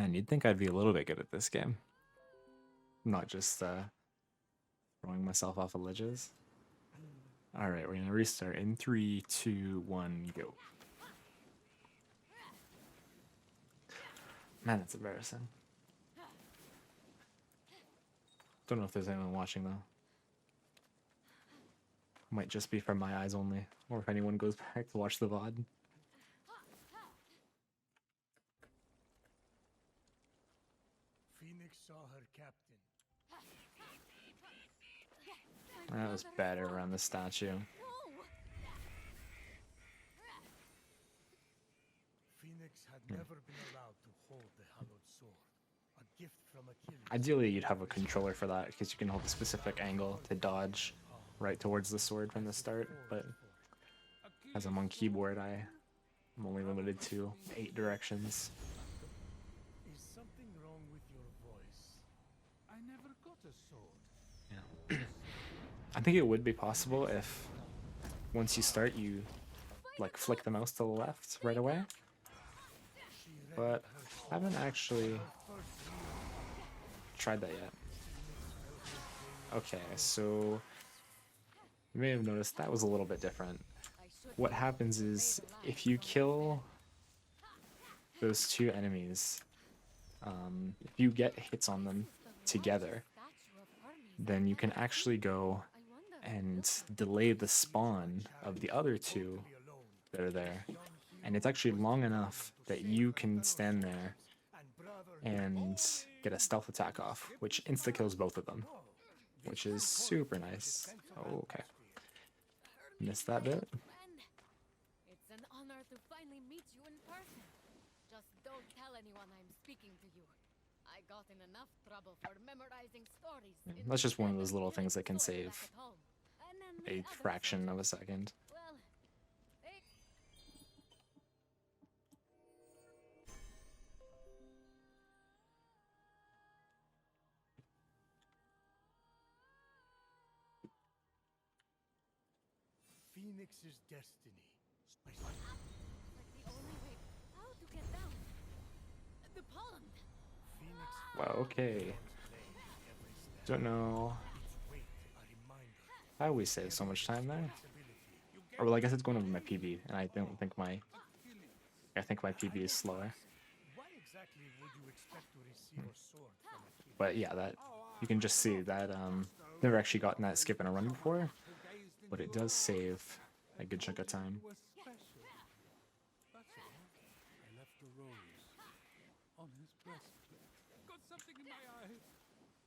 Man, you'd think I'd be a little bit good at this game. Not just throwing myself off of ledges. Alright, we're gonna restart in 3, 2, 1, go. Man, that's embarrassing. Don't know if there's anyone watching though. Might just be from my eyes only, or if anyone goes back to watch the VOD. Fenyx saw her captain. That was better around the statue. Fenyx had never been allowed to hold the hallowed sword, a gift from Achilles. Ideally, you'd have a controller for that because you can hold a specific angle to dodge right towards the sword from the start. But as I'm on keyboard, I'm only limited to 8 directions. Is something wrong with your voice? I never got a sword. Yeah. I think it would be possible if once you start, you like flick the mouse to the left right away. But I haven't actually tried that yet. Okay, so you may have noticed that was a little bit different. What happens is if you kill those two enemies, if you get hits on them together, then you can actually go and delay the spawn of the other two that are there. And it's actually long enough that you can stand there and get a stealth attack off, which insta-kills both of them, which is super nice. Oh, okay. Missed that bit. It's an honor to finally meet you in person. Just don't tell anyone I'm speaking to you. I got in enough trouble for memorizing stories. That's just one of those little things that can save a fraction of a second. Well, Fenyx's destiny. like the only way how to get down. The pond. Fenyx Wow, okay. Don't know wait, a reminder. how we save so much time there. Or well, I guess it's going over my PB, and I don't think my PB is slower. Why exactly would you expect to receive a sword from Achilles? But yeah, that you can just see that never actually gotten that skip in a run before, but it does save a good chunk of time. Was special. That's all. I left a rose on his breastplate. Got something in my eye.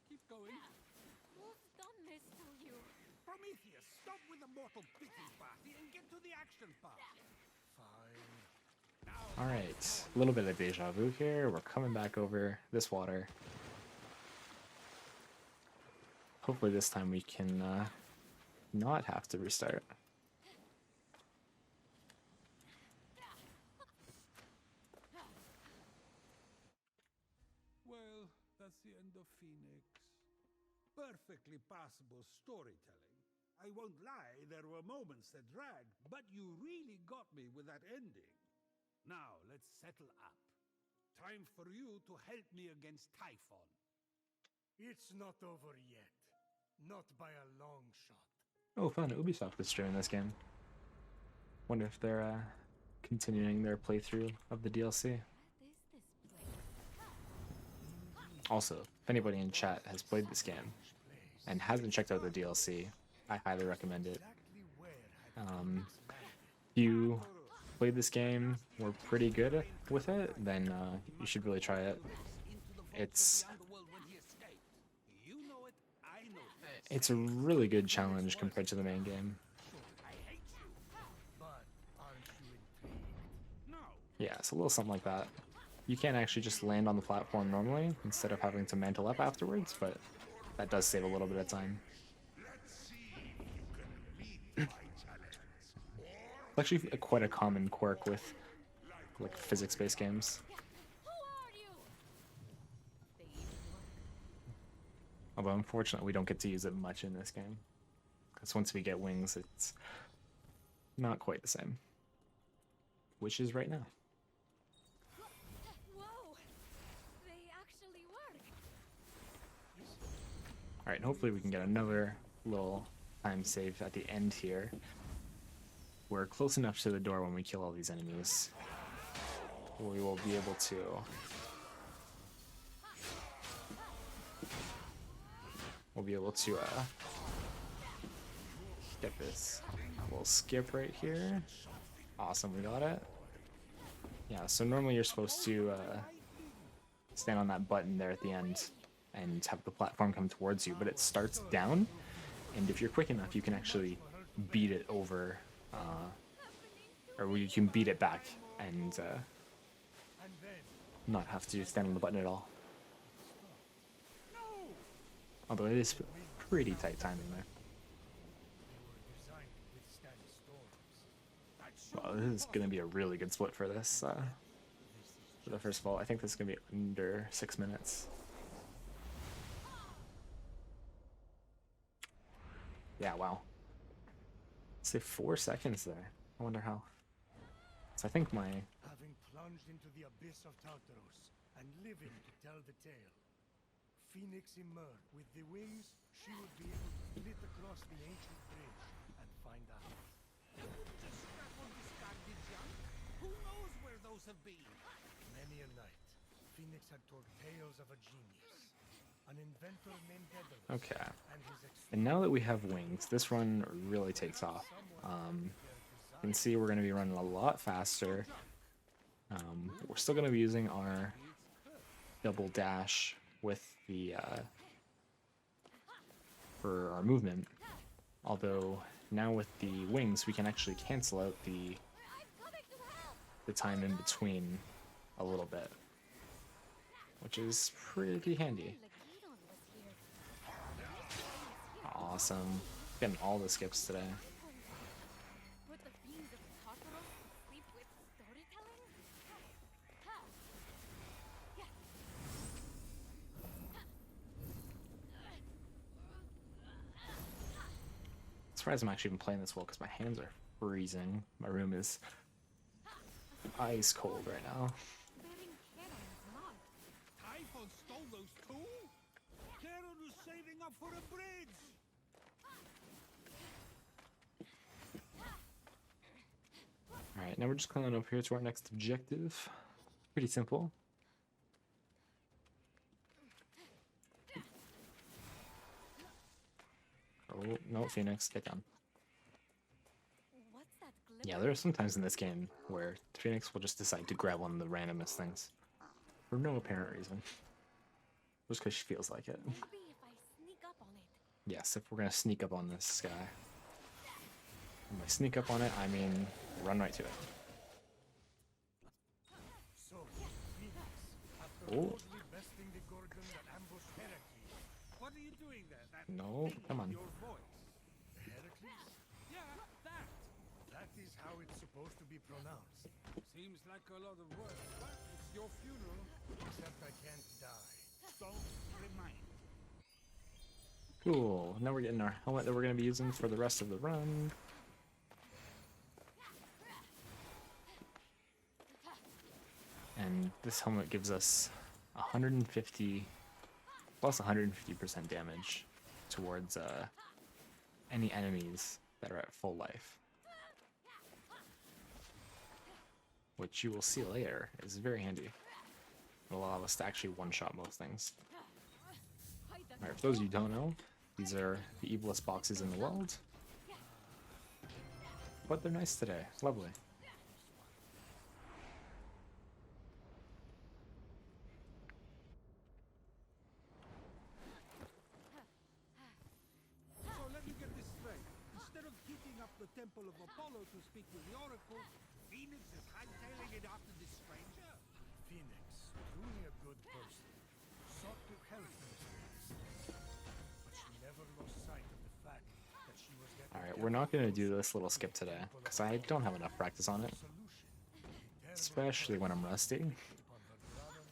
Keep going. Who's done this to you? Prometheus, stop with the mortal pity party and get to the action part. Fine. Alright, a little bit of deja vu here. We're coming back over this water. Hopefully this time we can not have to restart. Well, that's the end of Fenyx. Perfectly passable storytelling. I won't lie, there were moments that dragged, but you really got me with that ending. Now, let's settle up. Time for you to help me against Typhon. It's not over yet. Not by a long shot. Oh fun, Ubisoft is streaming this game. Wonder if they're continuing their playthrough of the DLC. What is this place? Also, if anybody in chat has played this game and hasn't checked out the DLC, I highly recommend it. Exactly where If you played this game, were pretty good with it, then you should really try it. It's a really good challenge compared to the main game. but aren't you intrigued? Yeah, it's a little something like that. You can't actually just land on the platform normally instead of having to mantle up afterwards, but that does save a little bit of time. It's actually quite a common quirk with like physics-based games. Who are you? They even work. Although unfortunately we don't get to use it much in this game. Because once we get wings, it's not quite the same. Which is right now. Whoa! Alright, hopefully we can get another little time save at the end here. We're close enough to the door when we kill all these enemies. We will be able to get this little skip right here. Awesome, we got it. Yeah, so normally you're supposed to stand on that button there at the end and have the platform come towards you, but it starts down, and if you're quick enough, you can actually beat it over, or you can beat it back and not have to stand on the button at all. Although it is pretty tight timing there. Well, this is going to be a really good split for this. For the first of all, I think this is going to be under 6 minutes. Yeah, wow. Let's say 4 seconds there. I wonder how. So I think my... Having plunged into the abyss of Tartaros and living to tell the tale, Fenyx emerged. With the wings, she would be able to flit across the ancient bridge and find out. Just strap on this bandage, young. Who knows where those have been? Many a night, Fenyx had told tales of a genius, an inventor named Daedalus, Okay. and his And now that we have wings, this run really takes off. You can see we're going to be running a lot faster. We're still going to be using our double dash with the for our movement. Although now with the wings, we can actually cancel out the time in between a little bit, which is pretty handy. Awesome. Getting all the skips today. Put the fiends of Tartaros to sleep with storytelling? Surprised I'm actually even playing this well because my hands are freezing. My room is ice cold right now. Bearing Charon's mark. Typhon stole those too? Charon was saving up for a bridge. Alright, now we're just climbing up here to our next objective. Pretty simple. Oh, no, Fenyx, get down. What's that glitter? Yeah, there are some times in this game where Fenyx will just decide to grab one of the randomest things. For no apparent reason. Just because she feels like it. Maybe if I sneak up on it. Yes, if we're going to sneak up on this guy. And by sneak up on it, I mean run right to it. So, Fenyx, after Oh. boldly besting the Gorgon that ambushed Heracles, What are you doing there? That No, thing come in on. Your voice. Heracles? Yeah, that. That is how it's supposed to be pronounced. Seems like a lot of work, but it's your funeral. Except I can't die. Don't remind. Cool. Now we're getting our helmet that we're going to be using for the rest of the run. And this helmet gives us 150 plus 150% damage towards any enemies that are at full life. Which you will see later is very handy. It'll allow us to actually one-shot most things. Alright, for those of you who don't know, these are the evilest boxes in the world. But they're nice today. Lovely. So let me get this straight. Instead of heating up the temple of Apollo to speak with the oracle, Fenyx is hightailing it after this stranger? Fenyx, truly a good person, sought to help those things. But she never lost sight of the fact that she was getting Alright, we're not going to do this little skip today, because I don't have enough practice on it. Especially when I'm rusty. upon her brother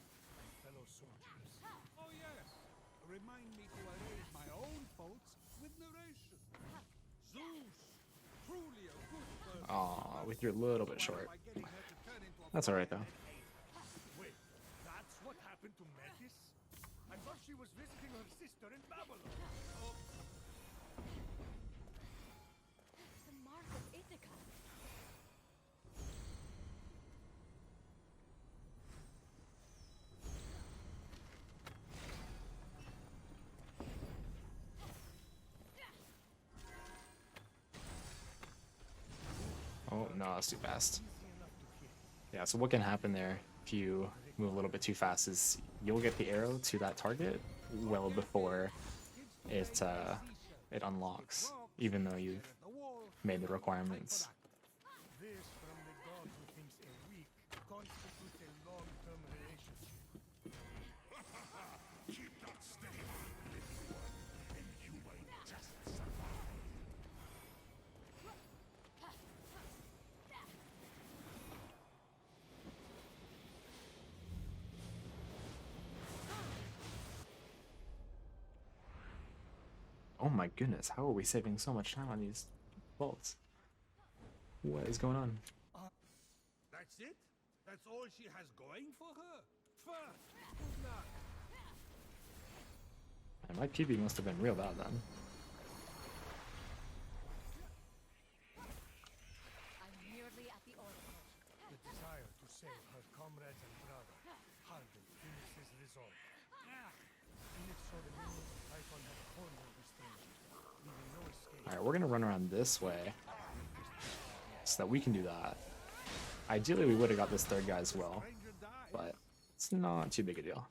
and fellow soldiers. Oh yes. Remind me to arrange my own faults with narration. Zeus, truly a good person. Aw, with your little bit short. By getting her to turn into a That's alright though. Wait, that's what happened to Metis? I thought she she was visiting her sister in Babylon. The mark of Ithaca. Oh no, that's too fast. Yeah, so what can happen there if you move a little bit too fast is you'll get the arrow to that target well before it unlocks, even though you've made the requirements. This from the god who thinks a week constitutes a long-term relationship. Keep that steady, living one, and you might just survive. Oh my goodness, how are we saving so much time on these vaults? What is going on? That's it? That's all she has going for her? Good luck. And my PB must have been real bad then. I'm nearly at the oracle. The desire to save her comrades and brother hardened Phoenix's resolve. Phoenix saw the minions of Typhon had cornered the stranger, leaving no escape. Alright, we're gonna run around this way so that we can do that. Ideally, we would have got this third guy as well, Stranger died. but it's not too big a deal.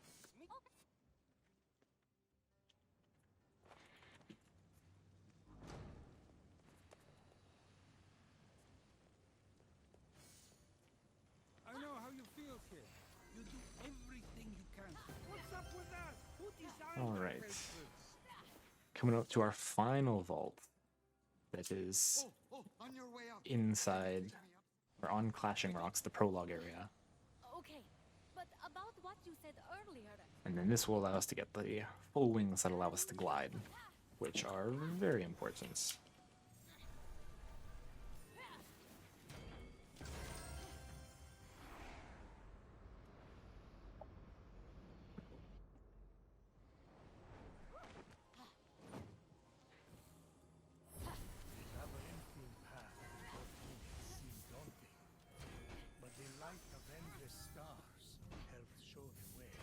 I know how you feel, kid. You do everything you can. What's up with that? Who designed All that right. entrance? Coming up to our final vault that is On your way out. inside or on Clashing Rocks, the prologue area. Okay, but about what you said earlier. And then this will allow us to get the full wings that allow us to glide, which are very important. The labyrinthine path before Phoenix seemed daunting, but the light of endless stars helped show the way.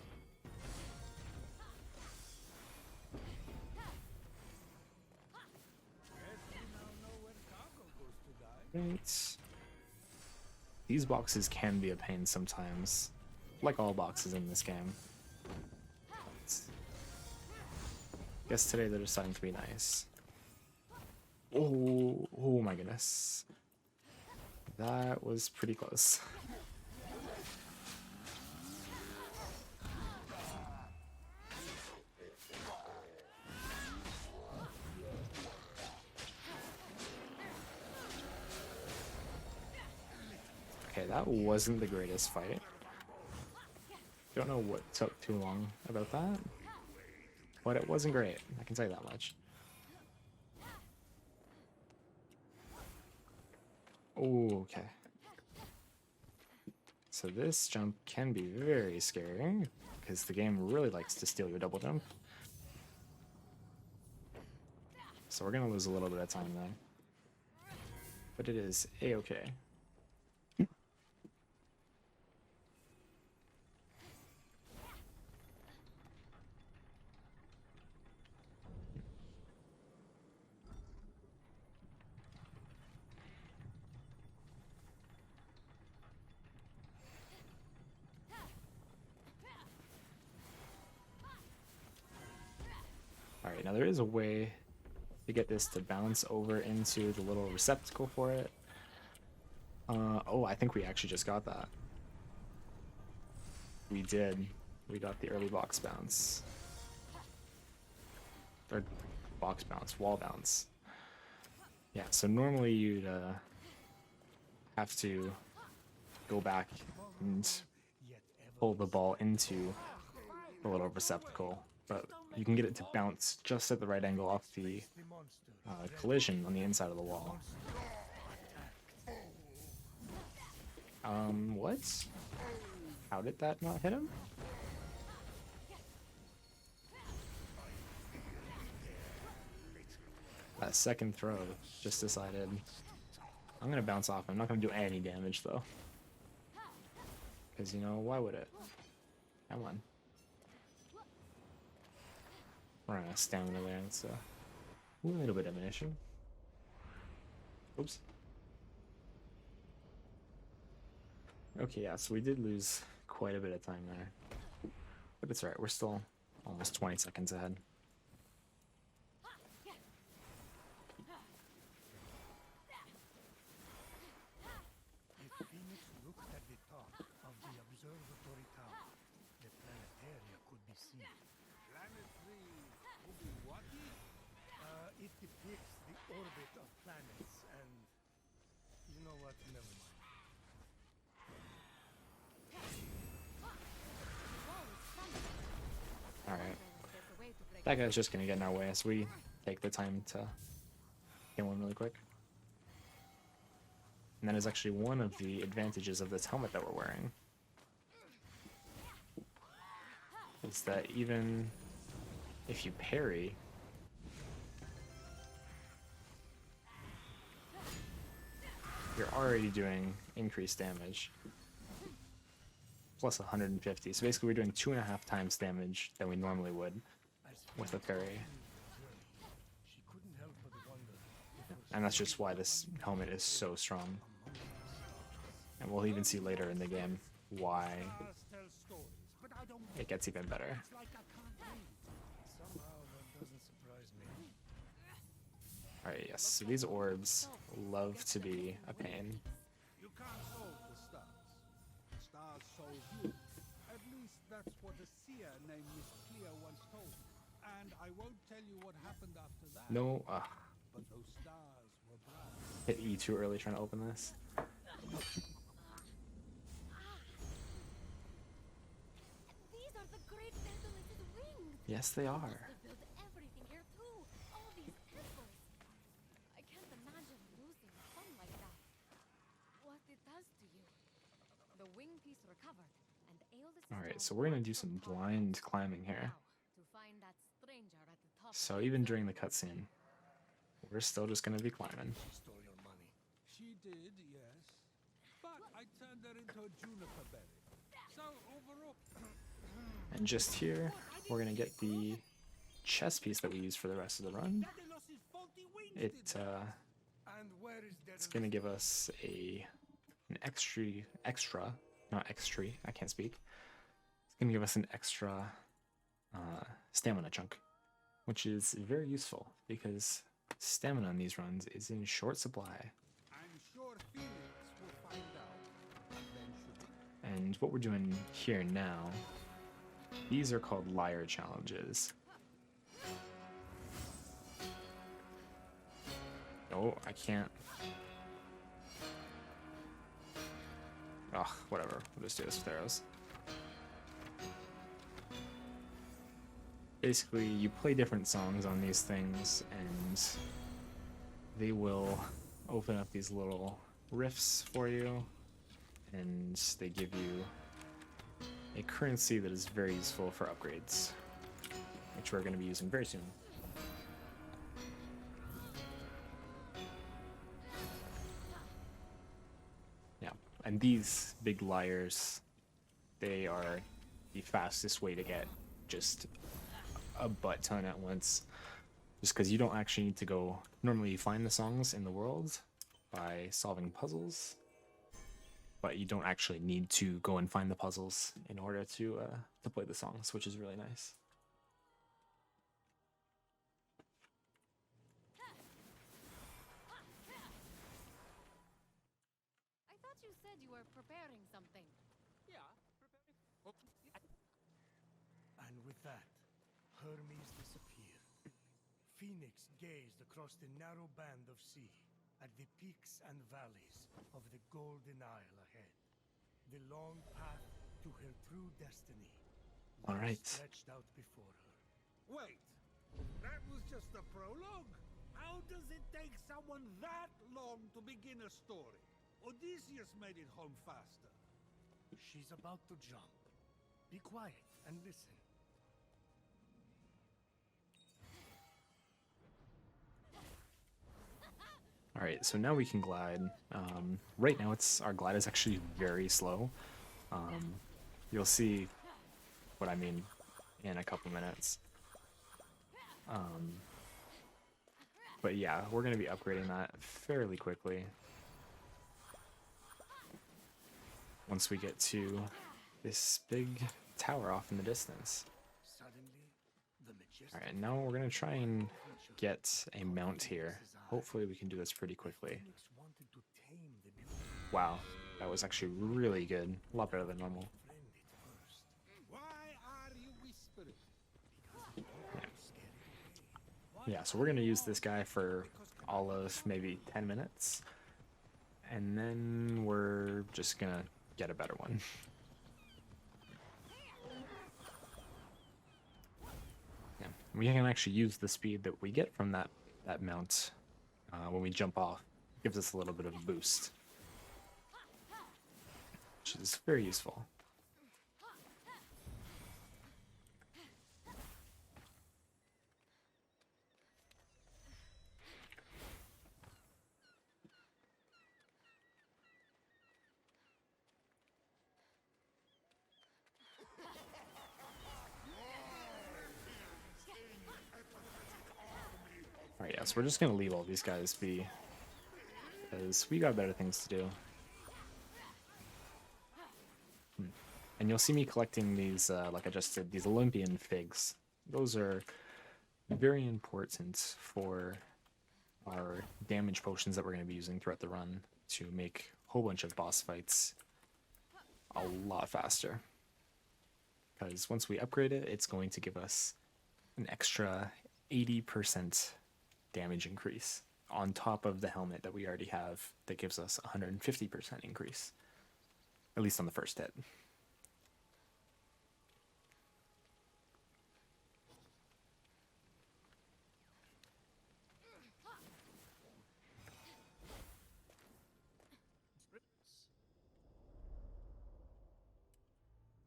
Guess we now know when cargo goes to die. Right. These boxes can be a pain sometimes, like all boxes in this game. But guess today they're deciding to be nice. Oh my goodness. That was pretty close. Okay, that wasn't the greatest fight. Don't know what took too long about that, but it wasn't great, I can tell you that much. Okay. So this jump can be very scary, because the game really likes to steal your double jump. So we're gonna lose a little bit of time there. But it is a-okay. Alright, now there is a way to get this to bounce over into the little receptacle for it. Oh, I think we actually just got that. We did. We got the early box bounce. Or box bounce, wall bounce. Yeah, so normally you'd have to go back and pull the ball into the little receptacle, but you can get it to bounce just at the right angle off the collision on the inside of the wall. What? How did that not hit him? That second throw just decided I'm gonna bounce off. I'm not gonna do any damage though. Because, you know, why would it? Come on. We're on a stamina there, so a little bit of ammunition. Oops. Okay, yeah, so we did lose quite a bit of time there. But it's alright, we're still almost 20 seconds ahead. If Fenyx looked at the top of the observatory tower, the planetaria could be seen. Planetary will be what? It depicts the orbit of planets and... You know what? Never mind. Alright. That guy's just gonna get in our way as we take the time to kill him really quick. And that is actually one of the advantages of this helmet that we're wearing. Is that even if you parry, you're already doing increased damage. Plus 150. So basically we're doing 2.5 times damage than we normally would with a parry. She couldn't help but wonder if her And that's just why this helmet is so strong. And we'll even see later in the game why Stars tell stories, but I don't it gets even better. It's like I can't read. somehow that doesn't surprise me. Alright, yes, so these orbs love to be a pain. You can't solve the stars. The stars solve you. At least that's what a seer named Miss Cleo once told me. And I won't tell you what happened after that. No, But those stars were bright. hit E too early trying to open this. These are the great Daedalus's wings. Yes, they are. They build everything here too. All these temples. I can't imagine losing a son like that. What it does to you. The wing piece recovered, and Aeolus is Alright, now so we're gonna one do of some our blind climbing here. Now, to find that stranger at the top of So the even during the observatory. cutscene, we're still just gonna be climbing. She stole your money. She did, yes. But I turned her into a juniper berry. So overall, And just here, we're gonna get the chess piece that we use for the rest of the run. Daedalus's faulty wings It did that. And where is it's Daedalus? gonna give us an extra, not extra, I can't speak. It's gonna give us an extra stamina chunk, which is very useful because stamina in these runs is in short supply. I'm sure Fenyx will find out eventually. And what we're doing here now, these are called Lyre challenges. Oh, I can't. Ugh, whatever. We'll just do this with arrows. Basically, you play different songs on these things, and they will open up these little riffs for you, and they give you a currency that is very useful for upgrades, which we're going to be using very soon. Yeah, and these big lyres, they are the fastest way to get just a butt ton at once, just because you don't actually need to go. Normally you find the songs in the world by solving puzzles, but you don't actually need to go and find the puzzles in order to play the songs, which is really nice. I thought you said you were preparing something. Yeah, And with that, Hermes disappeared. Fenyx gazed across the narrow band of sea at the peaks and valleys of the Golden Isle ahead. The long path to her true destiny All right. stretched out before her. Wait, that was just a prologue? How does it take someone that long to begin a story? Odysseus made it home faster. She's about to jump. Be quiet and listen. Alright, so now we can glide. Right now our glide is actually very slow. You'll see what I mean in a couple minutes. But yeah, we're going to be upgrading that fairly quickly. Once we get to this big tower off in the distance. Alright, now we're going to try and get a mount here. Hopefully we can do this pretty quickly. Wow, that was actually really good. A lot better than normal. Why are you whispering? Yeah, so we're going to use this guy for all of maybe 10 minutes. And then we're just going to get a better one. Yeah, we can actually use the speed that we get from that mount when we jump off. It gives us a little bit of a boost, which is very useful. Alright, yeah, so we're just gonna leave all these guys be, because we got better things to do. And you'll see me collecting these, like I just did, these Olympian figs. Those are very important for our damage potions that we're going to be using throughout the run to make a whole bunch of boss fights a lot faster. Because once we upgrade it, it's going to give us an extra 80% damage increase on top of the helmet that we already have that gives us 150% increase, at least on the first hit.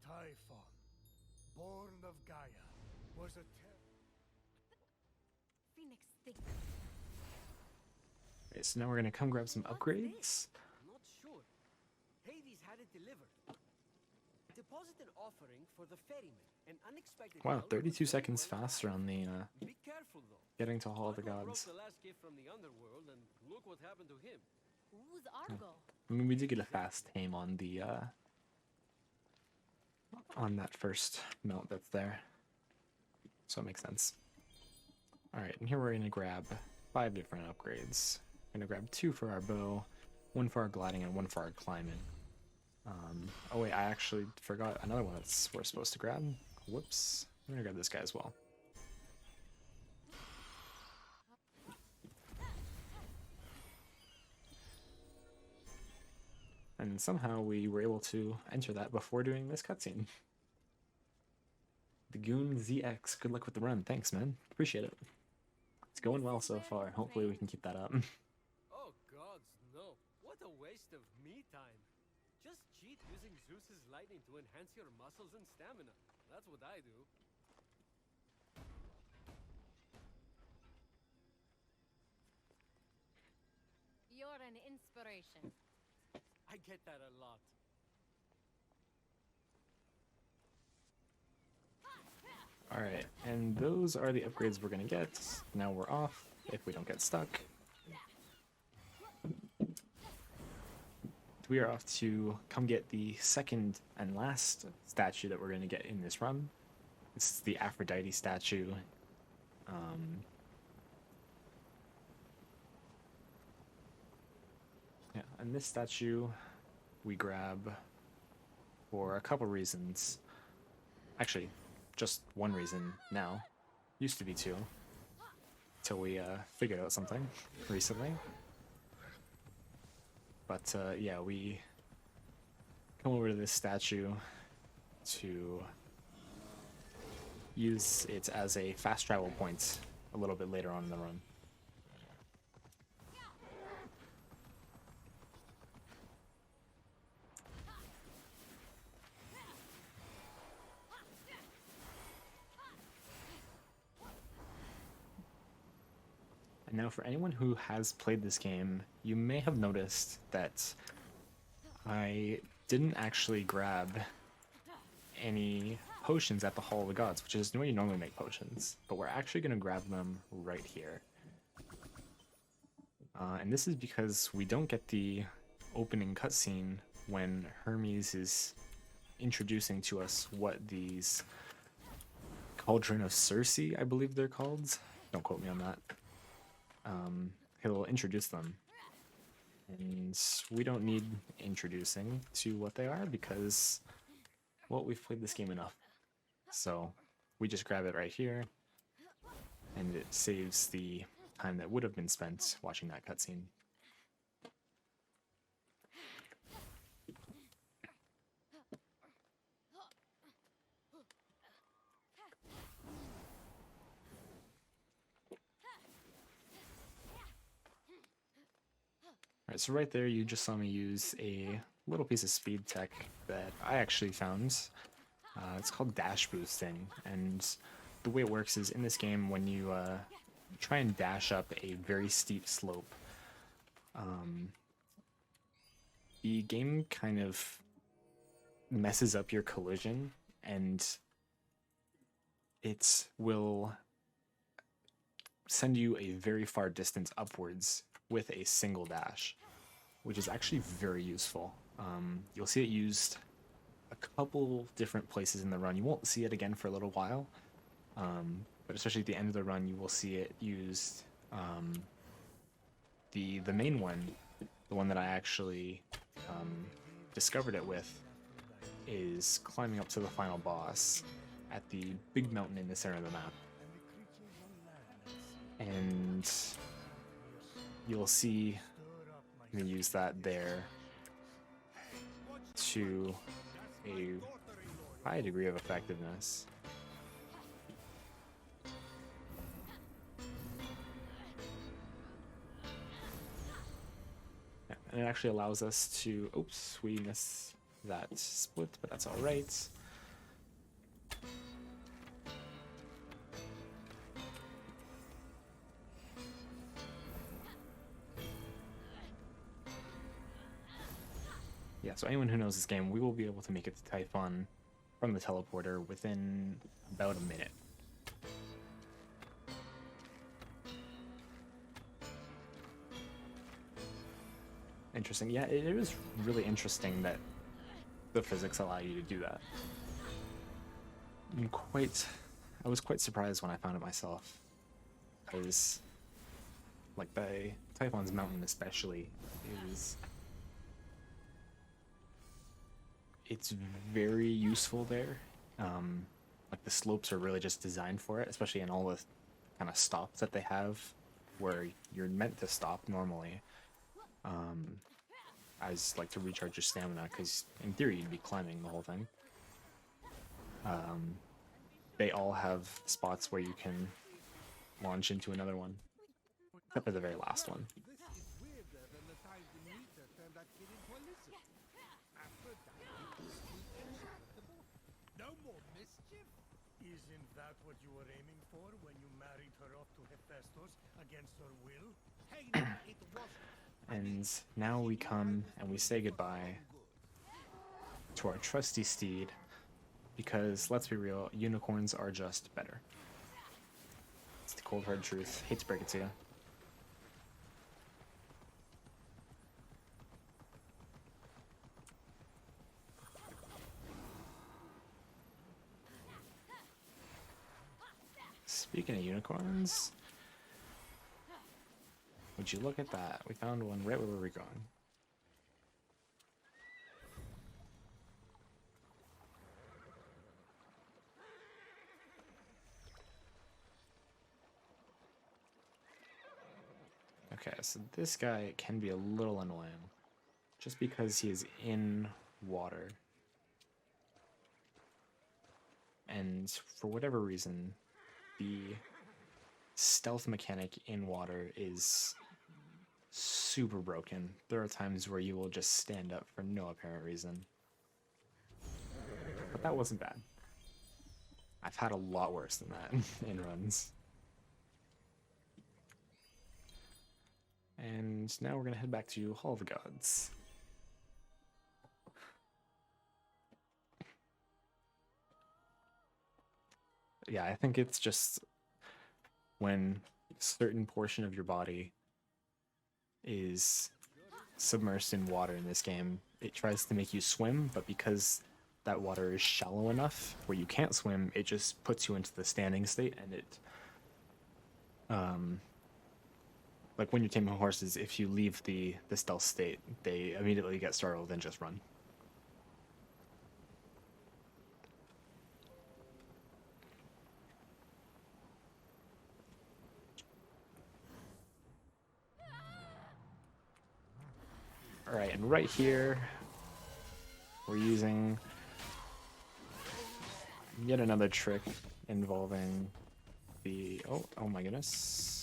Typhon, born of Gaia, was a Phoenix thick. Okay, so now we're gonna come grab some upgrades. Not sure. Hades had it delivered. Deposit an offering for the ferryman. An unexpected Wow, help 32 was seconds very faster on the Be careful though. getting to all the Argo gods. broke the last gift from the underworld, and look what happened to him. Who's Argo? I mean, we did get a fast tame on the on that first mount that's there, so it makes sense. All right, and here we're gonna grab 5 different upgrades. We're gonna grab 2 for our bow, 1 for our gliding, and 1 for our climbing. Oh wait, I actually forgot another one that's we're supposed to grab. Whoops, I'm gonna grab this guy as well. And somehow we were able to enter that before doing this cutscene. The Goon ZX, good luck with the run. Thanks, man. Appreciate it. It's going well so far. Hopefully we can keep that up. Oh gods, no. What a waste of me time. Just cheat using Zeus's lightning to enhance your muscles and stamina. That's what I do. You're an inspiration. I get that a lot. Alright, and those are the upgrades we're gonna get. Now we're off, if we don't get stuck. We are off to come get the second and last statue that we're gonna get in this run. This is the Aphrodite statue. Yeah, and this statue we grab for a couple reasons. Actually, just one reason now. Used to be 2. Till we figured out something recently. But yeah, we come over to this statue to use it as a fast travel point a little bit later on in the run. And now for anyone who has played this game, you may have noticed that I didn't actually grab any potions at the Hall of the Gods, which is where you normally make potions, but we're actually going to grab them right here. And this is because we don't get the opening cutscene when Hermes is introducing to us what these Cauldron of Circe, I believe they're called. Don't quote me on that. He'll introduce them. And we don't need introducing to what they are because, well, we've played this game enough. So we just grab it right here, and it saves the time that would have been spent watching that cutscene. Alright, so right there you just saw me use a little piece of speed tech that I actually found. It's called dash boosting, and the way it works is in this game when you try and dash up a very steep slope, the game kind of messes up your collision, and it will send you a very far distance upwards with a single dash, which is actually very useful. You'll see it used a couple different places in the run. You won't see it again for a little while, but especially at the end of the run, you will see it used. The main one, the one that I actually discovered it with, is climbing up to the final boss at the big mountain in the center of the map. And you'll see me use that there to a high degree of effectiveness. Yeah, and it actually allows us to, oops, we missed that split, but that's all right. Yeah, so anyone who knows this game, we will be able to make it to Typhon from the teleporter within about a minute. Interesting. Yeah, it is really interesting that the physics allow you to do that. I was quite surprised when I found it myself, because like the Typhon's mountain especially it's very useful there. Like the slopes are really just designed for it, especially in all the kind of stops that they have where you're meant to stop normally. As like to recharge your stamina, because in theory you'd be climbing the whole thing. They all have spots where you can launch into another one, except for the very last one. This is weirder than the time the meter turned that kid into a lizard. Aphrodite is still insurmountable. No more mischief? Isn't that what you were aiming for when you married her off to Hephaestos against her will? Hey, no, it wasn't. And now we come and we say goodbye to our trusty steed, because let's be real, unicorns are just better. It's the cold hard truth. Hate to break it to you. Speaking of unicorns, would you look at that? We found one right where we were going. Okay, so this guy can be a little annoying, just because he is in water. And for whatever reason, the stealth mechanic in water is super broken. There are times where you will just stand up for no apparent reason. But that wasn't bad. I've had a lot worse than that in runs. And now we're gonna head back to Hall of the Gods. Yeah, I think it's just when a certain portion of your body is submersed in water in this game, it tries to make you swim, but because that water is shallow enough where you can't swim, it just puts you into the standing state, and it like when you're taming horses, if you leave the stealth state, they immediately get startled and just run. Alright, and right here, we're using yet another trick involving the... Oh my goodness.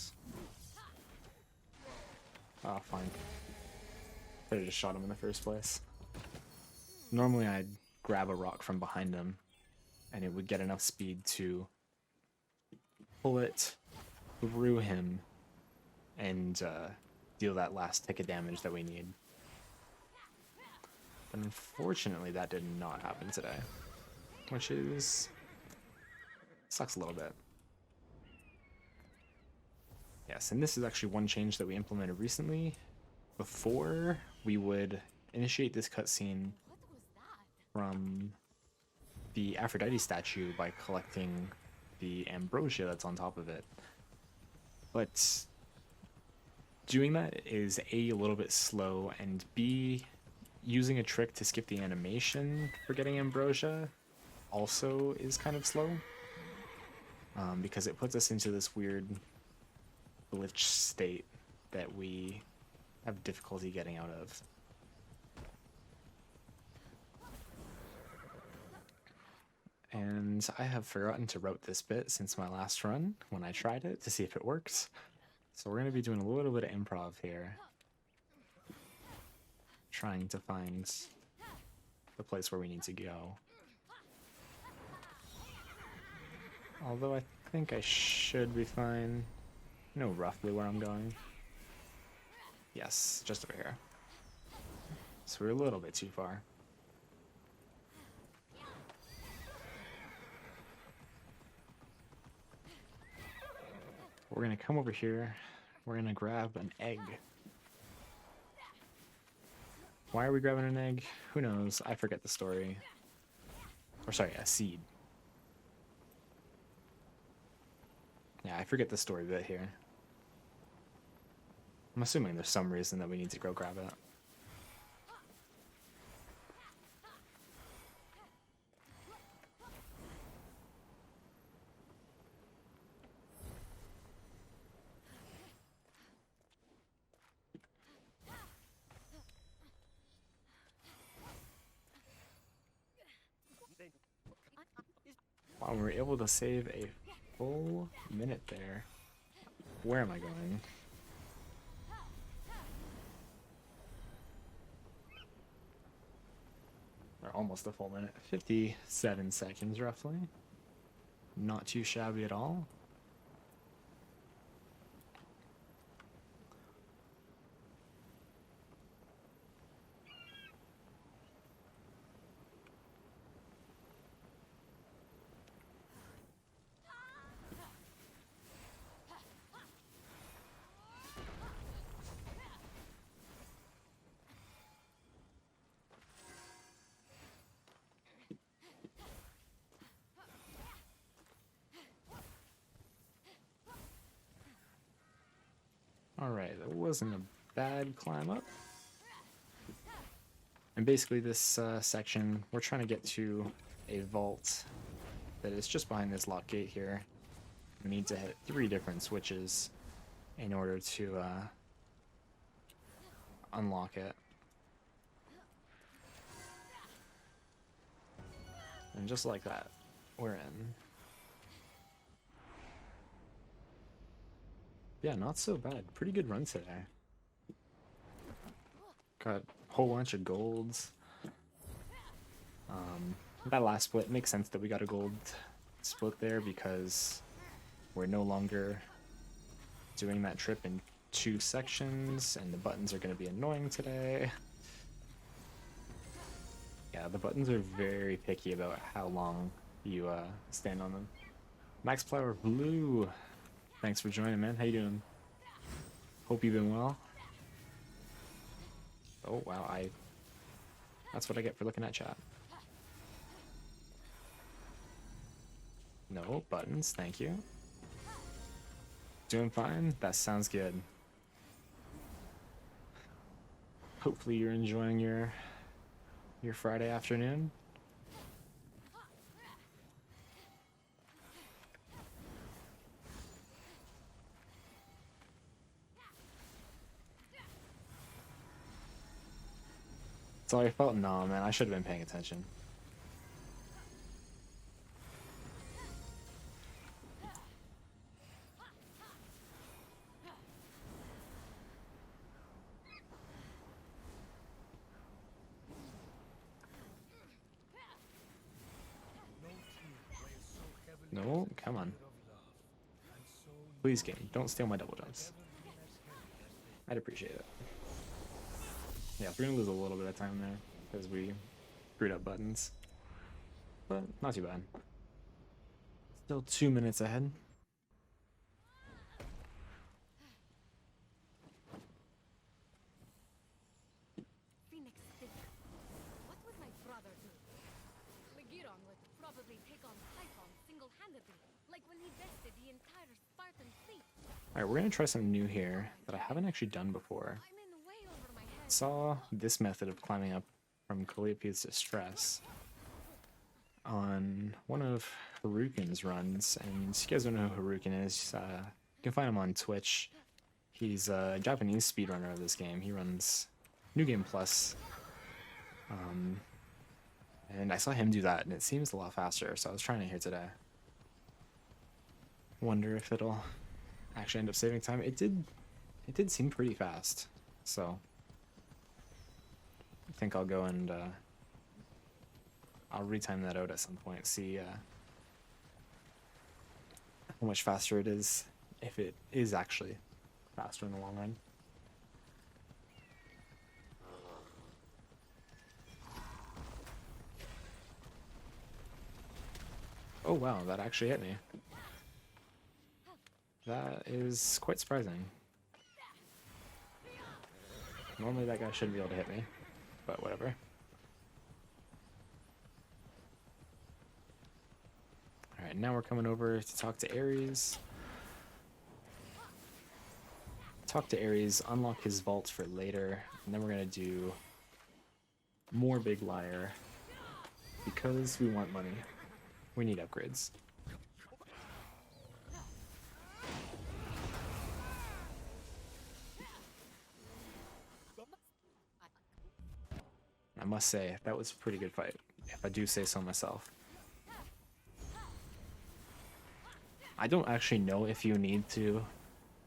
Oh, fine. Could have just shot him in the first place. Normally I'd grab a rock from behind him, and it would get enough speed to pull it through him and deal that last tick of damage that we need. But unfortunately, that did not happen today, which sucks a little bit. Yes, and this is actually one change that we implemented recently. Before, we would initiate this cutscene from the Aphrodite statue by collecting the ambrosia that's on top of it. But doing that is A, a little bit slow, and B, using a trick to skip the animation for getting ambrosia also is kind of slow, because it puts us into this weird glitch state that we have difficulty getting out of. And I have forgotten to route this bit since my last run when I tried it to see if it works. So we're going to be doing a little bit of improv here, trying to find the place where we need to go. Although I think I should be fine. I know roughly where I'm going. Yes, just over here. So we're a little bit too far. We're gonna come over here. We're gonna grab an egg. Why are we grabbing an egg? Who knows? I forget the story. Or sorry, a seed. Yeah, I forget the story bit here. I'm assuming there's some reason that we need to go grab it. Wow, we were able to save a full minute there. Where am I going? Or almost a full minute. 57 seconds, roughly. Not too shabby at all. Alright, that wasn't a bad climb up. And basically this section, we're trying to get to a vault that is just behind this lock gate here. We need to hit 3 different switches in order to unlock it. And just like that, we're in. Yeah, not so bad. Pretty good run today. Got a whole bunch of golds. That last split makes sense that we got a gold split there because we're no longer doing that trip in 2 sections, and the buttons are going to be annoying today. Yeah, the buttons are very picky about how long you stand on them. Max Flower Blue, thanks for joining, man. How you doing? Hope you've been well. Oh wow, that's what I get for looking at chat. No buttons, thank you. Doing fine? That sounds good. Hopefully you're enjoying your Friday afternoon. That's all your fault? No, man, I should have been paying attention. No, come on. Please, game, don't steal my double jumps. I'd appreciate it. Yeah, we're gonna lose a little bit of time there because we screwed up buttons, but not too bad. Still 2 minutes ahead. Fenyx did that. What would my brother do? Lyre would probably take on Typhon single-handedly, like when he bested the entire Spartan fleet. Alright, we're gonna try something new here that I haven't actually done before. I'm in way over my head. Saw this method of climbing up from Calliope's Distress on one of Harukin's runs, and if you guys don't know who Harukin is, you can find him on Twitch. He's a Japanese speedrunner of this game. He runs New Game Plus, and I saw him do that, and it seems a lot faster, so I was trying it here today. Wonder if it'll actually end up saving time. It did seem pretty fast, so I think I'll go and I'll retime that out at some point, see how much faster it is, if it is actually faster in the long run. Oh wow, that actually hit me. That is quite surprising. Normally that guy shouldn't be able to hit me, but whatever. Alright, now we're coming over to talk to Ares. Talk to Ares, unlock his vault for later, and then we're gonna do more big Lyre because we want money. We need upgrades. I must say, that was a pretty good fight, if I do say so myself. I don't actually know if you need to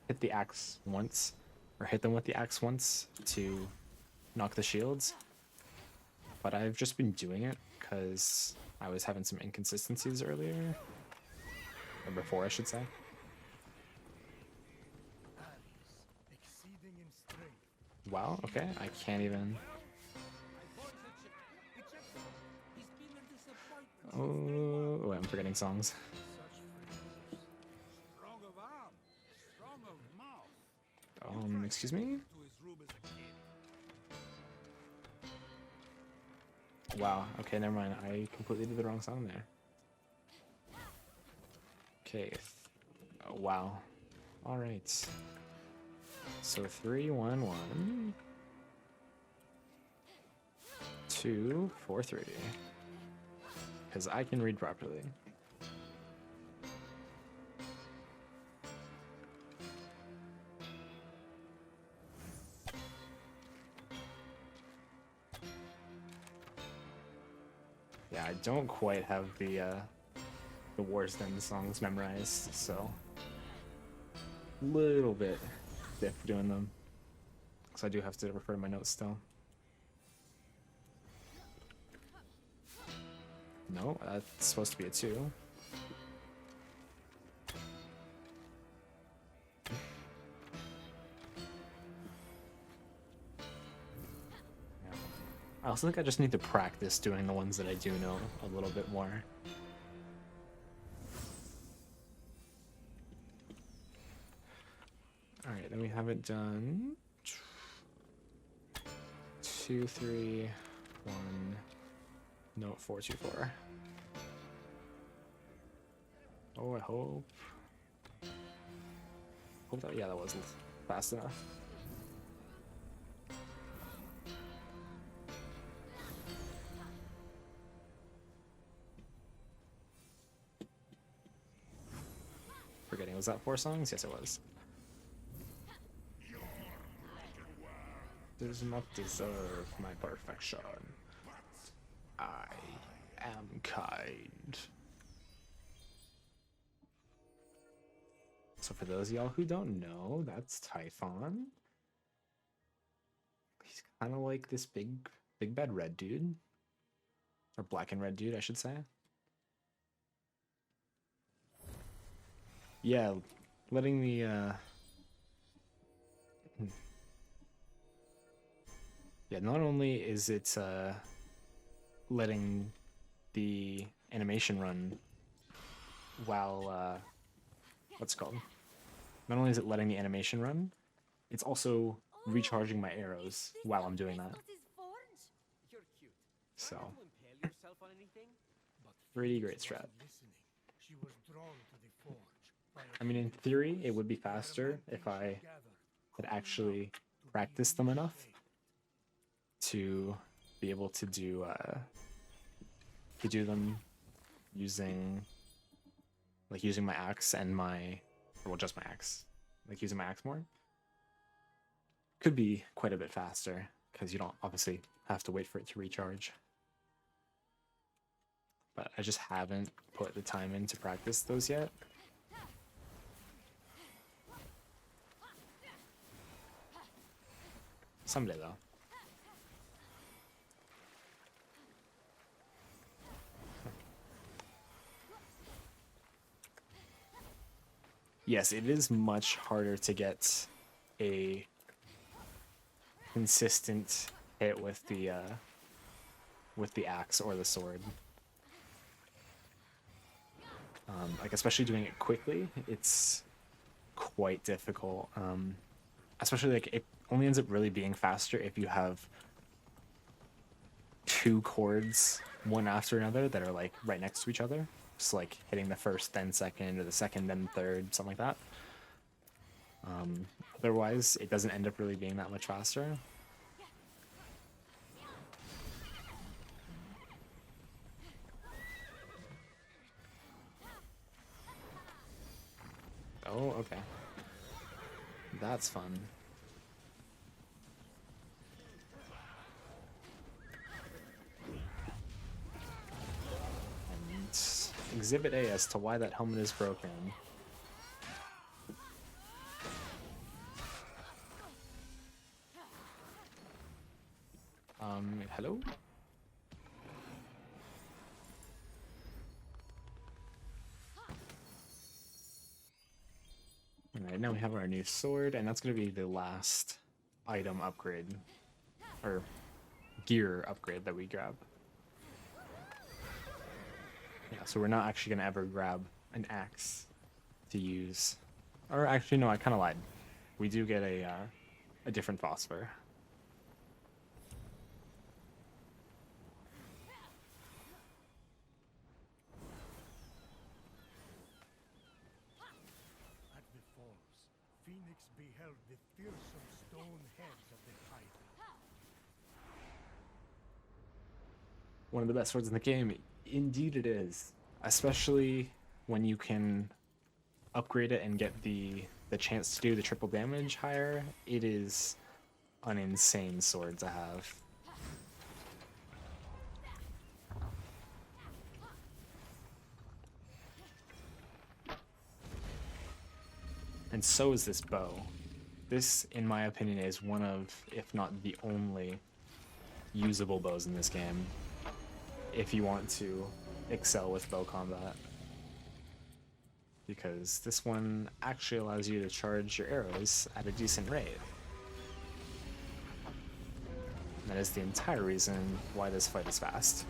hit the axe once, or hit them with the axe once to knock the shields, but I've just been doing it because I was having some inconsistencies earlier, or before I should say. Wow, okay, I can't even... Oh, I'm forgetting songs. Strong of arm, strong of mouth. Excuse me? To his room as a kid. Wow, okay, never mind. I completely did the wrong song there. Okay. Oh, wow. Alright. So 3, 1, 1. 2, 4, 3. Because I can read properly. Yeah, I don't quite have the War's End songs memorized, so little bit stiff doing them. Because I do have to refer to my notes still. No, that's supposed to be a 2. also think I just need to practice doing the ones that I do know a little bit more. Alright, then we haven't done 2, 3, 1, no, 4, 2, 4. Oh, I hope that, yeah, that wasn't fast enough. Forgetting, was that 4 songs? Yes, it was. Does not deserve my perfection. I am kind. So for those of y'all who don't know, that's Typhon. He's kind of like this big bad red dude. Or black and red dude, I should say. Yeah, letting the yeah, not only is it letting the animation run while what's it called? Not only is it letting the animation run, it's also recharging my arrows while I'm doing that. You're cute. So, Trying to impale yourself on anything? pretty great strat. She was drawn to the forge by a I mean, in theory, it would be faster if I had actually practiced them enough to be able to do them using my axe and my, well, just my axe, like using my axe more. Could be quite a bit faster because you don't obviously have to wait for it to recharge. But I just haven't put the time in to practice those yet. Someday, though. Yes, it is much harder to get a consistent hit with the axe or the sword. Like, especially doing it quickly, it's quite difficult. Especially, like, it only ends up really being faster if you have 2 chords, one after another, that are, like, right next to each other. Just, like, hitting the first, then second, or the second, then third, something like that. Otherwise, it doesn't end up really being that much faster. Oh, okay. That's fun. And Exhibit A as to why that helmet is broken. Hello? Alright, now we have our new sword, and that's going to be the last item upgrade, or gear upgrade that we grab. Yeah, so we're not actually going to ever grab an axe to use. Or actually, no, I kind of lied. We do get a different phosphor. At the falls, Fenyx beheld the fearsome stone heads of the Hydra. One of the best swords in the game. Indeed it is. Especially when you can upgrade it and get the chance to do the triple damage higher. It is an insane sword to have. And so is this bow. This, in my opinion, is one of, if not the only, usable bows in this game, if you want to excel with bow combat. Because this one actually allows you to charge your arrows at a decent rate. That is the entire reason why this fight is fast.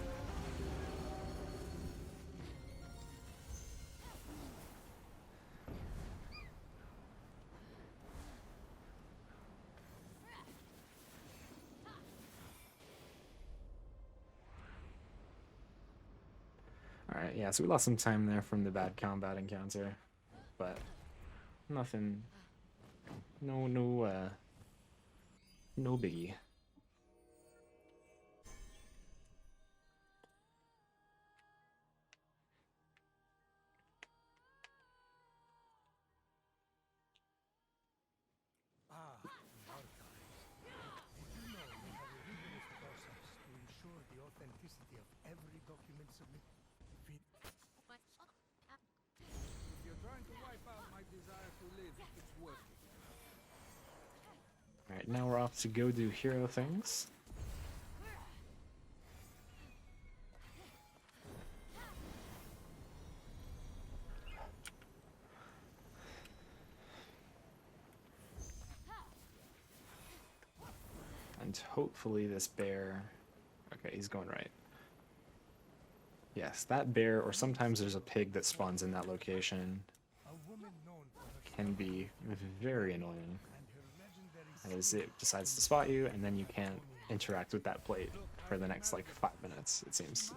Alright, yeah, so we lost some time there from the bad combat encounter, but nothing, no biggie. Ah, the archives. Did you know we have a rigorous process to ensure the authenticity of every document submitted? If you're trying to wipe out my desire to live, it's working. Alright, now we're off to go do hero things. And hopefully this bear... Okay, he's going right. Yes, that bear, or sometimes there's a pig that spawns in that location, A woman known for her can be very annoying, and her legendary as it decides to spot you, and then you can't interact with that plate for the next, like, 5 minutes, it seems.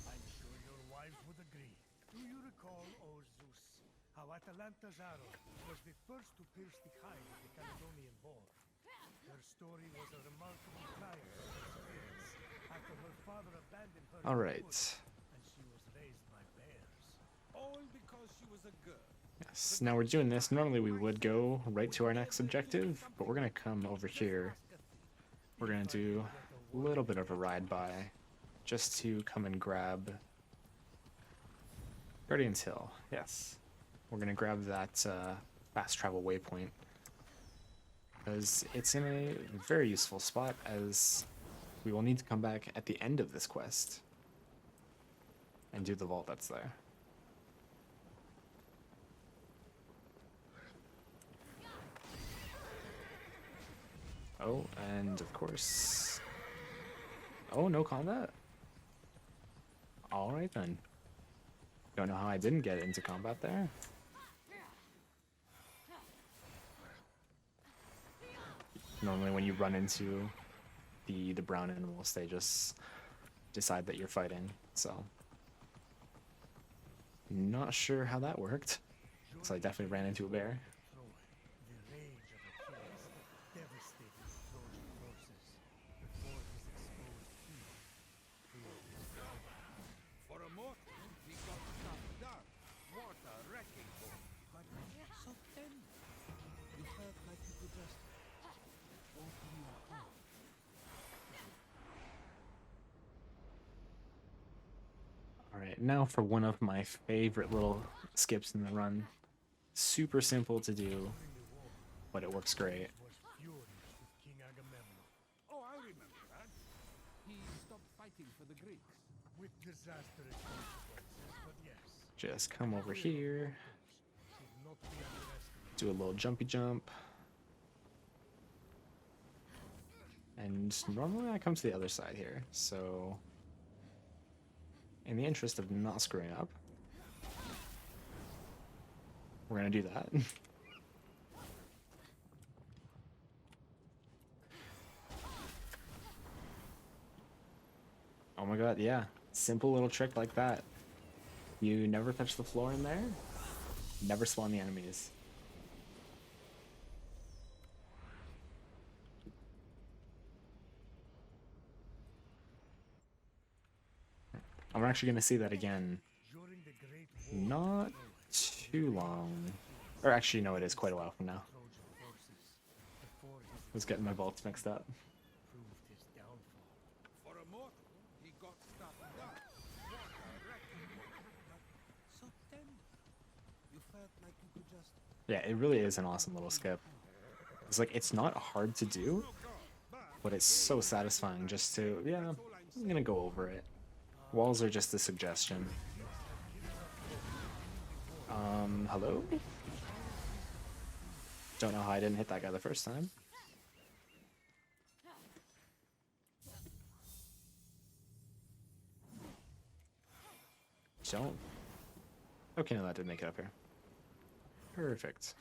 I'm sure your wives would agree. Do you recall, O Zeus, how Atalanta's arrow was the first to pierce the hide of the Caledonian boar? Her story was a remarkable triumph of perseverance after her father abandoned her in the Alright. woods, and she was raised by bears. All because she was a girl. Yes, now we're doing this. Normally we would go right to our next objective, but we're gonna come over here. We're gonna do a little bit of a ride by, just to come and grab Guardian's Hill. Yes, we're gonna grab that fast travel waypoint, because it's in a very useful spot, as we will need to come back at the end of this quest and do the vault that's there. Oh, and of course... Oh, no combat? Alright then. Don't know how I didn't get into combat there. Normally when you run into the brown animals, they just decide that you're fighting, so... Not sure how that worked. So I definitely ran into a bear. Troy, the rage of Achilles devastated the Trojan forces before his exposed heel proved his downfall. For a mortal, he got stuff done. What a wrecking ball. But so tender. You felt like you could just open your heart. Alright, now for one of my favorite little skips in the run. Super simple to do, but it works great. Was furious with King Agamemnon, Oh, I remember that. He stopped fighting for the Greeks. with disastrous consequences, but yes, Just come over here, should not be underestimated. do a little jumpy jump. And normally I come to the other side here, so in the interest of not screwing up, we're gonna do that. Oh my god, yeah. Simple little trick like that. You never touch the floor in there, never spawn the enemies. I'm actually gonna see that again. During the Great War, Not too long. Or actually, no, it is quite a while from now. Trojan forces, before his I was getting my vaults mixed up. proved his downfall. For a mortal, he got stuff done. What a wrecking ball. But so tender. You felt like you could just... Yeah, it really is an awesome little skip. It's like, it's not hard to do, but it's so satisfying just to, yeah, I'm gonna go over it. Walls are just a suggestion. Hello? Don't know how I didn't hit that guy the first time. don't. Okay, no, that did make it up here. Perfect.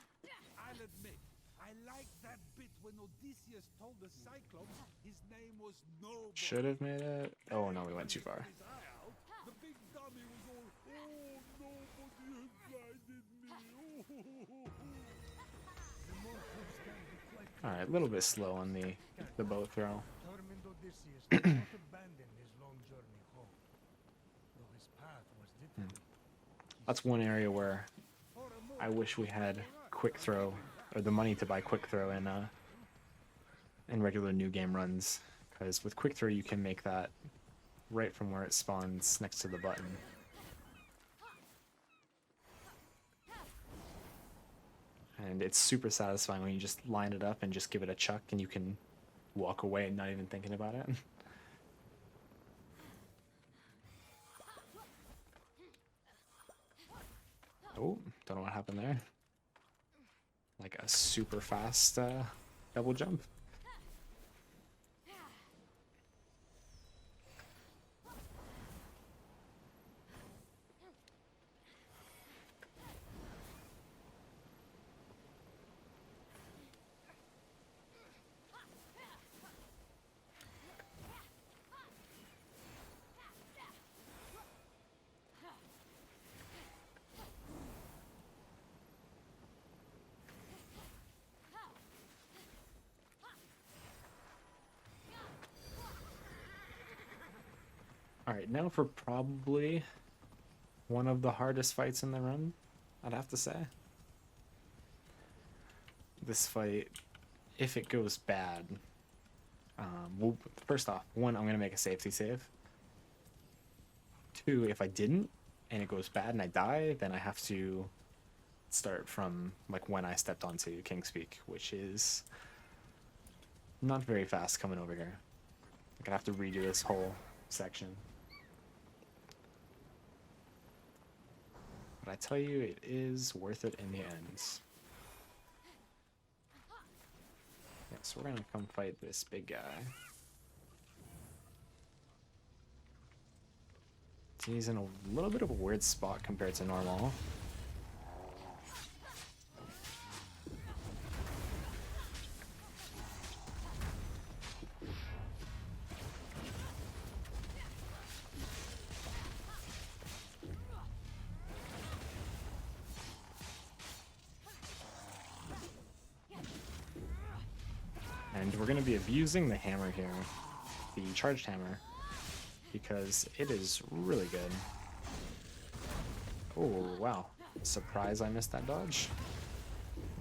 I'll admit, I like that bit when Odysseus told the Cyclops his name was Nobody. Should have made it. Oh no, we went too far. His eye out, the big dummy was all, oh, nobody has blinded me. Oh. The All right, a little bit slow on the bow throw. determined Odysseus did not abandon his long journey home. Though his path was difficult. That's one area where I wish we had quick throw, or the money to buy quick throw in regular new game runs, because with quick throw you can make that right from where it spawns next to the button. And it's super satisfying when you just line it up and just give it a chuck and you can walk away and not even thinking about it. Oh, don't know what happened there. Like a super fast double jump. Alright, now for probably one of the hardest fights in the run, I'd have to say. This fight, if it goes bad, well, first off, one, I'm going to make a safety save. Two, if I didn't, and it goes bad and I die, then I have to start from like when I stepped onto King's Peak, which is not very fast coming over here. I'm going to have to redo this whole section. But I tell you, it is worth it in the end. Yeah, so we're gonna come fight this big guy. He's in a little bit of a weird spot compared to normal. And we're going to be abusing the hammer here, the charged hammer, because it is really good. Oh, wow. Surprise I missed that dodge.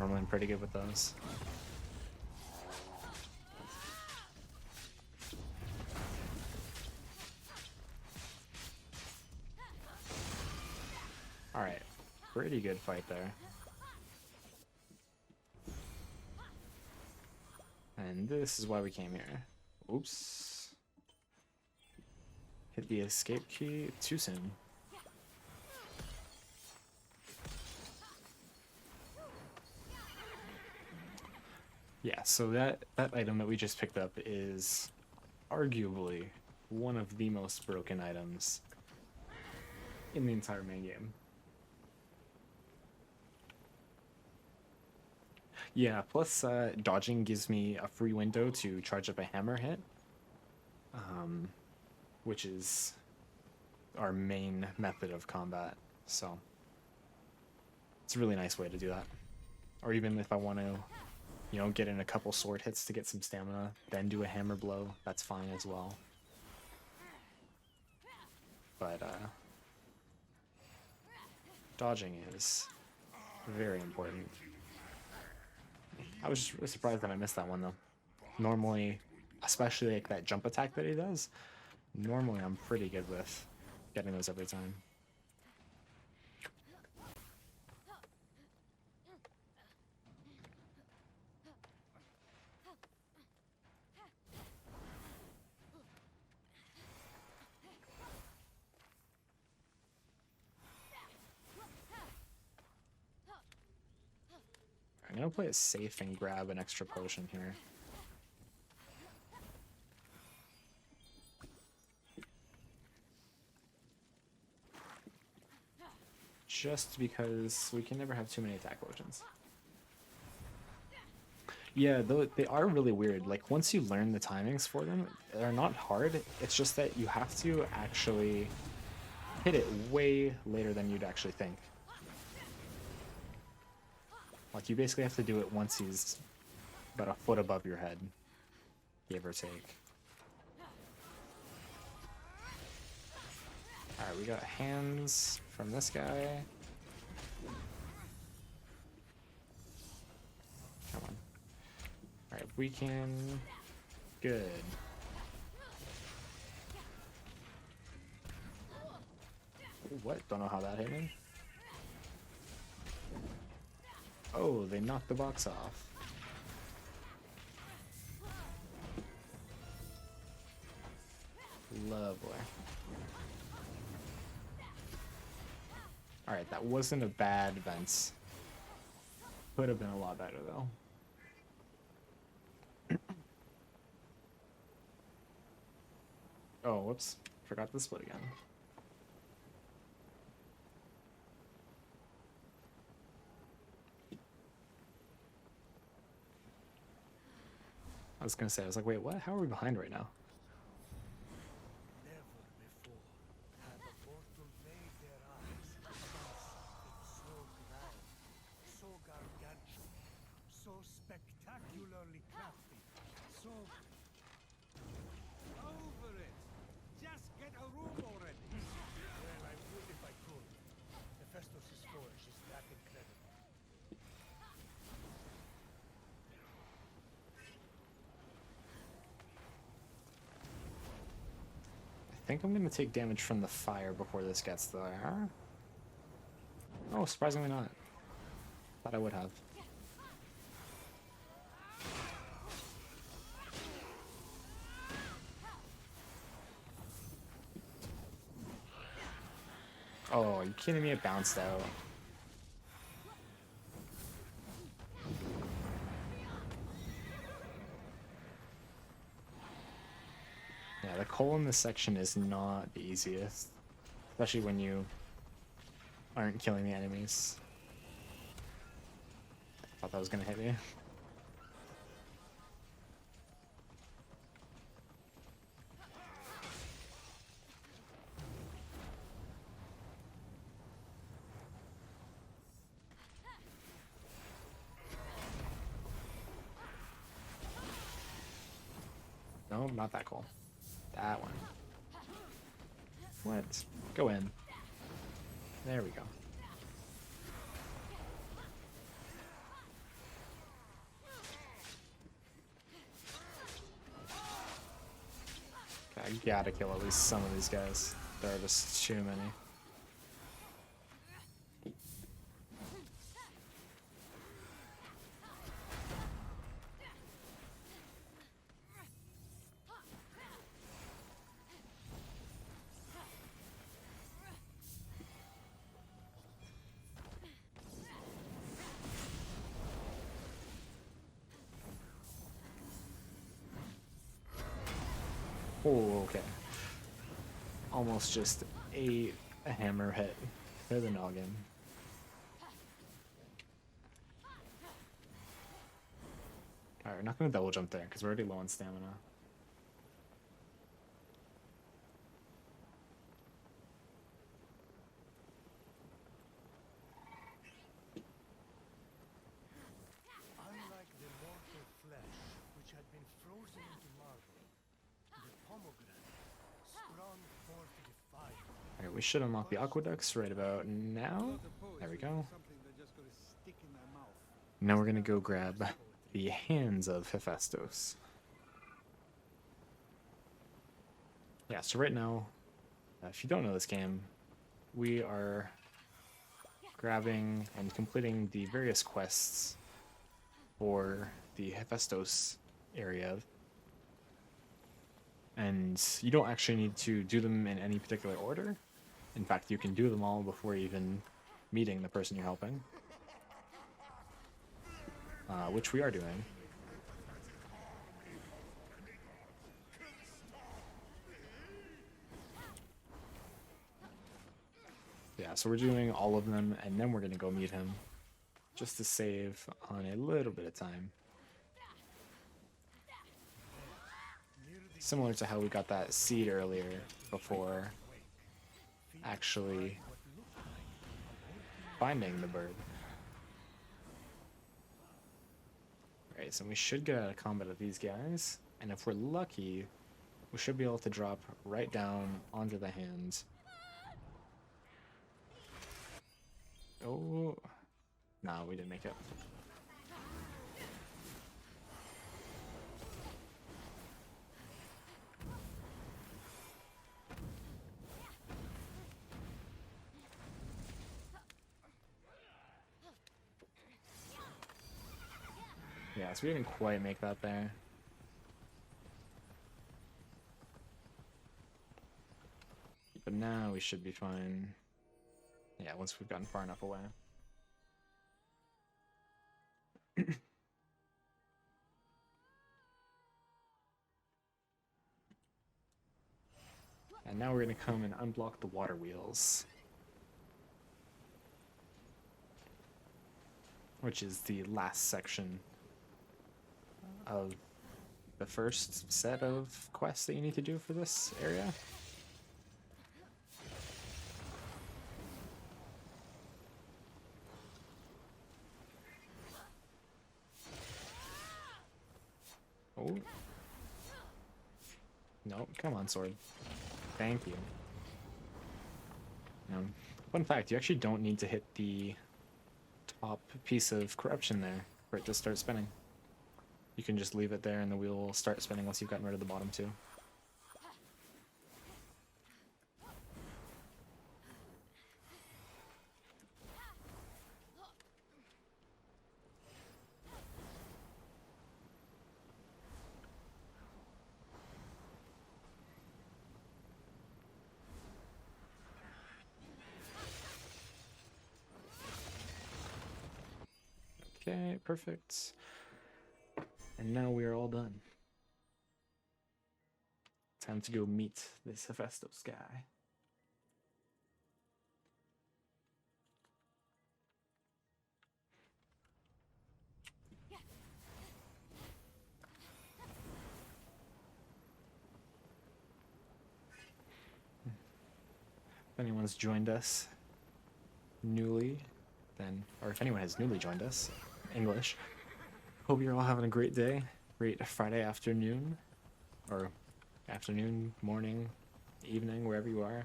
Normally I'm pretty good with those. Alright, pretty good fight there. And this is why we came here. Oops. Hit the escape key too soon. Yeah, so that item that we just picked up is arguably one of the most broken items in the entire main game. Yeah, plus dodging gives me a free window to charge up a hammer hit, which is our main method of combat, so it's a really nice way to do that. Or even if I want to, you know, get in a couple sword hits to get some stamina, then do a hammer blow, that's fine as well. But dodging is very important. I was just really surprised that I missed that one though. Normally, especially like that jump attack that he does, normally I'm pretty good with getting those every time. I'm gonna play it safe and grab an extra potion here. just because we can never have too many attack potions. Yeah, though they are really weird. Like, once you learn the timings for them, they're not hard. It's just that you have to actually hit it way later than you'd actually think. Like, you basically have to do it once he's about a foot above your head, give or take. Alright, we got hands from this guy. Come on. Alright, we can... Good. Ooh, what? Don't know how that hit me. Oh, they knocked the box off. Lovely. Alright, that wasn't a bad Vents. Could have been a lot better, though. Oh, whoops. Forgot to split again. I was gonna say, I was like, wait, what? How are we behind right now? Never before had a mortal made their eyes something so grand, so gargantuan, so spectacularly crafty, so... Over it! Just get a room already! Well, I would if I could. Hephaestos' forge is that incredible. I think I'm gonna take damage from the fire before this gets there. Oh, surprisingly not. Thought I would have. Oh, are you kidding me? It bounced out. Yeah, the coal in this section is not the easiest. Especially when you aren't killing the enemies. Thought that was gonna hit me. No, not that coal. That one. What? Go in. There we go. Okay, I gotta kill at least some of these guys. There are just too many. Oh, okay. Almost just ate a hammer hit to the noggin. Alright, we're not gonna double jump there because we're already low on stamina. Unlike the mortal flesh, which had been frozen into marble, the pomegranate sprung forth the fire. Alright, we should unlock the aqueducts right about now. There we go. Something they're just gonna stick in their mouth. Now we're gonna go grab the hands of Hephaestos. Yeah, so right now, if you don't know this game, we are grabbing and completing the various quests for the Hephaestos area. And you don't actually need to do them in any particular order. In fact, you can do them all before even meeting the person you're helping. Which we are doing. Yeah, so we're doing all of them, and then we're gonna go meet him, just to save on a little bit of time. Similar to how we got that seed earlier before actually finding the bird. Alright, so we should get out of combat with these guys, and if we're lucky, we should be able to drop right down onto the hand. Oh, no, we didn't make it. Yeah, so we didn't quite make that there. But now we should be fine. Yeah, once we've gotten far enough away. And now we're going to come and unblock the water wheels, which is the last section of the first set of quests that you need to do for this area. Oh. No, come on, sword. Thank you. Fun fact, you actually don't need to hit the top piece of corruption there for it to start spinning. You can just leave it there and the wheel will start spinning once you've gotten rid of the bottom two. Okay, perfect. And now we are all done. Time to go meet this Hephaestos guy. If anyone's joined us newly, then, or if anyone has newly joined us, English, hope you're all having a great day, great Friday afternoon, or afternoon, morning, evening, wherever you are.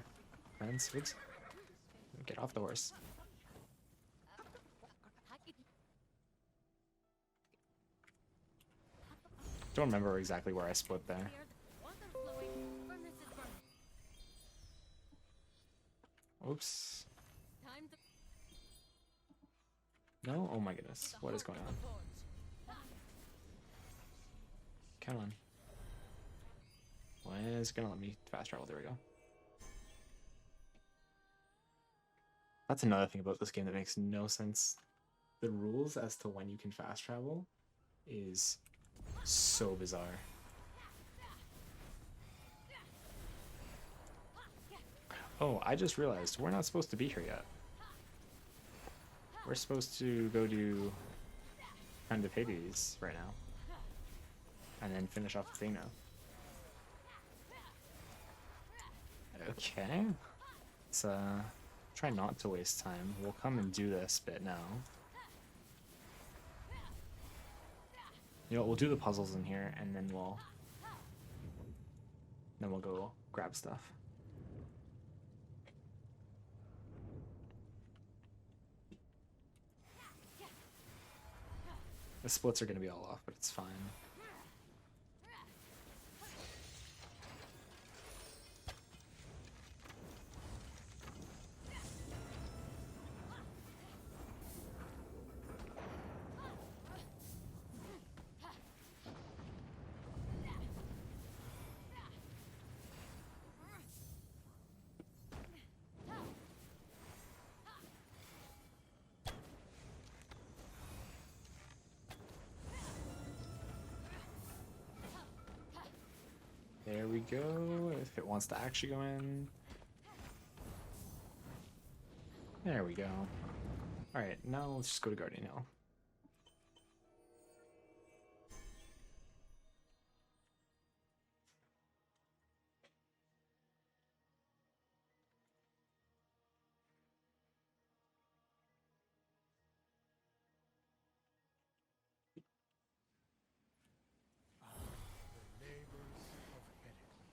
Friends, oops. Get off the horse. Don't remember exactly where I split there. Oops. No? Oh my goodness. What is going on? Come on. Why is it gonna let me fast travel? There we go. That's another thing about this game that makes no sense. The rules as to when you can fast travel is so bizarre. Oh, I just realized we're not supposed to be here yet. We're supposed to go do kind of Hades right now. And then finish off Athena. Okay. Let's try not to waste time. We'll come and do this bit now. You know what, we'll do the puzzles in here and then we'll go grab stuff. The splits are gonna be all off, but it's fine. There we go, if it wants to actually go in. There we go. Alright, now let's just go to Guardian Hill. The labors of Heracles.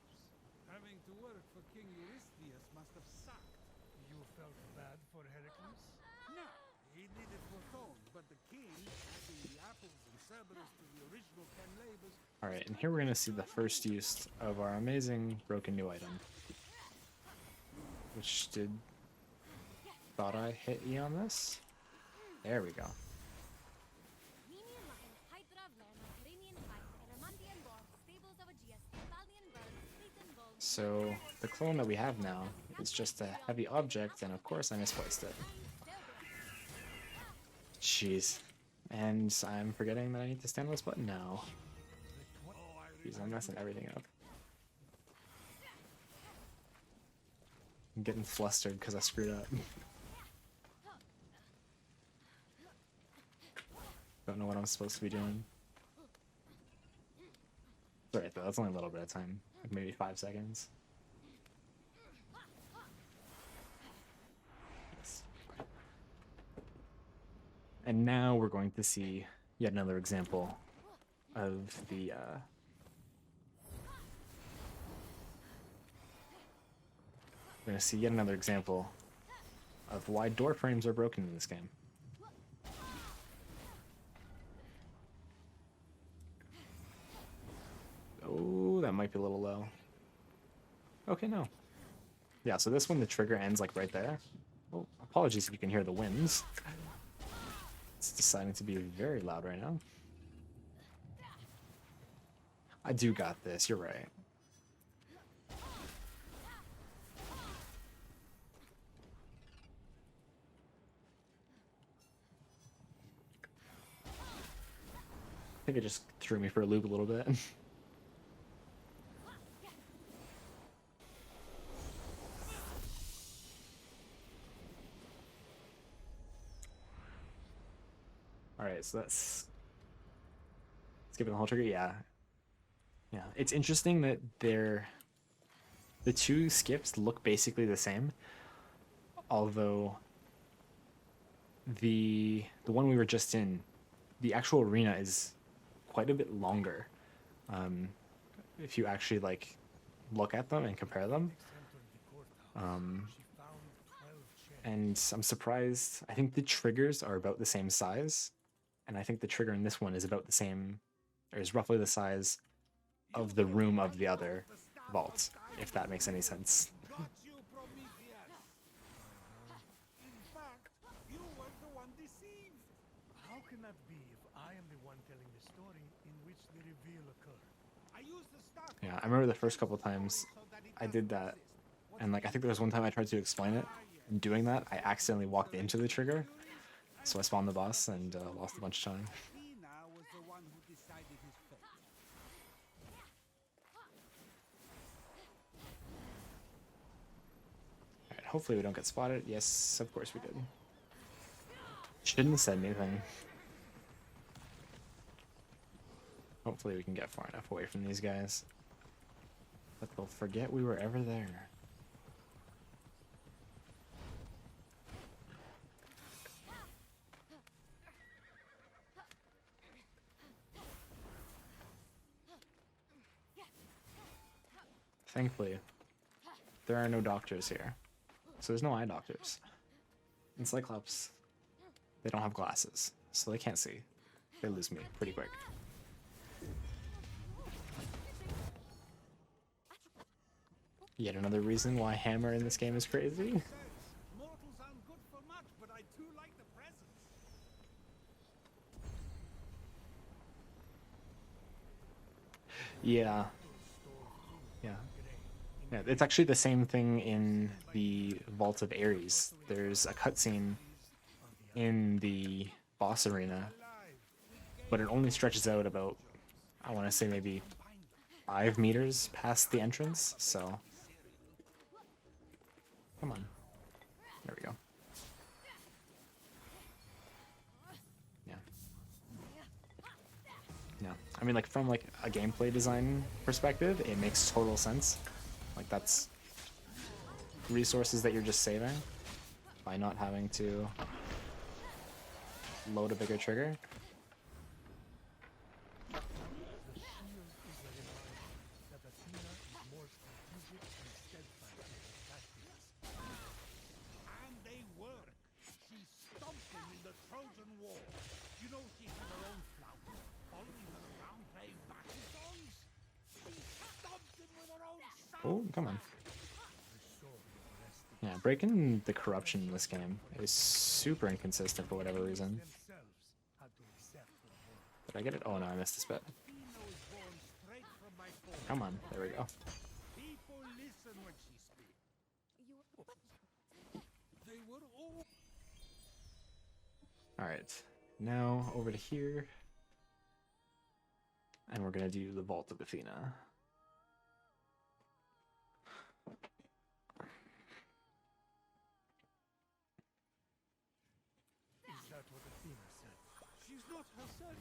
Having to work for King Eurystheus must have sucked. You felt bad for Heracles? No, he did it for tone, but the king, adding the apples and Cerberus to the original 10 labors. Alright, and here we're going to see the first use of our amazing broken new item. Which did... Thought I hit E on this? There we go. So, the clone that we have now is just a heavy object, and of course I misplaced it. Jeez. And I'm forgetting that I need to stand on this button now. Jeez, I'm messing everything up. I'm getting flustered because I screwed up. Don't know what I'm supposed to be doing. It's alright though, that's only a little bit of time. Like maybe 5 seconds. Yes. And now we're going to see yet another example of the we're going to see yet another example of why door frames are broken in this game. Oh, that might be a little low. Okay, no. Yeah, so this one, the trigger ends like right there. Oh, apologies if you can hear the winds. It's deciding to be very loud right now. I do got this, you're right. I think it just threw me for a loop a little bit. Alright, so that's... Skipping the whole trigger? Yeah. Yeah, it's interesting that the two skips look basically the same. Although... The one we were just in, the actual arena is quite a bit longer. If you actually, like, look at them and compare them. And I'm surprised. I think the triggers are about the same size. And I think the trigger in this one is about the same, or is roughly the size of the room of the other vault, if that makes any sense. Got you, Prometheus! In fact, you were the one deceived. How can that be if I am the one telling the story in which the reveal occurred? I used the star Yeah, I remember the first couple times I did that, and like I think there was one time I tried to explain it, and doing that, I accidentally walked into the trigger, so I spawned the boss and lost a bunch of time. Athena was the one who decided his fate. Alright, hopefully we don't get spotted. Yes, of course we did. Shouldn't have said anything. Hopefully we can get far enough away from these guys that they'll forget we were ever there. Thankfully, there are no doctors here. So there's no eye doctors. In Cyclops, they don't have glasses, so they can't see. They lose me pretty quick. Yet another reason why Hammer in this game is crazy. Mortals aren't good for much, but I too like the presents. Yeah. Yeah. Yeah, it's actually the same thing in the Vault of Ares. There's a cutscene in the boss arena, but it only stretches out about, I want to say maybe 5 meters past the entrance, so... Come on. There we go. I mean, like from like a gameplay design perspective, it makes total sense. Like that's resources that you're just saving by not having to load a bigger trigger. The shield is a reminder that Athena is more strategic and steadfast in her tactics. And they work. She stomped him in the Trojan War. You know she had her own flautist following her around playing battle songs. She stomped him with her own sound. Oh, come on. Her sword overestimates Yeah, breaking the corruption in this game is super inconsistent for whatever reason. themselves had to accept her word. Did I get it? Oh no, I missed this bit. Athena was born straight from my phone. Come on, there we go. People listen when she speaks. You. They were all. Alright, now over to here. And we're gonna do the Vault of Athena. Is that what Athena said? She's not herself.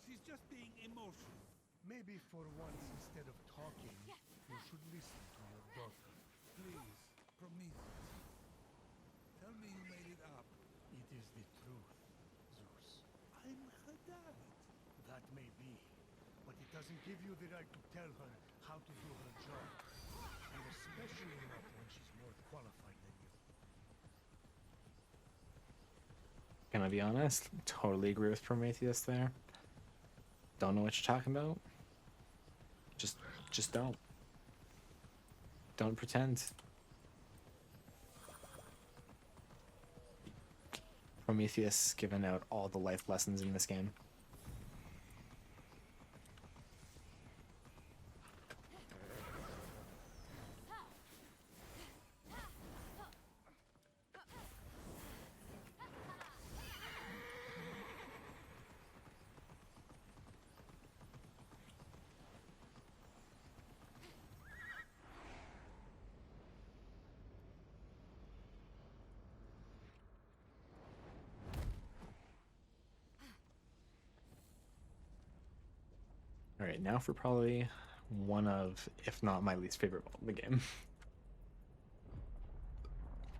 She's just being emotional. Maybe for once, instead of talking, you should listen to your daughter. Please, Prometheus. Tell me you made it up. It is the truth, Zeus. I'm her dad. That may be, but it doesn't give you the right to tell her how to do her job. And especially not when she's more qualified than you. Can I be honest? Totally agree with Prometheus there. Don't know what you're talking about. Just don't. Don't pretend. Prometheus giving out all the life lessons in this game. Alright, now for probably one of, if not my least favorite vault in the game.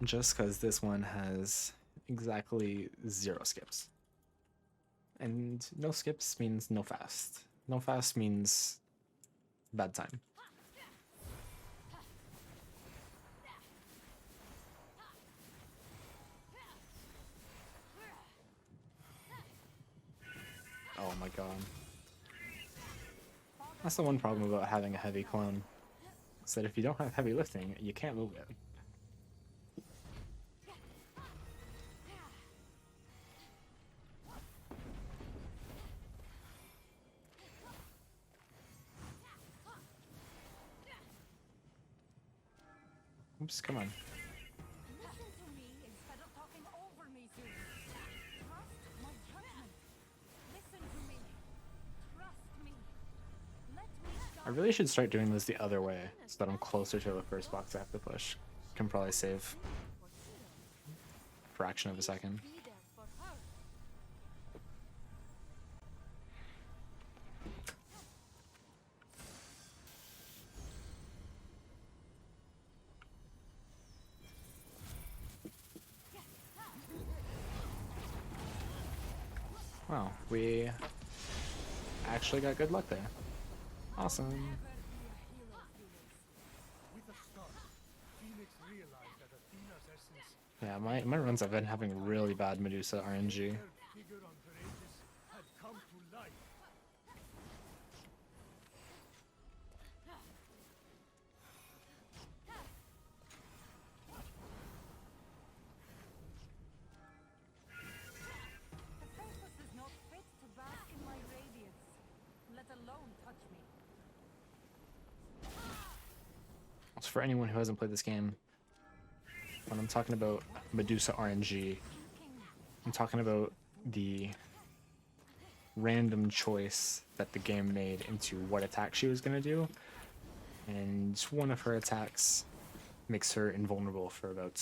Just because this one has exactly 0 skips. And no skips means no fast. No fast means bad time. Oh my god. That's the one problem about having a heavy clone. Is that if you don't have heavy lifting, you can't move it. Oops, come on. Listen to me instead of talking over me, Zeus. Trust my judgment. Listen to me. Trust me. Let me I really should start doing this the other way, so that I'm closer to the first box I have to push. Can probably save a fraction of a second. be there for her. Wow, we actually got good luck there. Awesome. Never be a hero, Phoenix. With a start, Phoenix realized that Athena's essence, Yeah, my runs have been having really bad Medusa RNG. her figure on courageous, had come to life. Hephaestos is not fit to bask in my radiance, let alone touch me. So for anyone who hasn't played this game, when I'm talking about Medusa RNG, I'm talking about the random choice that the game made into what attack she was going to do. And one of her attacks makes her invulnerable for about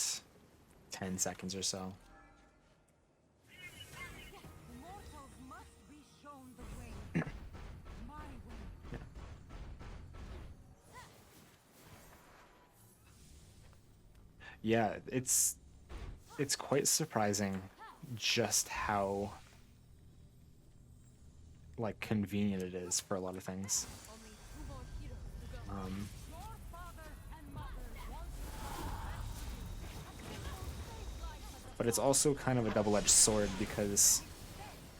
10 seconds or so. Immortals must be shown the way. Yeah, it's quite surprising just how like convenient it is for a lot of things. Only 2 more heroes to go. Um, Your father and mother once saved but it's also kind of a double-edged sword because,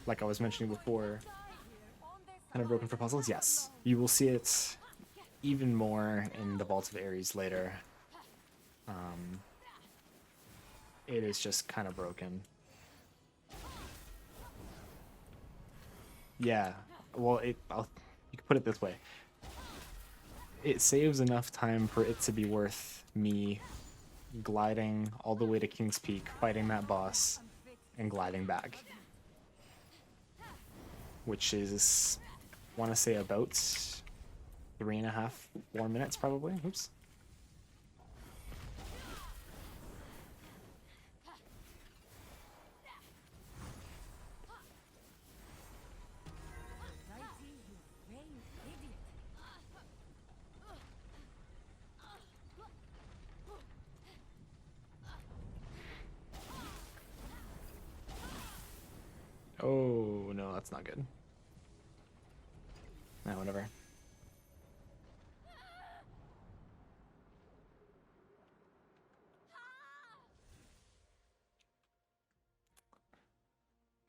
like I was mentioning before, kind of broken for puzzles. Yes, you will see it even more in the Vault of Ares later. It is just kind of broken. Yeah, well, you can put it this way. It saves enough time for it to be worth me gliding all the way to King's Peak, fighting that boss, and gliding back. Which is, I want to say about 3.5, 4 minutes probably. Oops. Oh, no, that's not good. Nah, whatever.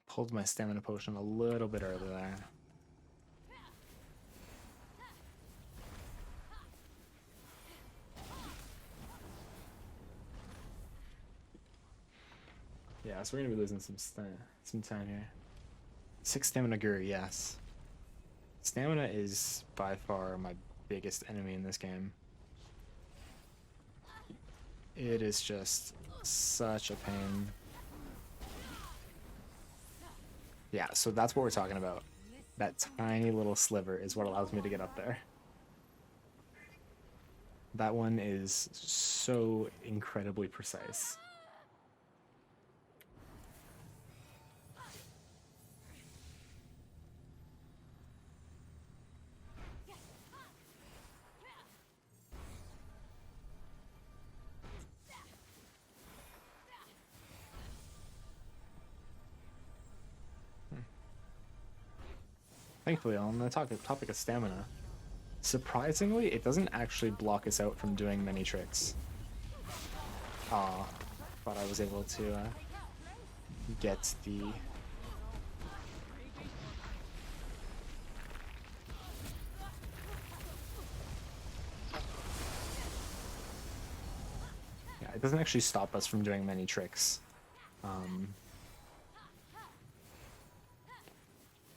Pulled my stamina potion a little bit early there. Yeah, so we're gonna be losing some time here. 6 stamina Guru, yes. Stamina is by far my biggest enemy in this game. It is just such a pain. Yeah, so that's what we're talking about. That tiny little sliver is what allows me to get up there. That one is so incredibly precise. Thankfully, on the topic of stamina, surprisingly, it doesn't actually block us out from doing many tricks. Aw, thought I was able to get the... Yeah, it doesn't actually stop us from doing many tricks.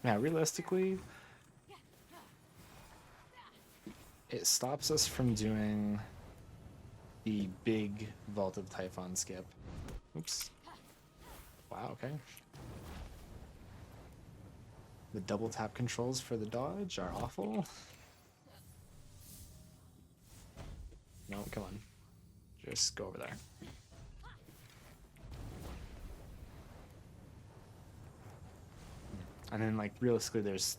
Yeah, realistically, it stops us from doing the big Vault of Typhon skip. Oops. Wow, okay. The double tap controls for the dodge are awful. No, come on. Just go over there. And then, like, realistically, there's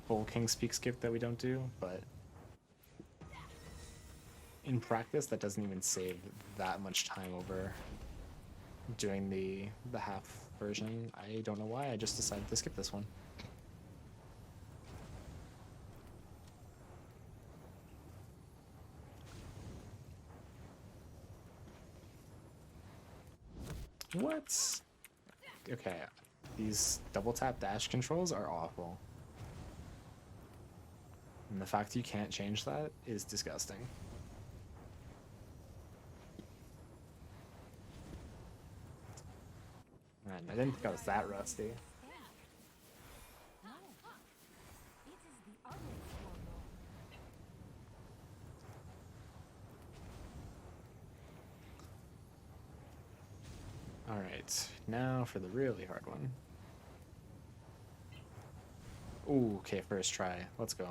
full King's Peak skip that we don't do, but in practice, that doesn't even save that much time over doing the half version. I don't know why, I just decided to skip this one. What? Okay, these double tap dash controls are awful. And the fact you can't change that is disgusting. Man, I didn't think I was that rusty. Alright, now for the really hard one. Ooh, okay, first try. Let's go.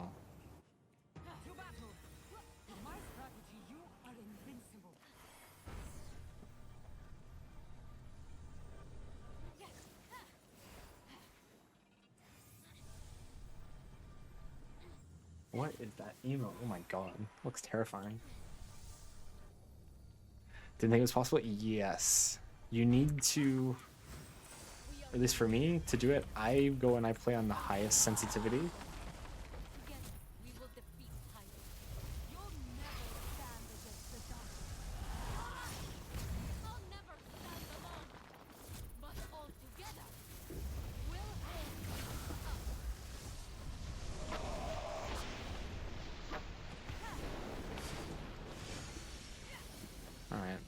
What is that emo? Oh my god, looks terrifying. Didn't think it was possible? Yes. You need to, at least for me, to do it, I go and I play on the highest sensitivity. Together, we will defeat Typhon. You'll never stand against the dark. I'll never stand alone. But all together, we'll end. Alright.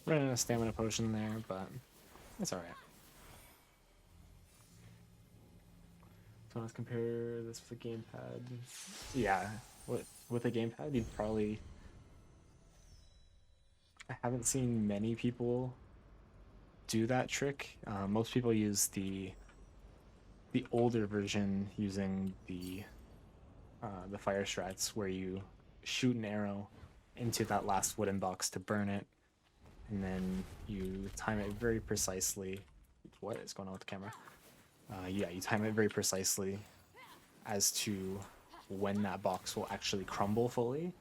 Running a stamina potion there, but it's alright. So let's compare this with a gamepad. Yeah, with a gamepad, you'd probably... I haven't seen many people do that trick. Most people use the older version using the fire strats, where you shoot an arrow into that last wooden box to burn it, and then you time it very precisely. What is going on with the camera? Yeah, you time it very precisely as to when that box will actually crumble fully,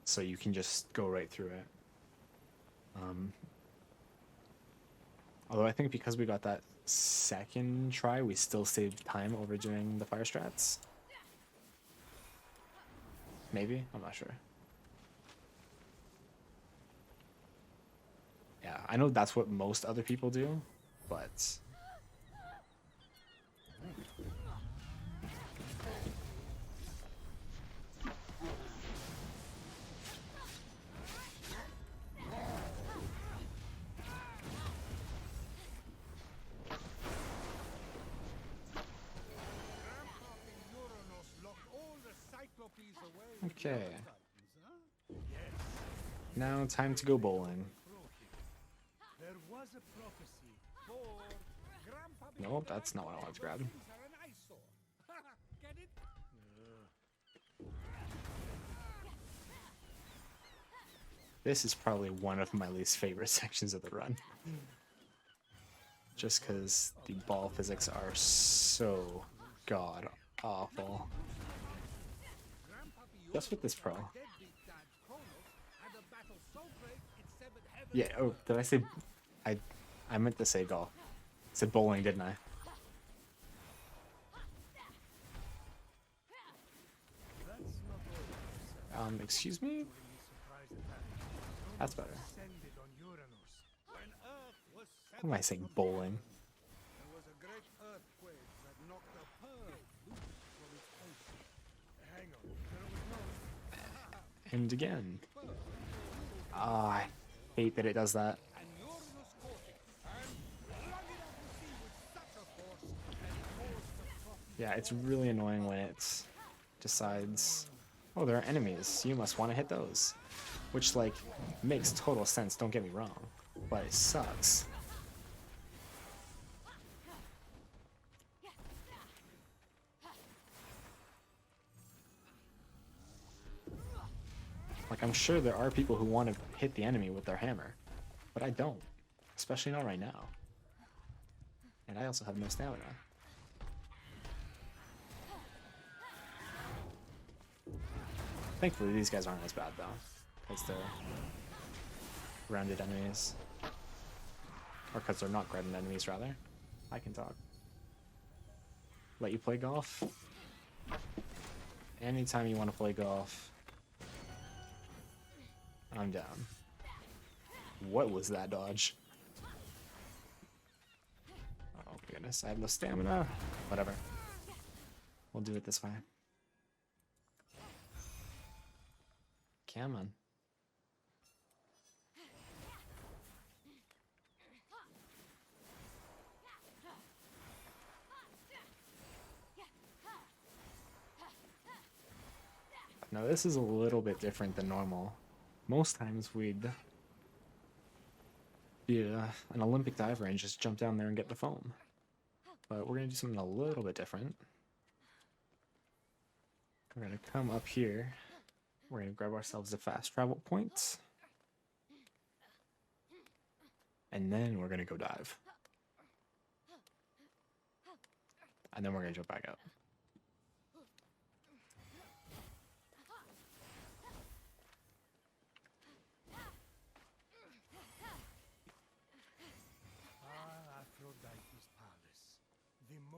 so you can just go right through it. Although I think because we got that second try, we still saved time over doing the fire strats. Maybe? I'm not sure. Yeah, I know that's what most other people do, but... Okay. Now time to go bowling. There was a prophecy. Nope, that's not what I wanted to grab. This is probably one of my least favorite sections of the run. Just because the ball physics are so god awful. Just with this pro. Yeah, oh, did I say... I meant to say golf. I said bowling, didn't I? Excuse me? That's better. Why am I saying bowling? There was a great earthquake that knocked the pearl loose from its ocean. Hang on, there was no... And again. Ah, I hate that it does that. And Uranus caught it and flung it out to sea with such a force that it caused the trophy. Yeah, it's really annoying when it decides, oh, there are enemies, you must want to hit those. Which, like, makes total sense, don't get me wrong. But it sucks. Like, I'm sure there are people who want to hit the enemy with their hammer, but I don't. Especially not right now. And I also have no stamina. Thankfully, these guys aren't as bad, though, because they're grounded enemies. Or because they're not grounded enemies, rather. I can talk. Let you play golf? Anytime you want to play golf, I'm down. What was that dodge? Oh goodness, I have no stamina. Whatever. We'll do it this way. Come on. Now this is a little bit different than normal. Most times we'd be an Olympic diver and just jump down there and get the foam. But we're gonna do something a little bit different. We're gonna come up here. We're gonna grab ourselves a fast travel point. And then we're gonna go dive. And then we're gonna jump back up.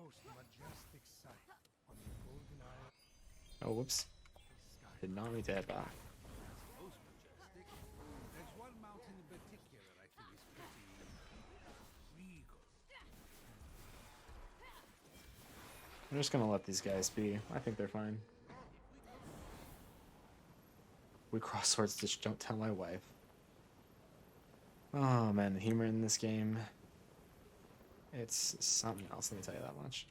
most majestic sight on the golden isle Oh, whoops. sky. Did not mean to hit that. Most majestic. There's one mountain in particular I think is pretty regal. I'm just gonna let these guys be. I think they're fine. We cross swords, just don't tell my wife. Oh man, the humor in this game. It's something else, let me tell you that much.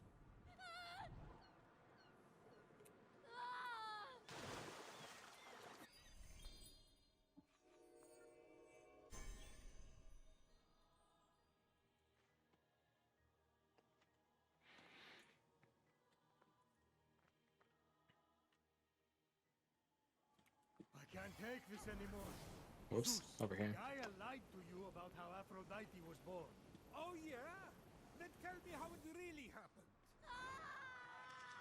I can't take this anymore. Whoops, Zeus, over here. Gaia lied to you about how Aphrodite was born. Oh yeah? Then tell me how it really happened.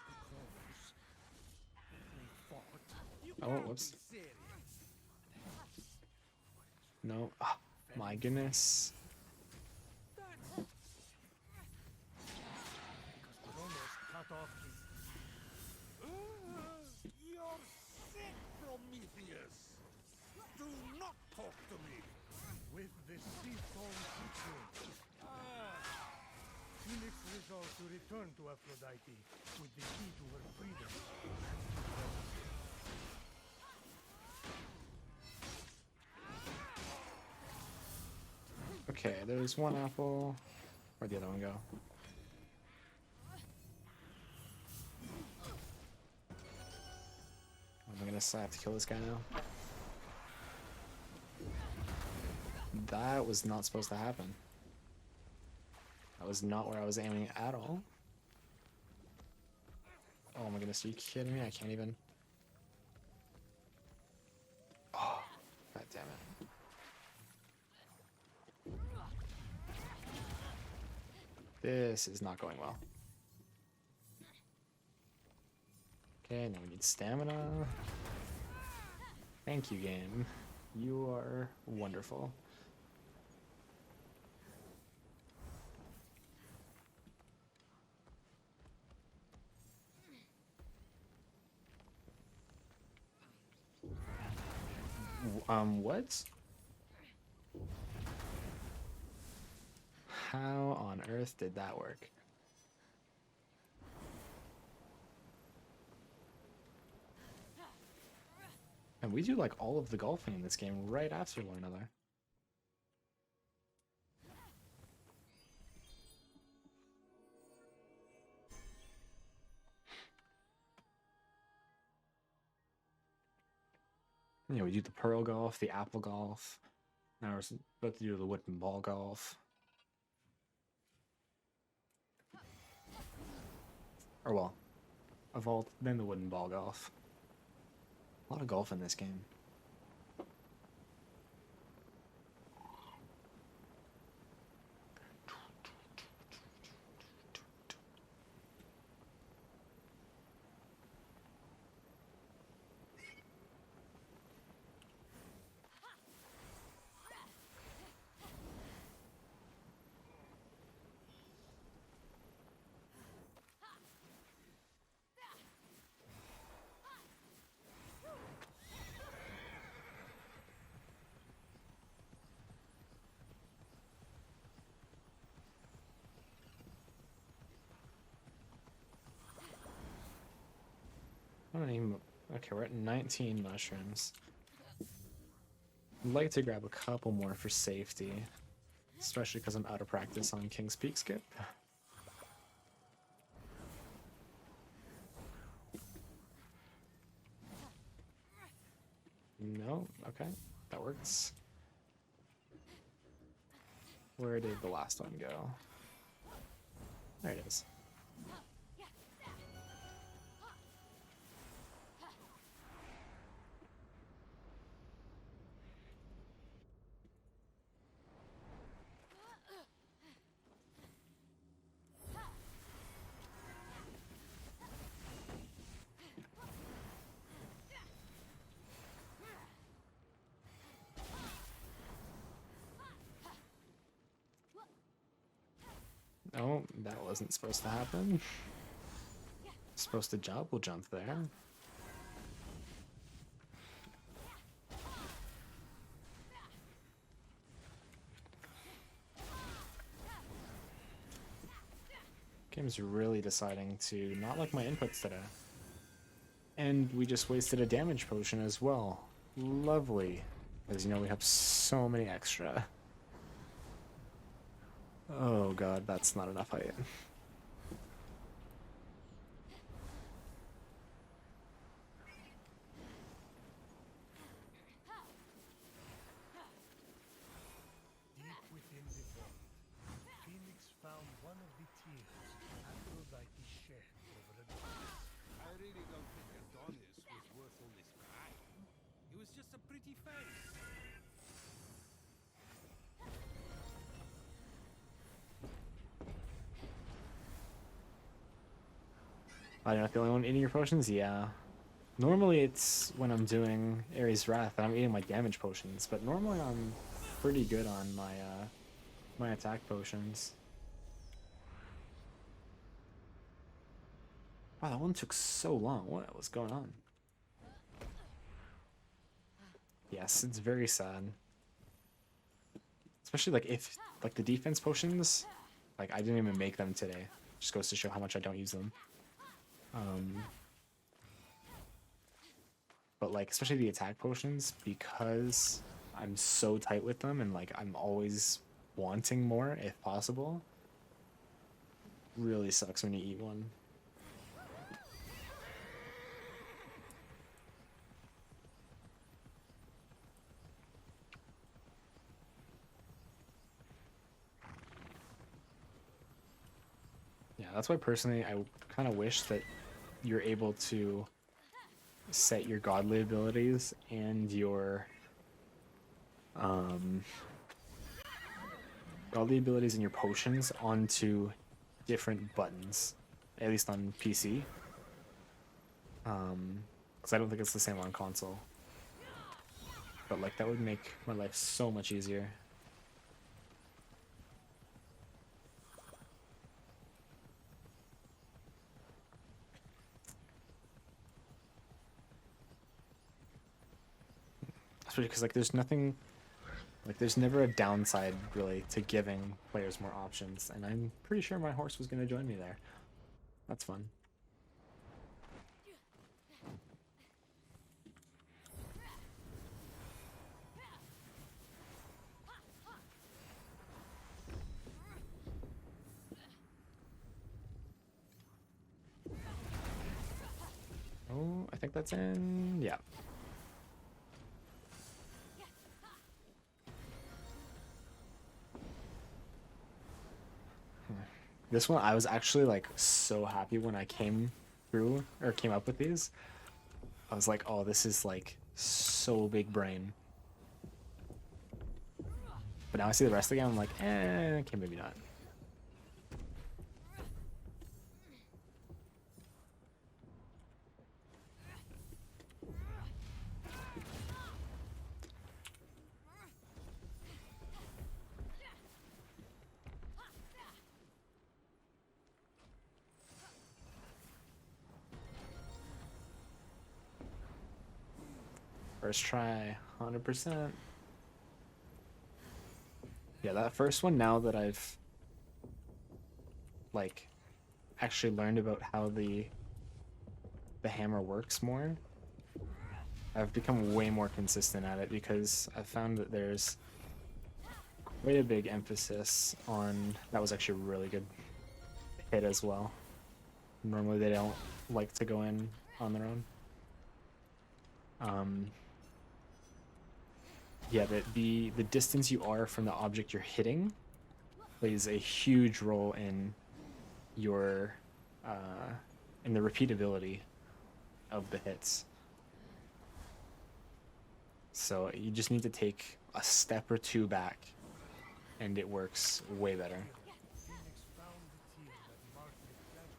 Because they fought. You Oh, can't whoops. be serious. No. Ah, my goodness. Because Kronos cut off his... You're sick, Prometheus. Do not talk to me. with the sea-foam teaching. Fenyx resolved to return to Aphrodite with the key to her freedom. Okay, there's one apple. Where'd the other one go? I'm gonna have to kill this guy now. That was not supposed to happen. That was not where I was aiming at all. Oh my goodness, are you kidding me? I can't even... Oh, god damn it. This is not going well. Okay, now we need stamina. Thank you, game. You are wonderful. What? How on earth did that work? And we do like all of the golfing in this game right after one another. You know, we do the pearl golf, the apple golf. Now we're about to do the wooden ball golf. Or well, a vault, then the wooden ball golf. A lot of golf in this game. I don't even... Okay, we're at 19 mushrooms. I'd like to grab a couple more for safety. Especially because I'm out of practice on King's Peak skip. No? Okay. That works. Where did the last one go? There it is. Oh, that wasn't supposed to happen. Supposed to jump, we'll jump there. Game's really deciding to not like my inputs today. And we just wasted a damage potion as well. Lovely. As you know, we have so many extra. Oh god, that's not enough height. Deep within the vault, Fenyx found one of the tears Aphrodite shed over Adonis. I really don't think Adonis was worth all this crying. He was just a pretty face. I'm not the only one eating your potions? Yeah. Normally it's when I'm doing Ares Wrath and I'm eating my damage potions, but normally I'm pretty good on my my attack potions. Wow, that one took so long. What was going on? Yes, it's very sad. Especially like if like the defense potions, like I didn't even make them today. Just goes to show how much I don't use them. But like especially the attack potions, because I'm so tight with them and like I'm always wanting more if possible. Really sucks when you eat one. Yeah, that's why personally I kind of wish that you're able to set your godly abilities and your godly abilities and your potions onto different buttons, at least on PC. Because I don't think it's the same on console. But like that would make my life so much easier. Especially because like there's nothing, like there's never a downside really to giving players more options, and I'm pretty sure my horse was going to join me there. That's fun. Oh, I think that's in, yeah. This one, I was actually like so happy when I came through or came up with these. I was like, oh, this is like so big brain. But now I see the rest of the game, I'm like, okay, maybe not. First try, 100%. Yeah, that first one, now that I've like actually learned about how the hammer works more, I've become way more consistent at it because I've found that there's quite a big emphasis on, that was actually a really good hit as well. Normally they don't like to go in on their own. Yeah, the distance you are from the object you're hitting plays a huge role in your in the repeatability of the hits. So you just need to take a step or two back, and it works way better. Fenyx found the tear that marked the tragedy.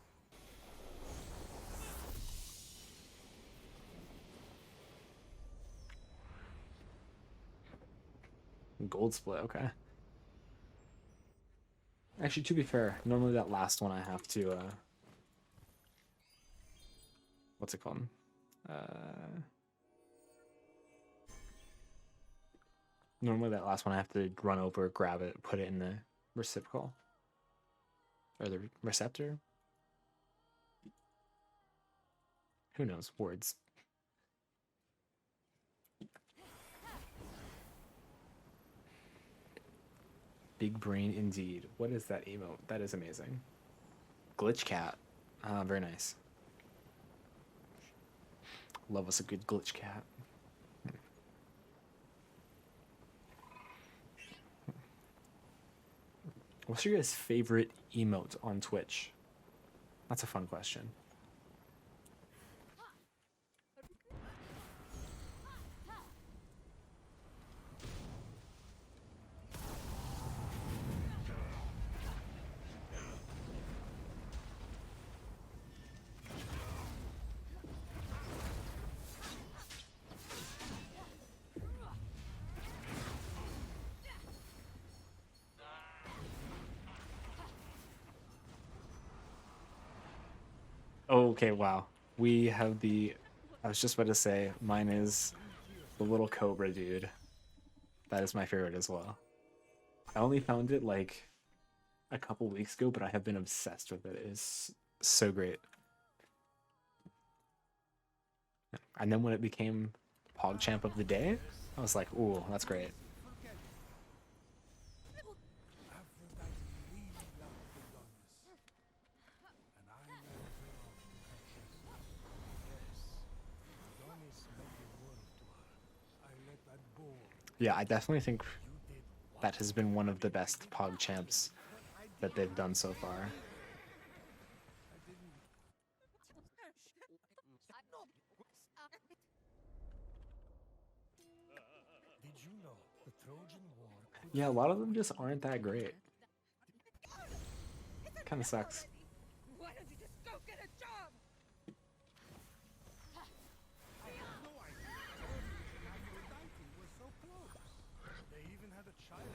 Gold split, okay. Actually, to be fair, normally that last one I have to, what's it called? Normally that last one I have to run over, grab it, put it in the reciprocal. Or the receptor? Who knows? Words. Big brain indeed. What is that emote? That is amazing. Glitch cat. Ah, very nice. Love us a good glitch cat. What's your guys' favorite emote on Twitch? That's a fun question. Oh, okay, wow. We have the... I was just about to say, mine is the little cobra dude. That is my favorite as well. I only found it like a couple weeks ago, but I have been obsessed with it. It is so great. And then when it became PogChamp of the day, I was like, ooh, that's great. Aphrodite really loved the goddess, and I led her off to Hephaestos. Yes. Adonis meant the world to her. I let that bore. Yeah, I definitely think You did what? that has been one of the best PogChamps that they've done so far. Did you know the Trojan War could Yeah, a lot of them just aren't that great. Kind of sucks. Why don't you just go get a job? I had no idea Hermes and Aphrodite were so close. they even had a child?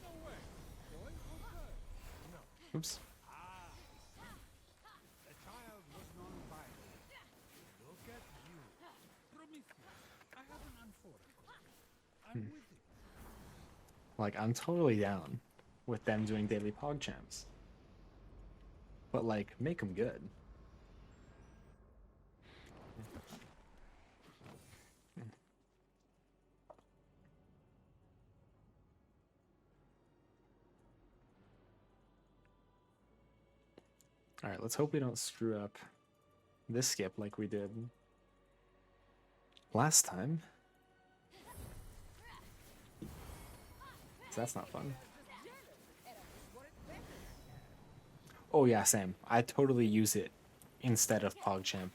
No way. Boy or girl? No. Oops. Ah, the child was non-violent. Look at you. Prometheus, I have an unfortunate. I'm with you. Like, I'm totally down with them doing daily PogChamps. But, like, make them good. Alright, let's hope we don't screw up this skip like we did last time. So that's not fun. Oh yeah, same. I totally use it instead of PogChamp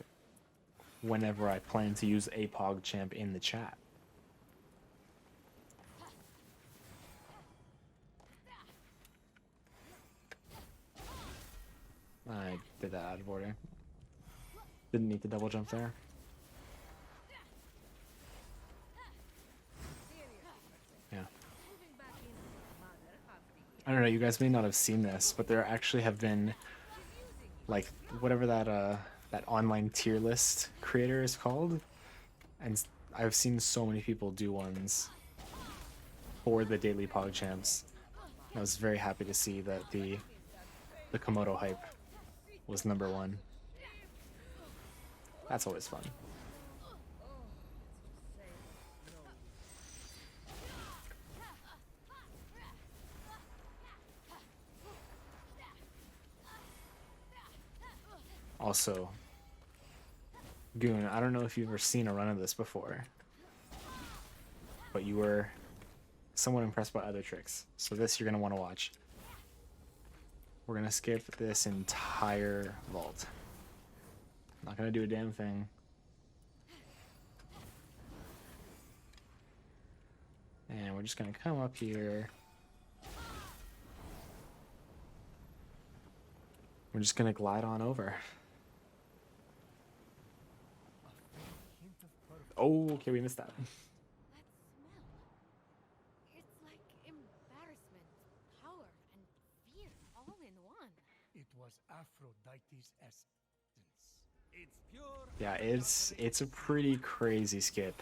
whenever I plan to use a PogChamp in the chat. I did that out of order. Didn't need to double jump there. Yeah. I don't know, you guys may not have seen this, but there actually have been, like, whatever that that online tier list creator is called, and I've seen so many people do ones for the daily PogChamps. I was very happy to see that the Komodo hype was #1. That's always fun. Also, Goon, I don't know if you've ever seen a run of this before, but you were somewhat impressed by other tricks. So this you're going to want to watch. We're going to skip this entire vault. Not going to do a damn thing. And we're just going to come up here. We're just going to glide on over. Oh, okay, we missed that. That smell. It's like embarrassment, power, and fear. It was Aphrodite's essence. It's pure. Yeah, it's a pretty crazy skip.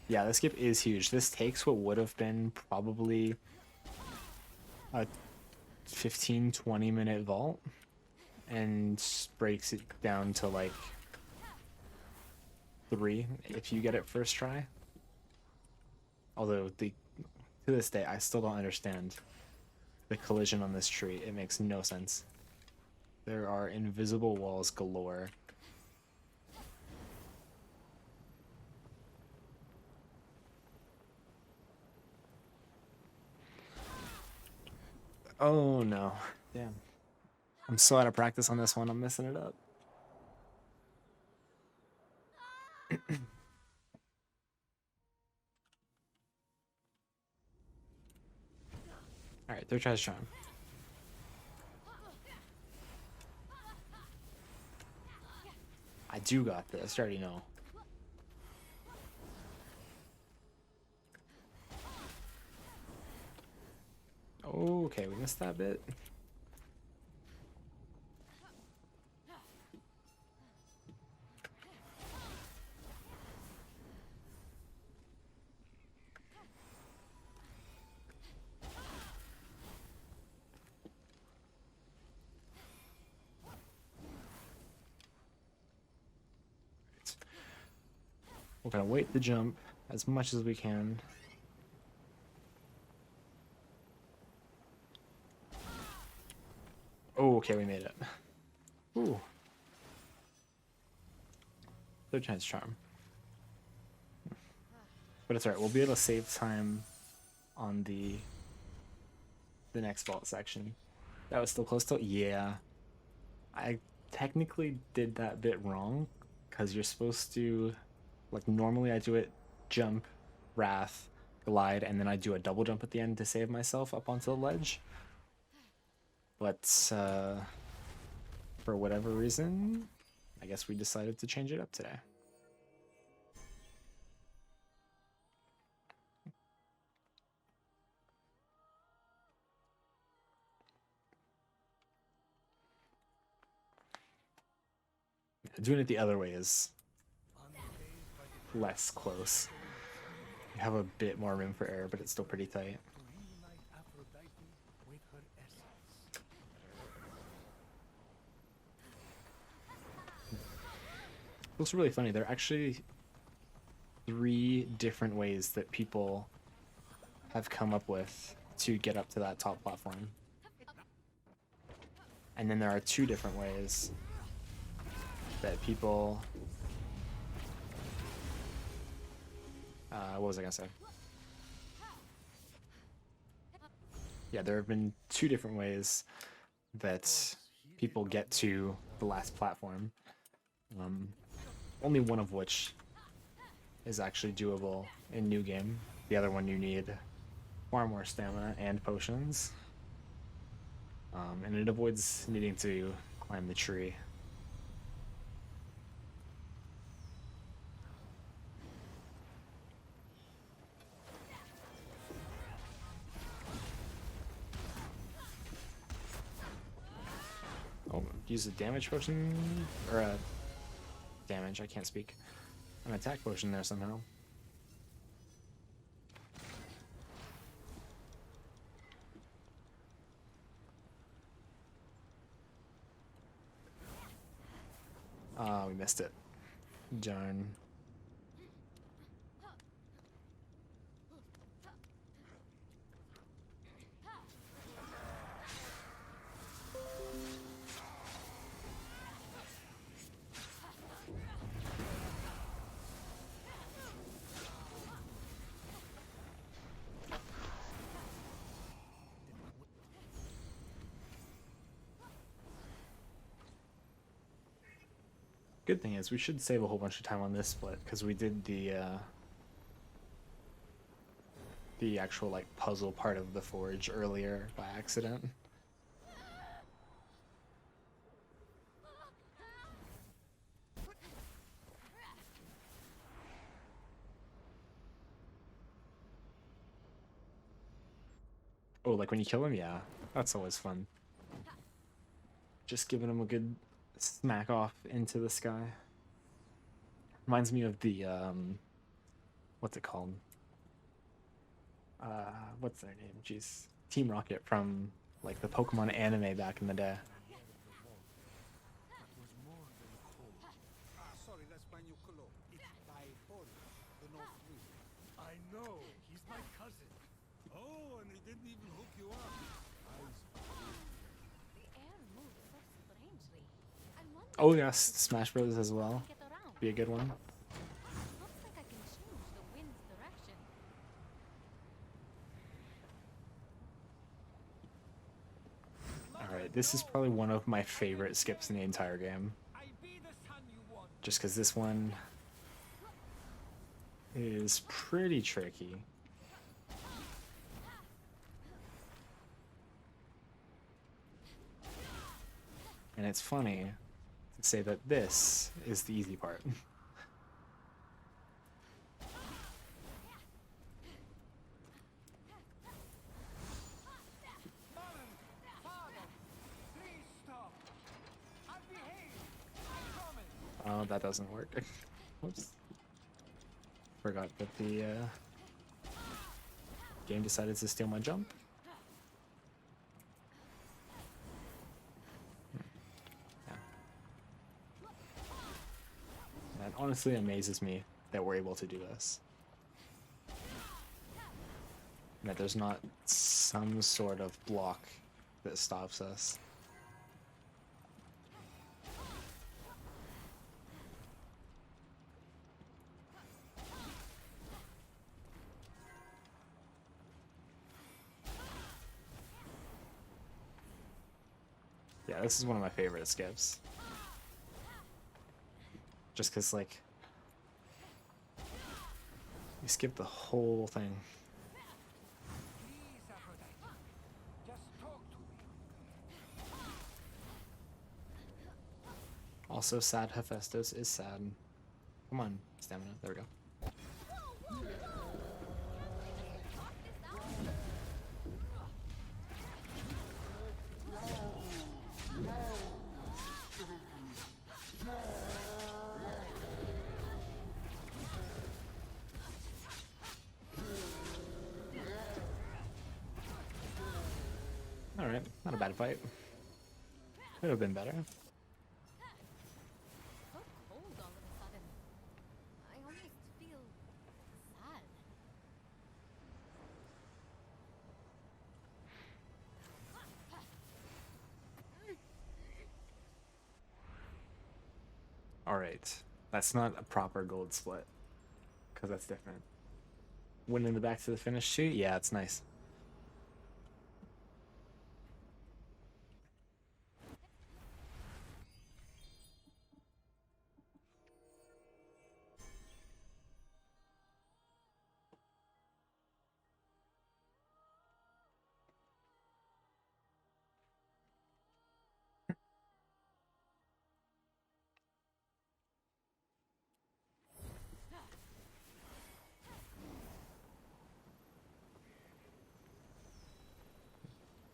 Yeah, the skip is huge. This takes what would have been probably a 15-20 minute vault and breaks it down to like 3 if you get it first try. Although to this day I still don't understand the collision on this tree. It makes no sense. There are invisible walls galore. Oh no. Damn. I'm so out of practice on this one, I'm messing it up. Alright, third try's charm. I do got this, I already know. Okay, we missed that bit. We're gonna wait the jump as much as we can. Oh, okay, we made it. Ooh. Third time's charm. But it's alright, we'll be able to save time on the next vault section. That was still close to... Yeah. I technically did that bit wrong, because you're supposed to... Like, normally I do it jump, wrath, glide, and then I do a double jump at the end to save myself up onto the ledge. But, for whatever reason, I guess we decided to change it up today. Doing it the other way is less close. You have a bit more room for error, but it's still pretty tight. To reunite Aphrodite with her essence. Looks really funny. There are actually 3 different ways that people have come up with to get up to that top platform. And then there are 2 different ways that people... what was I gonna say? Yeah, there have been 2 different ways that people get to the last platform. Only one of which is actually doable in New Game. The other one you need far more stamina and potions. And it avoids needing to climb the tree. Oh, use a damage potion, or a damage, I can't speak. An attack potion there somehow. Ah, we missed it. Darn. Good thing is we should save a whole bunch of time on this split because we did the actual like puzzle part of the forge earlier by accident. Oh, like when you kill him? Yeah, that's always fun. Just giving him a good smack off into the sky. Reminds me of the, what's it called? What's their name? Jeez. Team Rocket from, like, the Pokemon anime back in the day. That was more than cold. Sorry, that's my new cologne. It's Typhon, the North Wind. I know. He's my cousin. Oh, and he didn't even hook you up. The air moves so strangely. I wonder Oh, yes, Smash Bros. As well. if I can get around. Be a good one. Looks like I can change the wind's direction. Alright, this is probably one of my favorite skips in the entire game. I be the son you want. Just because this one is pretty tricky. And it's funny to say that this is the easy part. Mother, father, please stop. I'll behave. I promise. Oh, that doesn't work. Whoops. Forgot that the game decided to steal my jump. Yeah. That honestly amazes me that we're able to do this. That there's not some sort of block that stops us. Yeah, this is one of my favorite skips. Just because, like, you skip the whole thing. Please, Aphrodite. Just talk to me. Also, sad Hephaestos is sad. Come on, stamina. There we go. Alright, not a bad fight. Could have been better. So cold all of a sudden. I almost feel sad. Alright, that's not a proper gold split. Because that's different. Winning the back to the finish shoot? Yeah, it's nice.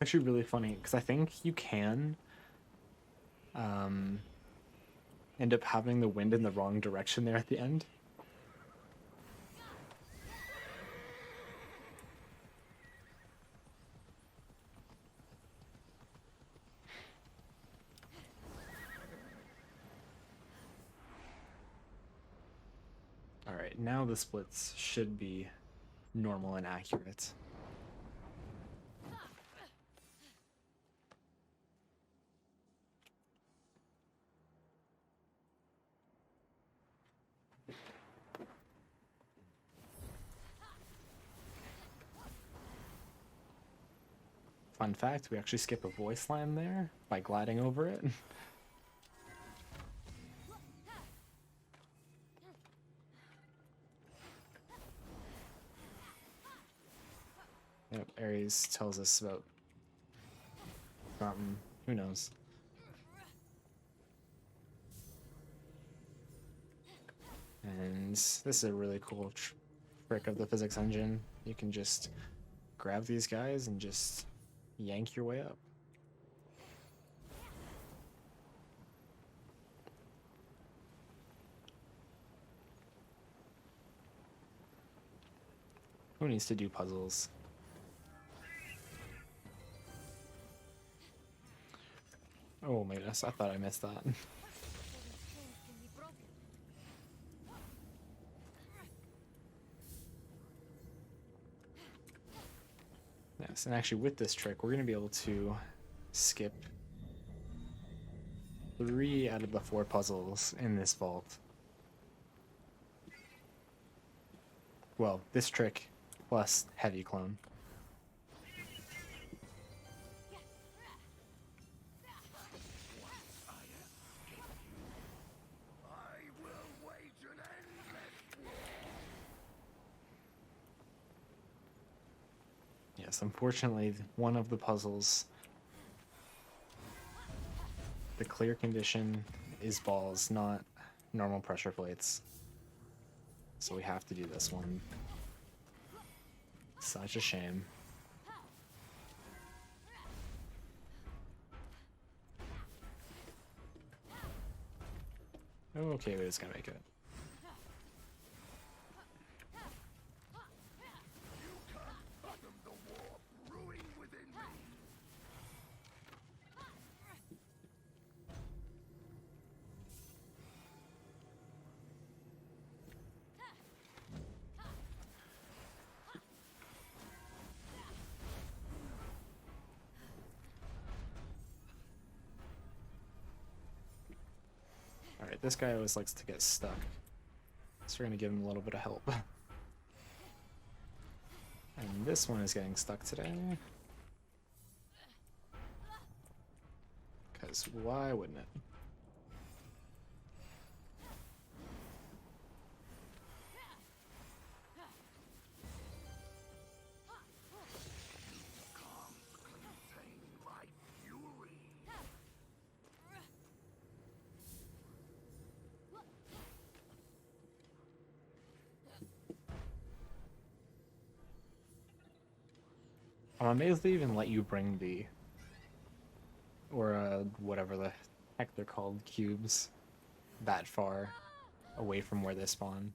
Actually really funny because I think you can end up having the wind in the wrong direction there at the end. Alright, now the splits should be normal and accurate. Fun fact, we actually skip a voice line there by gliding over it. Yep, Ares tells us about something. Who knows? And this is a really cool trick of the physics engine. You can just grab these guys and just yank your way up. Who needs to do puzzles? Oh my goodness, I thought I missed that. So these chains can be broken. Yes, and actually with this trick, we're going to be able to skip 3 out of the 4 puzzles in this vault. Well, this trick plus heavy clone. Yes, unfortunately, one of the puzzles, the clear condition is balls, not normal pressure plates. So we have to do this one. Such a shame. Okay, we just gotta make it. Alright, this guy always likes to get stuck. So we're gonna give him a little bit of help. And this one is getting stuck today. Because why wouldn't it? I'm amazed they even let you bring the, or whatever the heck they're called, cubes, that far away from where they spawn.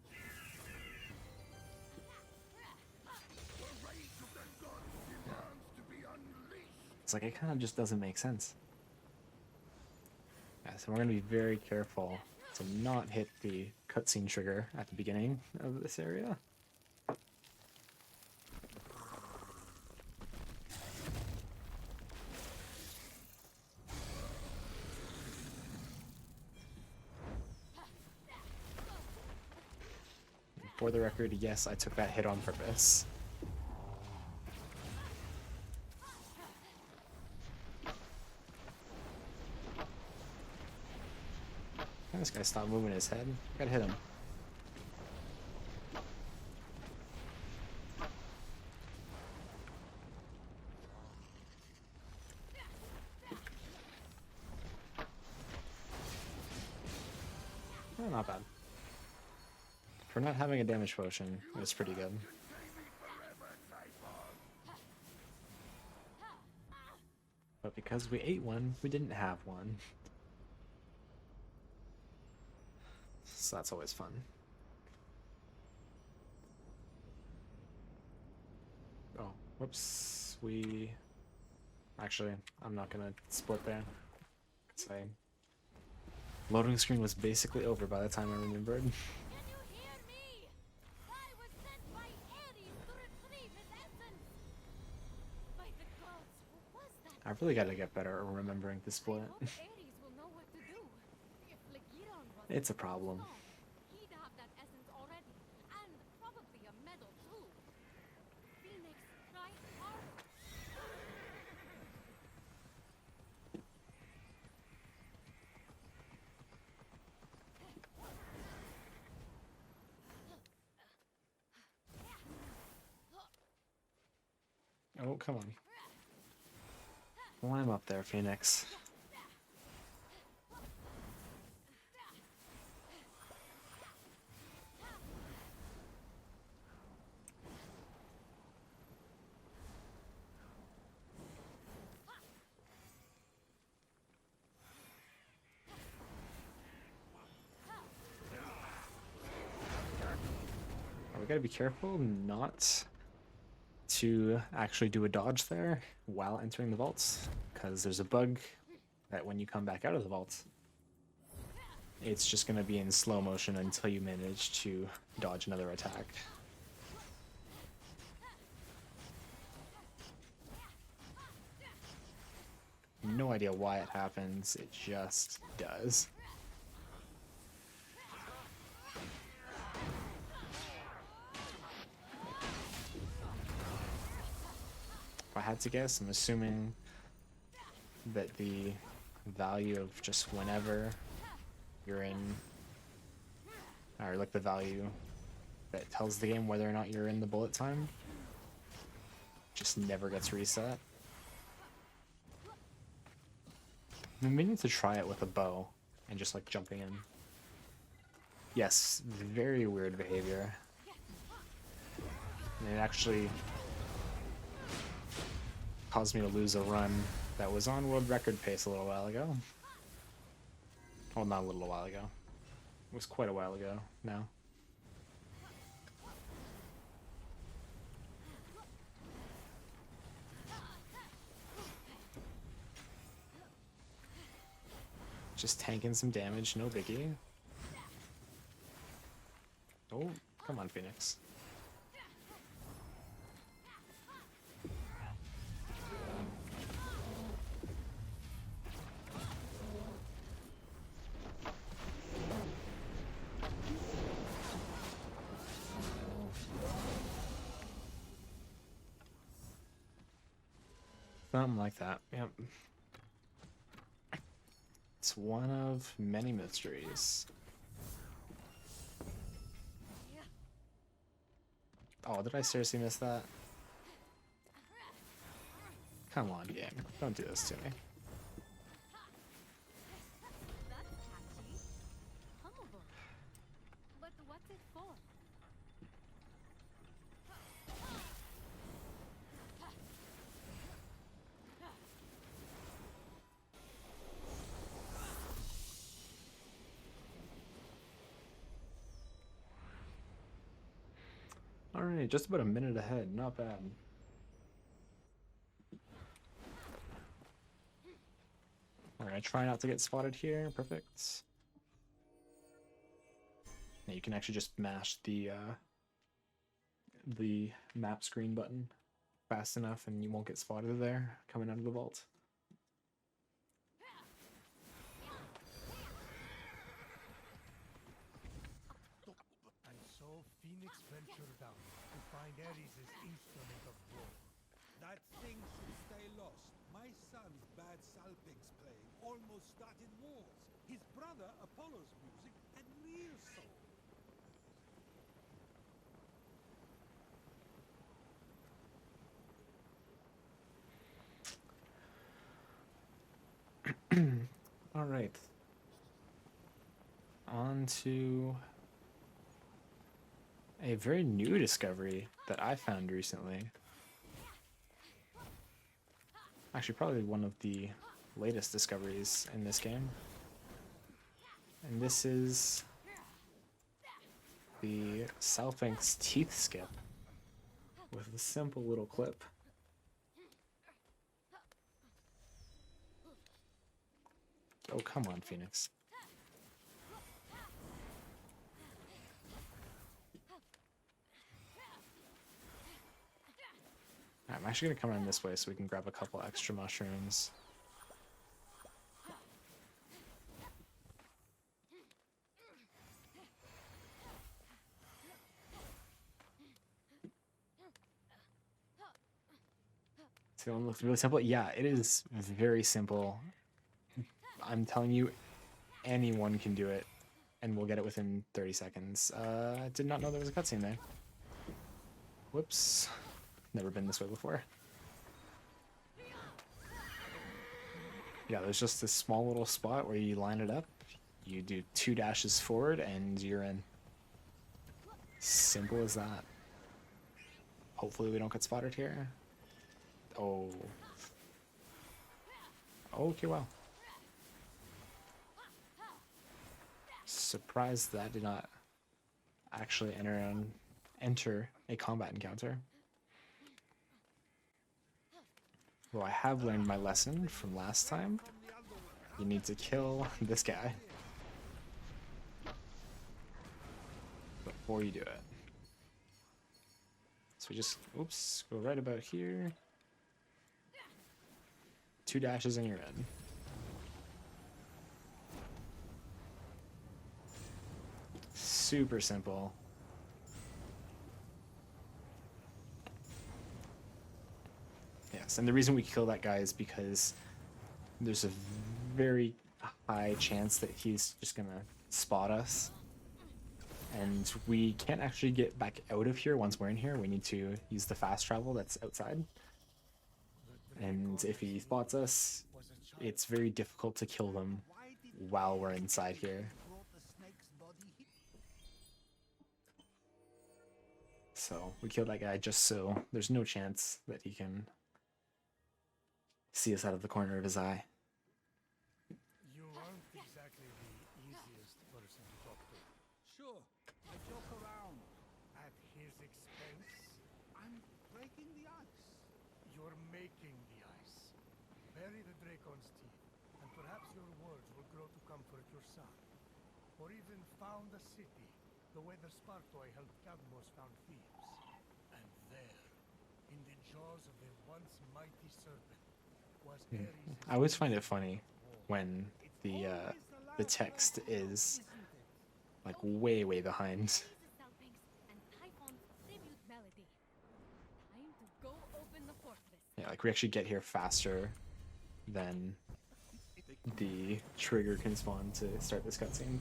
Yeah. It's like, it kind of just doesn't make sense. Yeah, so we're going to be very careful to not hit the cutscene trigger at the beginning of this area. For the record, yes, I took that hit on purpose. This guy stopped moving his head. I gotta hit him. Oh, not bad. For not having a damage potion, it was pretty good. But because we ate one, we didn't have one. So that's always fun. Oh, whoops. Actually, I'm not gonna split there. Say, loading screen was basically over by the time I remembered. Can you hear me? I was sent by Ares to retrieve his essence. By the gods, who was that? I really gotta get better at remembering to split. I hope Ares will know what to do. If Legiron was It's a problem. strong, he'd have that essence already, and probably a medal too. Fenyx, try harder. Oh, come on. Climb up there, Fenyx. we gotta be careful not to actually do a dodge there while entering the vaults, because there's a bug that when you come back out of the vault, it's just gonna be in slow motion until you manage to dodge another attack. No idea why it happens, it just does. If I had to guess, I'm assuming that the value of just whenever you're in, or like the value that tells the game whether or not you're in the bullet time, just never gets reset. I'm meaning to try it with a bow and just like jumping in. Yes, very weird behavior. And it actually caused me to lose a run that was on world record pace a little while ago. Well, not a little while ago. It was quite a while ago now. Just tanking some damage, no biggie. Oh, come on, Fenyx. Something like that, yep. It's one of many mysteries. Oh, did I seriously miss that? Come on, game. Don't do this to me. That's catchy. Hummable. But what's it for? Alright, just about a minute ahead, not bad. We're gonna try not to get spotted here, perfect. Now you can actually just mash the map screen button fast enough and you won't get spotted there coming out of the vault. And so Fenyx ventured out to find Ares' instrument of war. That thing should stay lost. My son's bad salpings playing almost started wars. His brother Apollo's music had real soul. All right. On to a very new discovery that I found recently. Actually, probably one of the latest discoveries in this game. And this is the Salping's teeth skip with a simple little clip. Oh, come on, Fenyx. Alright, I'm actually gonna come around this way so we can grab a couple extra mushrooms. So it looks really simple. Yeah, it is very simple. I'm telling you, anyone can do it, and we'll get it within 30 seconds. I did not know there was a cutscene there. Whoops. Never been this way before. Yeah, there's just this small little spot where you line it up, you do 2 dashes forward, and you're in. Simple as that. Hopefully we don't get spotted here. Oh. Okay, well. Surprised that did not actually enter on enter a combat encounter. Well, I have learned my lesson from last time. You need to kill this guy before you do it. So we just, oops, go right about here. 2 dashes and you're in. Super simple. Yes, and the reason we kill that guy is because there's a very high chance that he's just gonna spot us. And we can't actually get back out of here once we're in here. We need to use the fast travel that's outside. And if he spots us, it's very difficult to kill them while we're inside here. So we killed that guy just so there's no chance that he can see us out of the corner of his eye. You aren't exactly the easiest person to talk to. Sure, I joke around. At his expense, I'm breaking the ice. you're making the ice. Bury the Dracon's teeth, and perhaps your words will grow to comfort your son. Or even found a city, the way the Spartoi helped Cadmos found Thebes. And there, in the jaws of the once mighty serpent, was Ares. I always find it funny when the text is like way behind. This is Salping's and Typhon's tribute melody. Time to go open the fortress. Yeah, like we actually get here faster than the trigger can spawn to start this cutscene.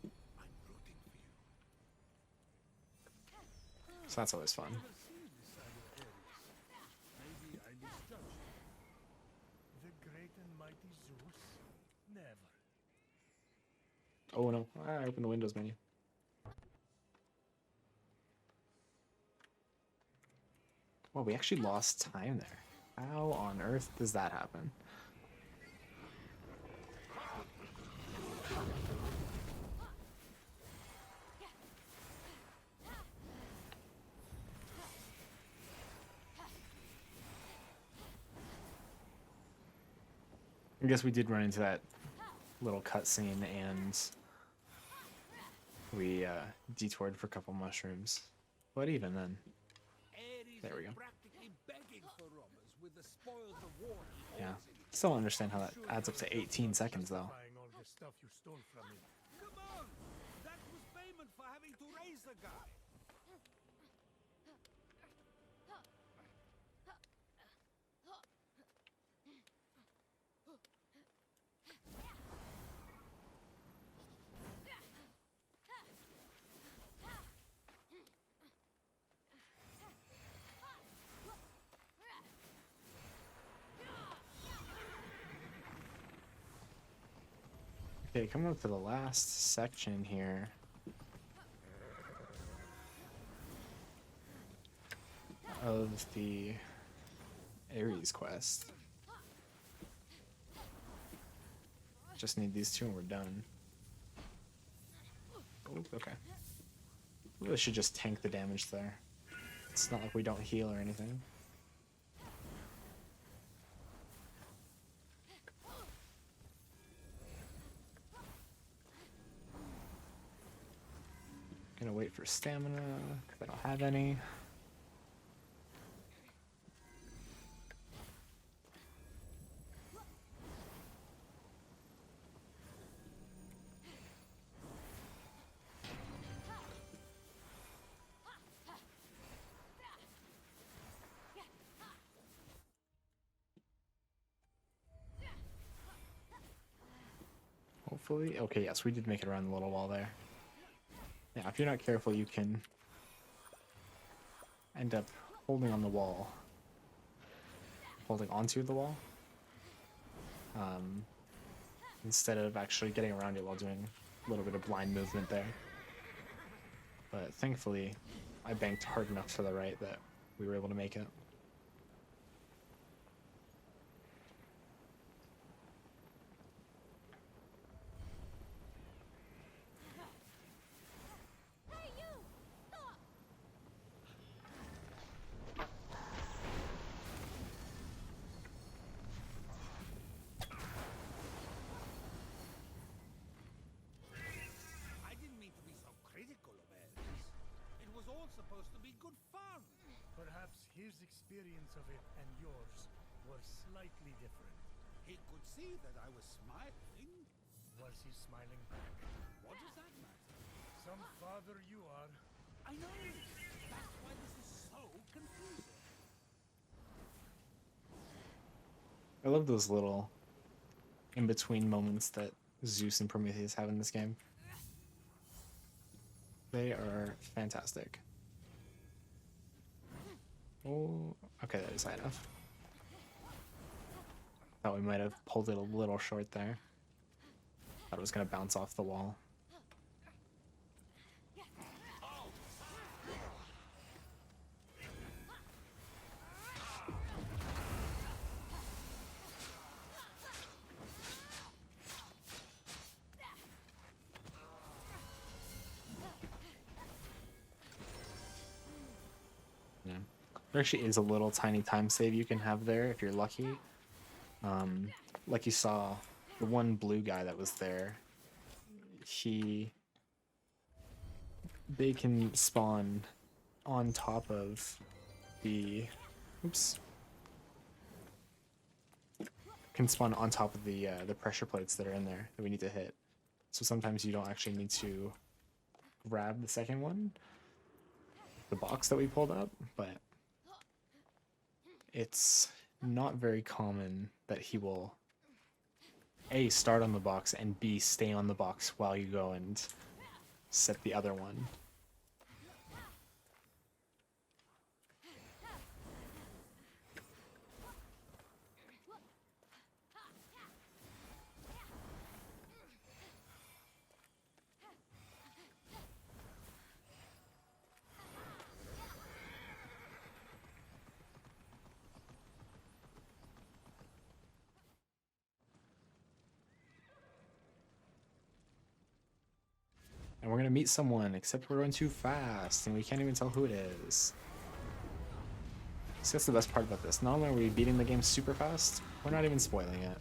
I'm rooting for you. So that's always fun. Never seen this side of Ares. Maybe I misjudged. The great and mighty Zeus? Never. Oh no, I opened the Windows menu. Well, we actually lost time there. How on earth does that happen? I guess we did run into that little cutscene and we detoured for a couple mushrooms. But even then, Ares there we go. is practically begging for robbers with the spoils of war. Yeah. Still don't understand how that adds up to 18 seconds though. Buying all the stuff you stole from me. Come on! That was payment for having to raise the guy. Okay, coming up to the last section here. Of the Ares quest. Just need these two and we're done. Oh, okay. Really should just tank the damage there. It's not like we don't heal or anything. Gonna wait for stamina, because I don't have any. Hopefully, okay, yes, we did make it around the little wall there. Yeah, if you're not careful, you can end up holding on the wall. Holding onto the wall. Instead of actually getting around it while doing a little bit of blind movement there. But thankfully, I banked hard enough to the right that we were able to make it. Hey, you! all supposed to be good fun. Perhaps his experience of it and yours were slightly different. He could see that I was smiling. Was he smiling back? What does that matter? Some father you are. I know. That's why this is so confusing. I love those little in-between moments that Zeus and Prometheus have in this game. They are fantastic. Oh, okay, that is high enough. Thought we might have pulled it a little short there. Thought it was gonna bounce off the wall. Yeah. There actually is a little tiny time save you can have there if you're lucky. Like you saw, the one blue guy that was there, they can spawn on top of the, can spawn on top of the pressure plates that are in there that we need to hit. So sometimes you don't actually need to grab the second one, the box that we pulled up, but it's not very common that he will A, start on the box, and B, stay on the box while you go and set the other one. And we're gonna meet someone, except we're going too fast, and we can't even tell who it is. So that's the best part about this. Not only are we beating the game super fast, we're not even spoiling it.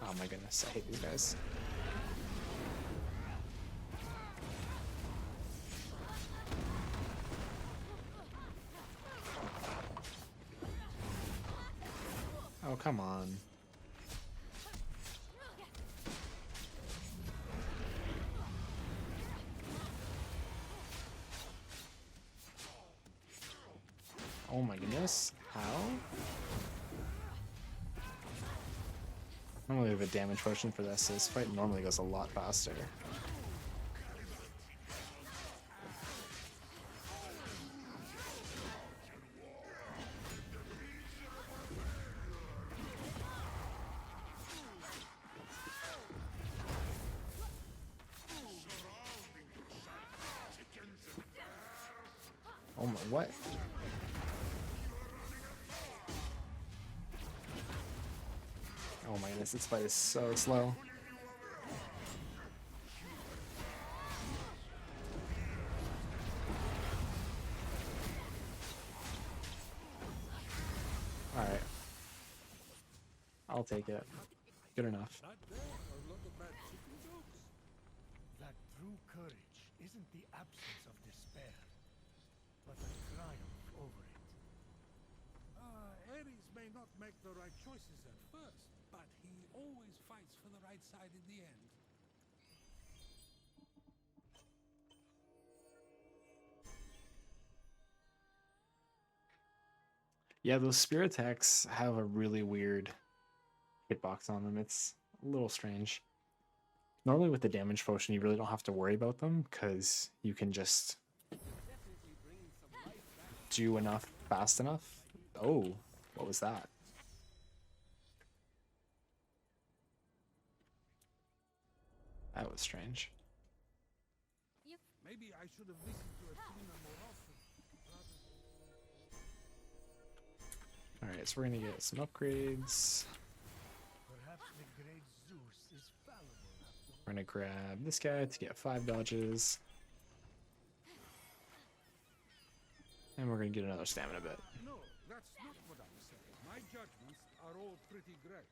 Oh my goodness, I hate these guys. Oh, come on. Oh my goodness. How? Normally we have a damage potion for this. This fight normally goes a lot faster. Oh my, what? Oh my goodness, this fight is so slow. Alright. I'll take it. Good enough. Not there are a lot of bad chicken jokes. That true courage isn't the absence of despair, but a triumph over it. Ares may not make the right choices at first, but he always fights for the right side in the end. Yeah, those spear attacks have a really weird hitbox on them. It's a little strange. Normally with the damage potion, you really don't have to worry about them because you can just do enough fast enough. Oh, what was that? That was strange. Maybe I should have listened to Athena more often. Alright, so we're gonna get some upgrades. Perhaps the great Zeus is fallible after all. We're gonna grab this guy to get 5 dodges. And we're gonna get another stamina bit. No, that's not what I'm saying. My judgments are all pretty great.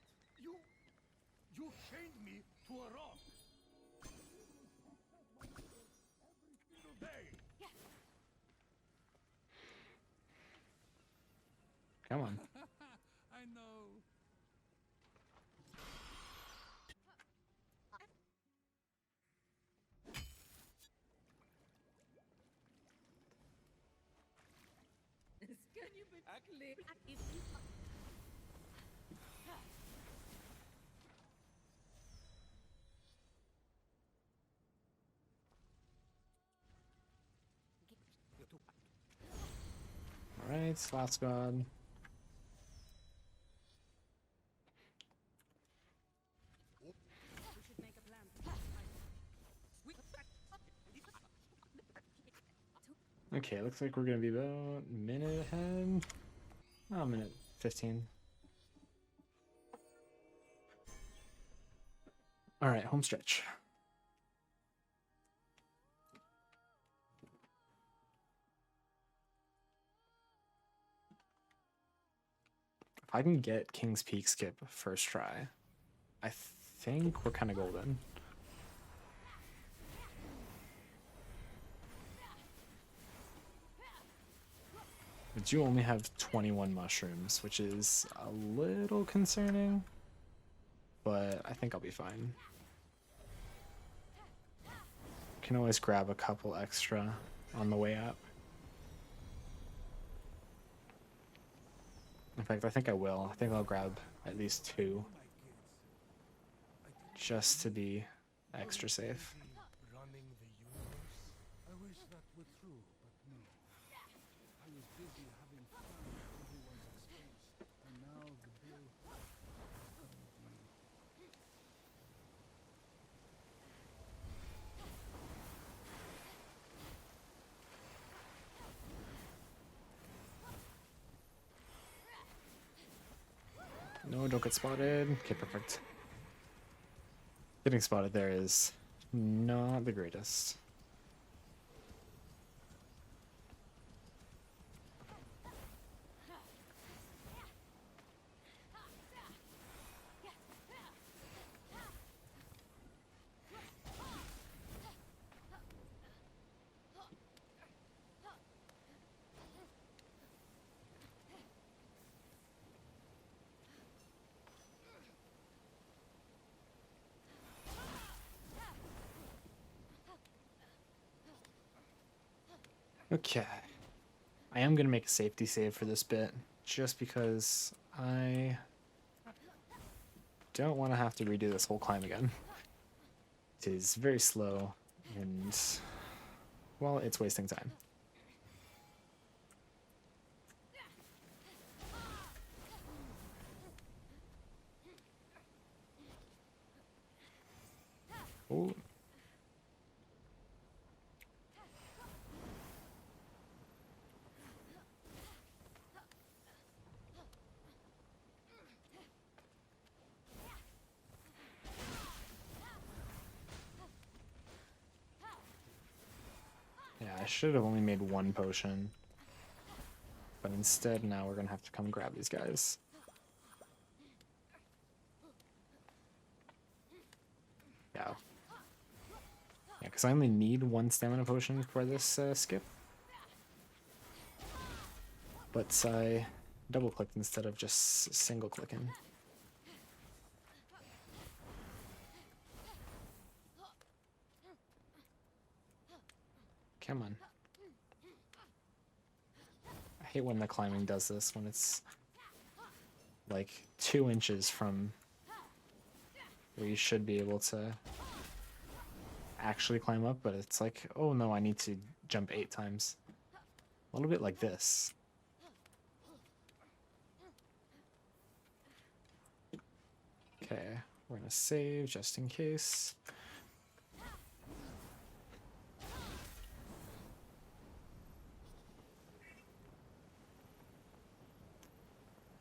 You chained me to a rock. Every single day. Come on. I know. Alright, Sloth God. We should make a plan. Okay, looks like we're gonna be about a minute ahead. Oh, a minute 15. Alright, home stretch. If I can get King's Peak skip first try, I think we're kind of golden. I do only have 21 mushrooms, which is a little concerning, but I think I'll be fine. Can always grab a couple extra on the way up. In fact, I think I will. I think I'll grab at least 2 just to be extra safe. Running the universe. I wish that were true, but no. I was busy having fun at everyone's expense, and now the bill has come due. No, don't get spotted. Okay, perfect. Getting spotted there is not the greatest. Okay. I am going to make a safety save for this bit, just because I don't want to have to redo this whole climb again. It is very slow, and, well, it's wasting time. Oh. Yeah, I should have only made 1 potion. But instead, now we're gonna have to come grab these guys. Yeah. Yeah, because I only need 1 stamina potion for this skip. But I double-clicked instead of just single-clicking. Come on. I hate when the climbing does this, when it's like 2 inches from where you should be able to actually climb up, but it's like, oh no, I need to jump 8 times. A little bit like this. Okay, we're gonna save just in case.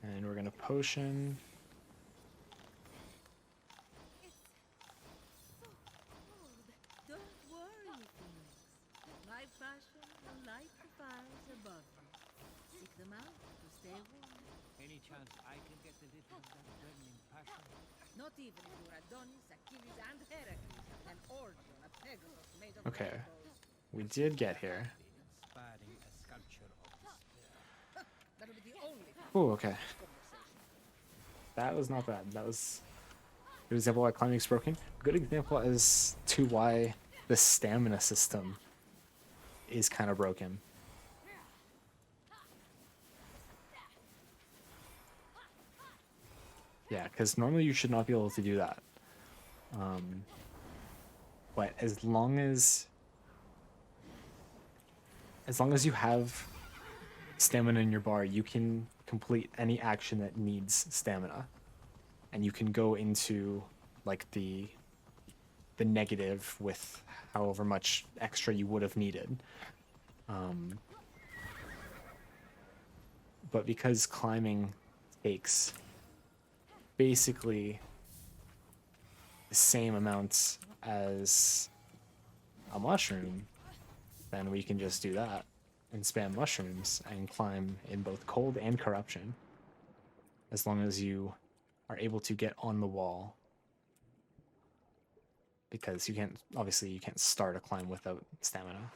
And we're gonna potion. Don't worry, Fenyx. My passion will light the fires above you. Seek them out to stay warm. Any chance I can get a little of that burning passion? Not even your Adonis, Achilles, and Heracles have an orgy on a Pegasus made of Okay. rainbows. We did get here. Inspiring a sculpture of despair. That'll be the only thing Oh, okay. in this conversation. That was not bad. That was a good example why climbing is broken. Good example as to why the stamina system is kind of broken. Yeah, because normally you should not be able to do that. But as long as you have stamina in your bar, you can complete any action that needs stamina. And you can go into like the negative with however much extra you would have needed. But because climbing takes basically the same amounts as a mushroom, then we can just do that and spam mushrooms and climb in both cold and corruption, as long as you are able to get on the wall, because you can't start a climb without stamina.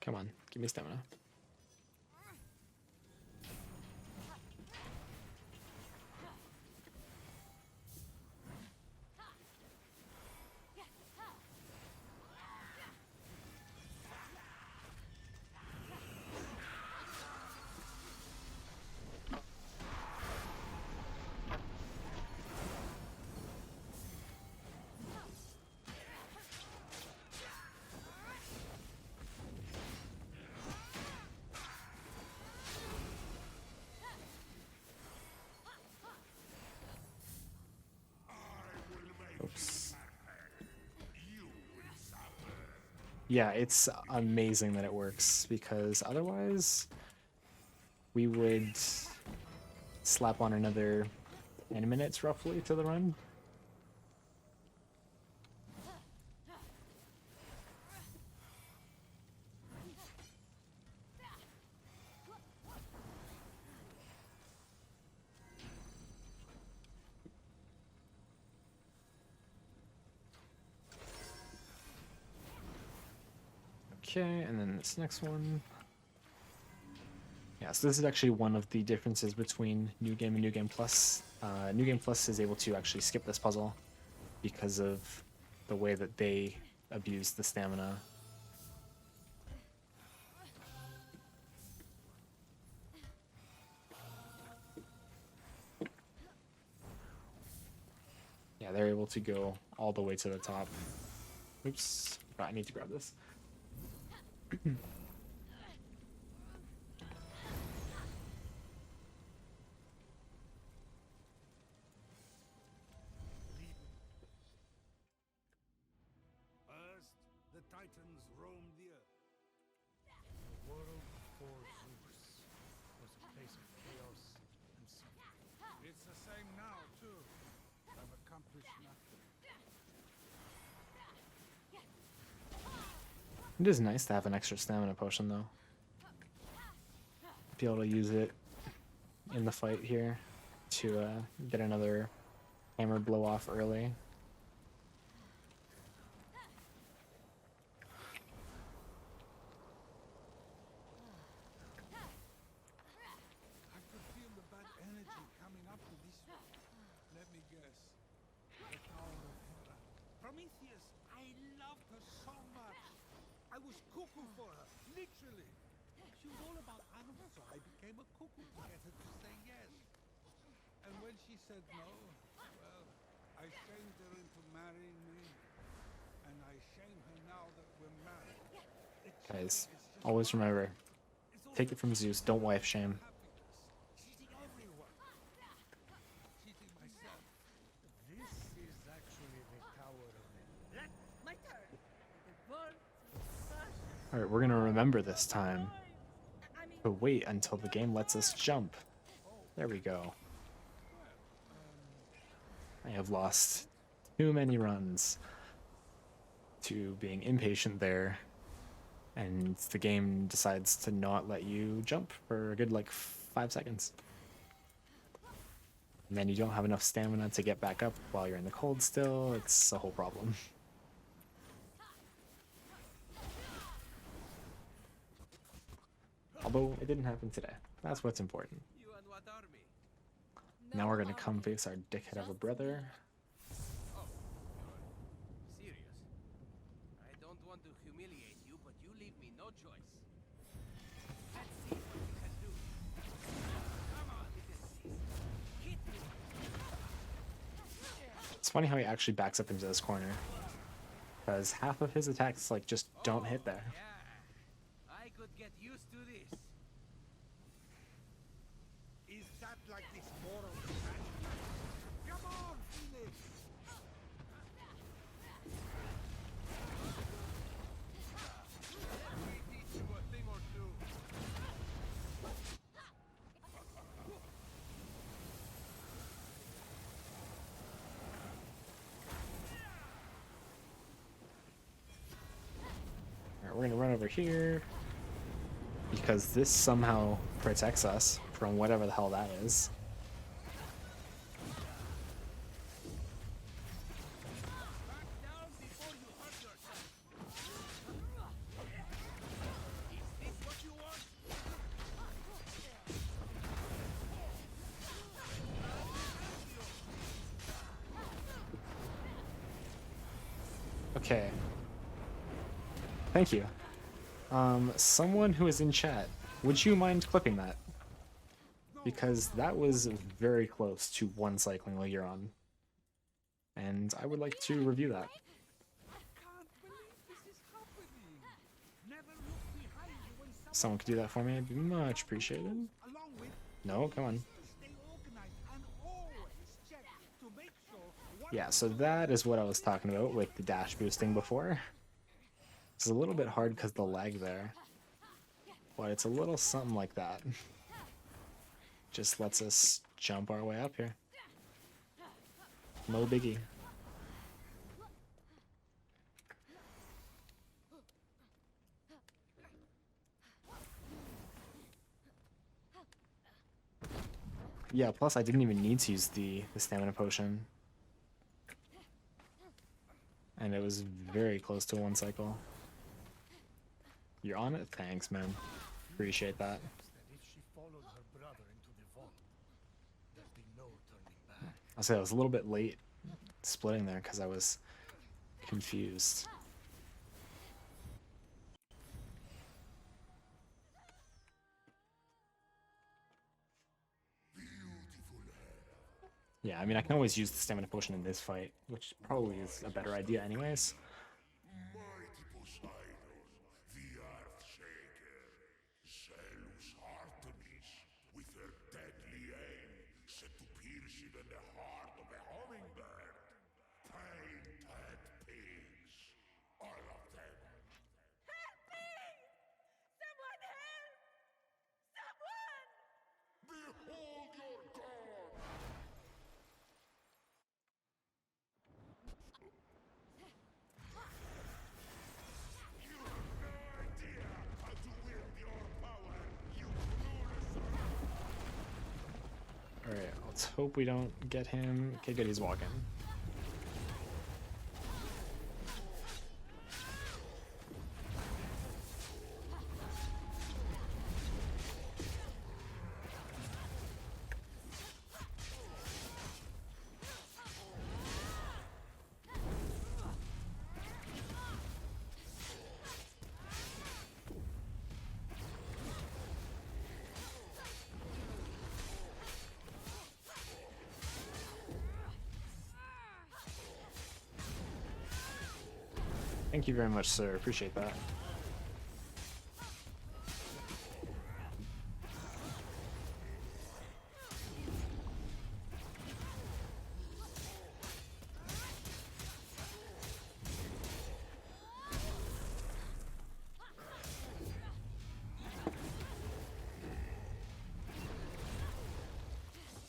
Come on, give me stamina. Oops. Yeah, it's amazing that it works, because otherwise we would slap on another 10 minutes roughly to the run. Okay, and then this next one. Yeah, so this is actually one of the differences between New Game and New Game Plus. New Game Plus is able to actually skip this puzzle because of the way that they abuse the stamina. Yeah, they're able to go all the way to the top. Oops, I need to grab this. First, the Titans roamed the earth. The world before Zeus was a place of chaos and suffering. It's the same now, too. I've accomplished nothing. It is nice to have an extra stamina potion, though. Be able to use it in the fight here to get another hammer blow off early. I could feel the bad energy coming up to this one. Let me guess. The Tower of Hera. Prometheus, I loved her so much. I was cuckoo for her, literally. She was all about animals, so I became a cuckoo to get her to say yes. And when she said no, well, I shamed her into marrying me. And I shame her now that we're married. Guys, always remember, take it from Zeus, don't wife shame. Cheating everyone. Cheating myself. This is actually the Tower of Hera. My turn. The birds of passion. Alright, we're gonna remember this time I mean, to wait until the game lets us jump. There we go. I have lost too many runs to being impatient there, and the game decides to not let you jump for a good like 5 seconds. And then you don't have enough stamina to get back up while you're in the cold still. It's a whole problem. Although it didn't happen today. That's what's important. You and what army? Now we're gonna come face our dickhead of a brother. Oh, you're serious? I don't want to humiliate you, but you leave me no choice. Let's see what you can do. Come on, little sis. Hit me. It's funny how he actually backs up into this corner, because half of his attacks like just don't hit there. Yeah, I could get used to this. Is that like this moral compassion? Come on, Phoenix! Let me teach you a thing or two. Alright, we're gonna run over here, because this somehow protects us from whatever the hell that is. Back down before you hurt yourself. Is this what you want? Okay. Thank you. Someone who is in chat, would you mind clipping that? Because that was very close to one cycling while you're on. And I would like to review that. Can't believe this is happening. Never look behind you when Someone could do that for me, I'd be much appreciated. along with No, come on. stay organized and always check to make sure one Yeah, so that is what I was talking about with the dash boosting before. It's a little bit hard because the lag there, but it's a little something like that. Just lets us jump our way up here. No biggie. Yeah, plus I didn't even need to use the stamina potion. And it was very close to one cycle. You're on it? Thanks, man. Appreciate that. That if she followed her brother into the vault, there'd be no turning back. I'll say I was a little bit late splitting there because I was confused. Yeah, I mean, I can always use the stamina potion in this fight, which probably is a better idea anyways. Mighty Poseidon, the earth shaker, zealous Artemis, with her deadly aim set to pierce even the heart of a hummingbird. Painted pigs, all of them. Someone help! Someone! Behold your god! You have no idea how to wield your power, you clueless. Alright, let's hope we don't get him. Okay, good, he's walking. Thank you very much, sir. Appreciate that.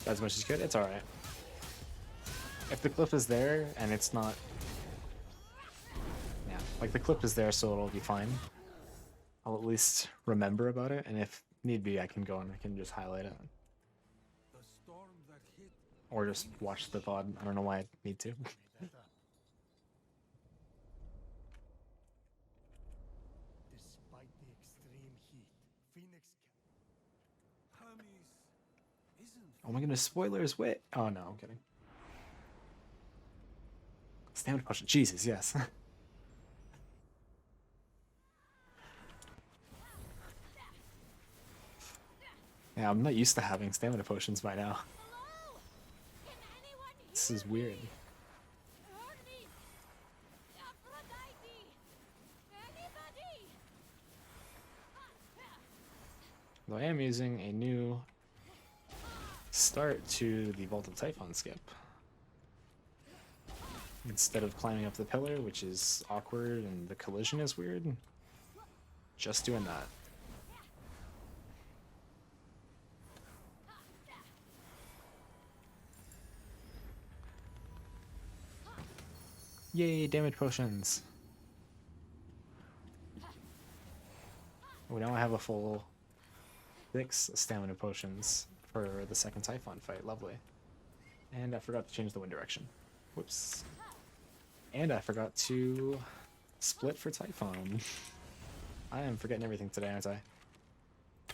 As much as good, it's alright. if the clip is there and it's not, yeah, like the clip is there, so it'll be fine. I'll at least remember about it, and if need be, I can go and I can just highlight it. The storm that hit Or just watch the VOD. I don't know why I need to. Despite the extreme heat, Phoenix Hermes isn't Oh my goodness, spoilers, wait. Oh no, I'm kidding. Stamina potion, Jesus, yes. Yeah, I'm not used to having stamina potions by now. Hello? Can anyone hear This is weird. me? Hermes! Aphrodite! Anybody? Though I am using a new start to the Vault of Typhon skip. Instead of climbing up the pillar, which is awkward and the collision is weird, just doing that. Yay, damage potions! Oh, now I have a full 6 stamina potions for the second Typhon fight. Lovely. And I forgot to change the wind direction. Whoops. And I forgot to split for Typhon. I am forgetting everything today, aren't I? I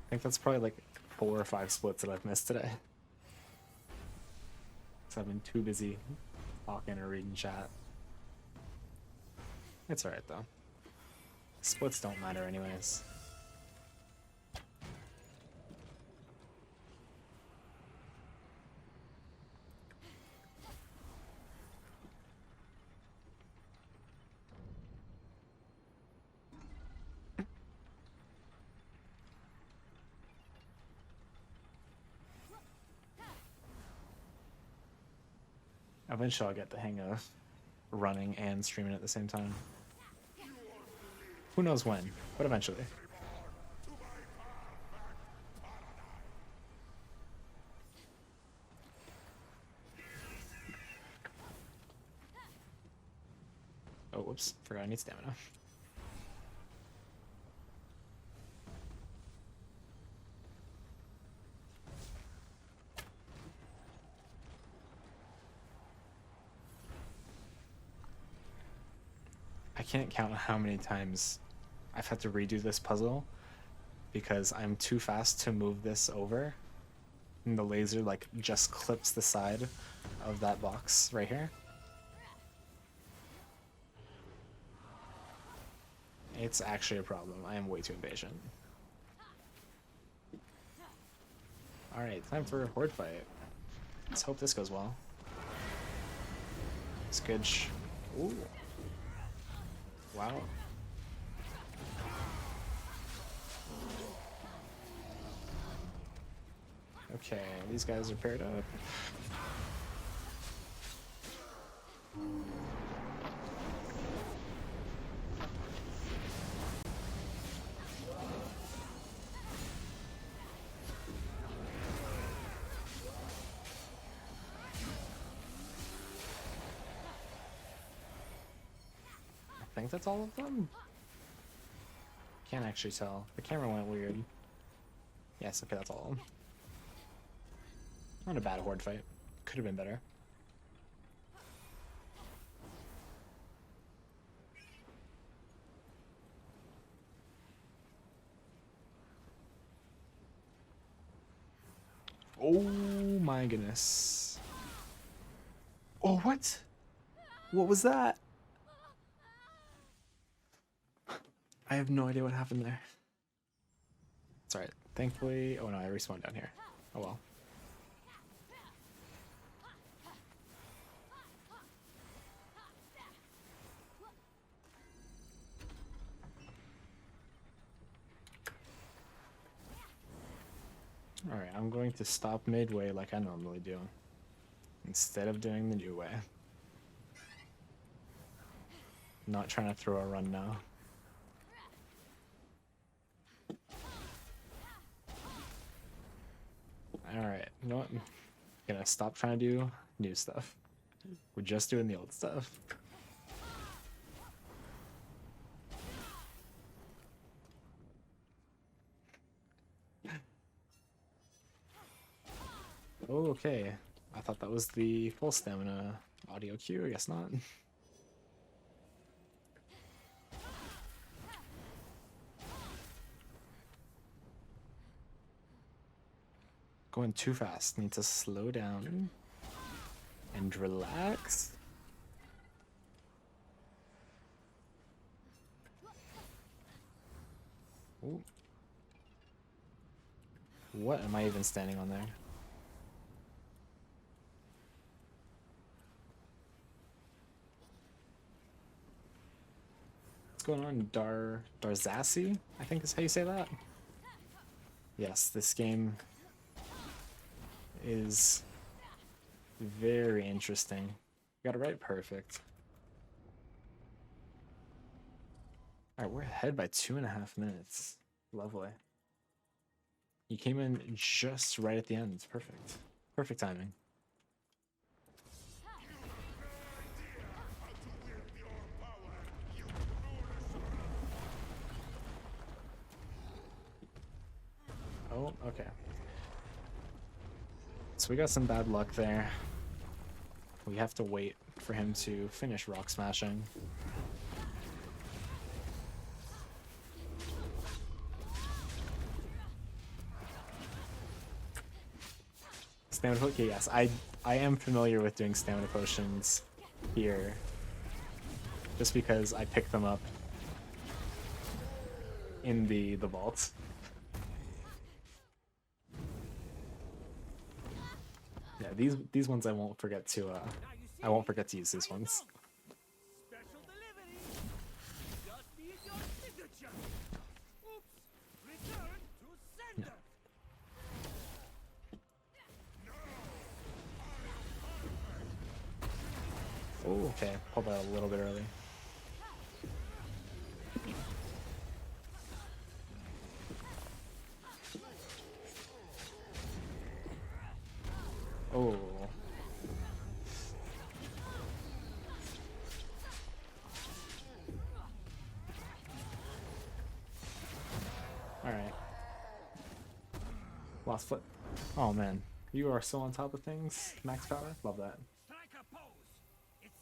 think that's probably like 4 or 5 splits that I've missed today. So I've been too busy talking or reading chat. It's alright though. Splits don't matter anyways. Eventually I'll get the hang of running and streaming at the same time. Who knows when, but eventually. Oh, whoops, forgot I need stamina. I can't count how many times I've had to redo this puzzle because I'm too fast to move this over. And the laser like just clips the side of that box right here. It's actually a problem. I am way too impatient. Alright, time for a horde fight. Let's hope this goes well. Skidge. Ooh. Wow. Okay, these guys are paired up. I think that's all of them? Can't actually tell. The camera went weird. Yes, okay, that's all of them. Not a bad horde fight. Could have been better. Oh my goodness. Oh, what? What was that? I have no idea what happened there. It's alright. Thankfully... Oh no, I respawned down here. Oh well. Alright, I'm going to stop midway like I normally do, instead of doing the new way. Not trying to throw a run now. Alright, you know what? I'm gonna stop trying to do new stuff. We're just doing the old stuff. Oh, okay. I thought that was the full stamina audio cue. I guess not. Going too fast. Need to slow down and relax. Ooh. What am I even standing on there? What's going on? Darzasi, I think is how you say that. Yes, this game is very interesting. Got it right, perfect. Alright, we're ahead by 2.5 minutes. Lovely. You came in just right at the end. It's perfect. Perfect timing. Oh, okay. So we got some bad luck there. We have to wait for him to finish rock smashing. Stamina potion? Okay, yes, I am familiar with doing stamina potions here. Just because I picked them up in the vault. Yeah, these ones I won't forget to use these ones. Special delivery. Just need your signature. Oops. Return to sender. Oh, okay. Pulled that a little bit early. Oh. Alright. Lost foot. Oh man. You are so on top of things. Max power. Love that. Strike a pose. It's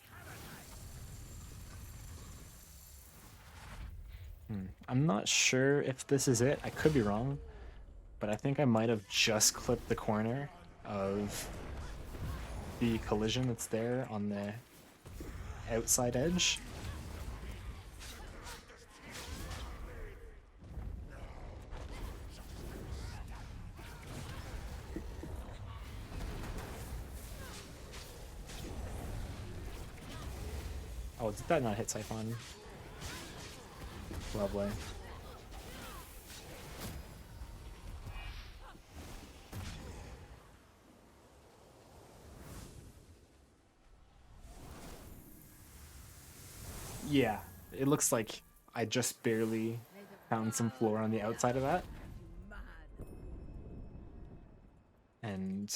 paradise. I'm not sure if this is it. I could be wrong. But I think I might have just clipped the corner of the collision that's there on the outside edge. Oh, did that not hit Typhon? Lovely. Yeah, it looks like I just barely found some floor on the outside of that. And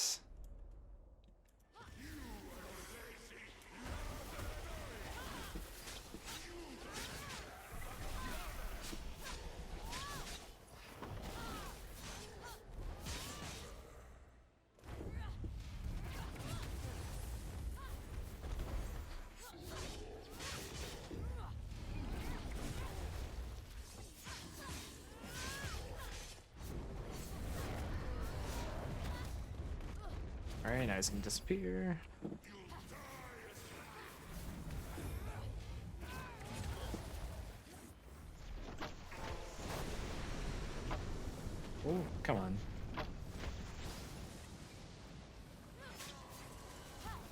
alright, now he's gonna disappear. Oh, come on.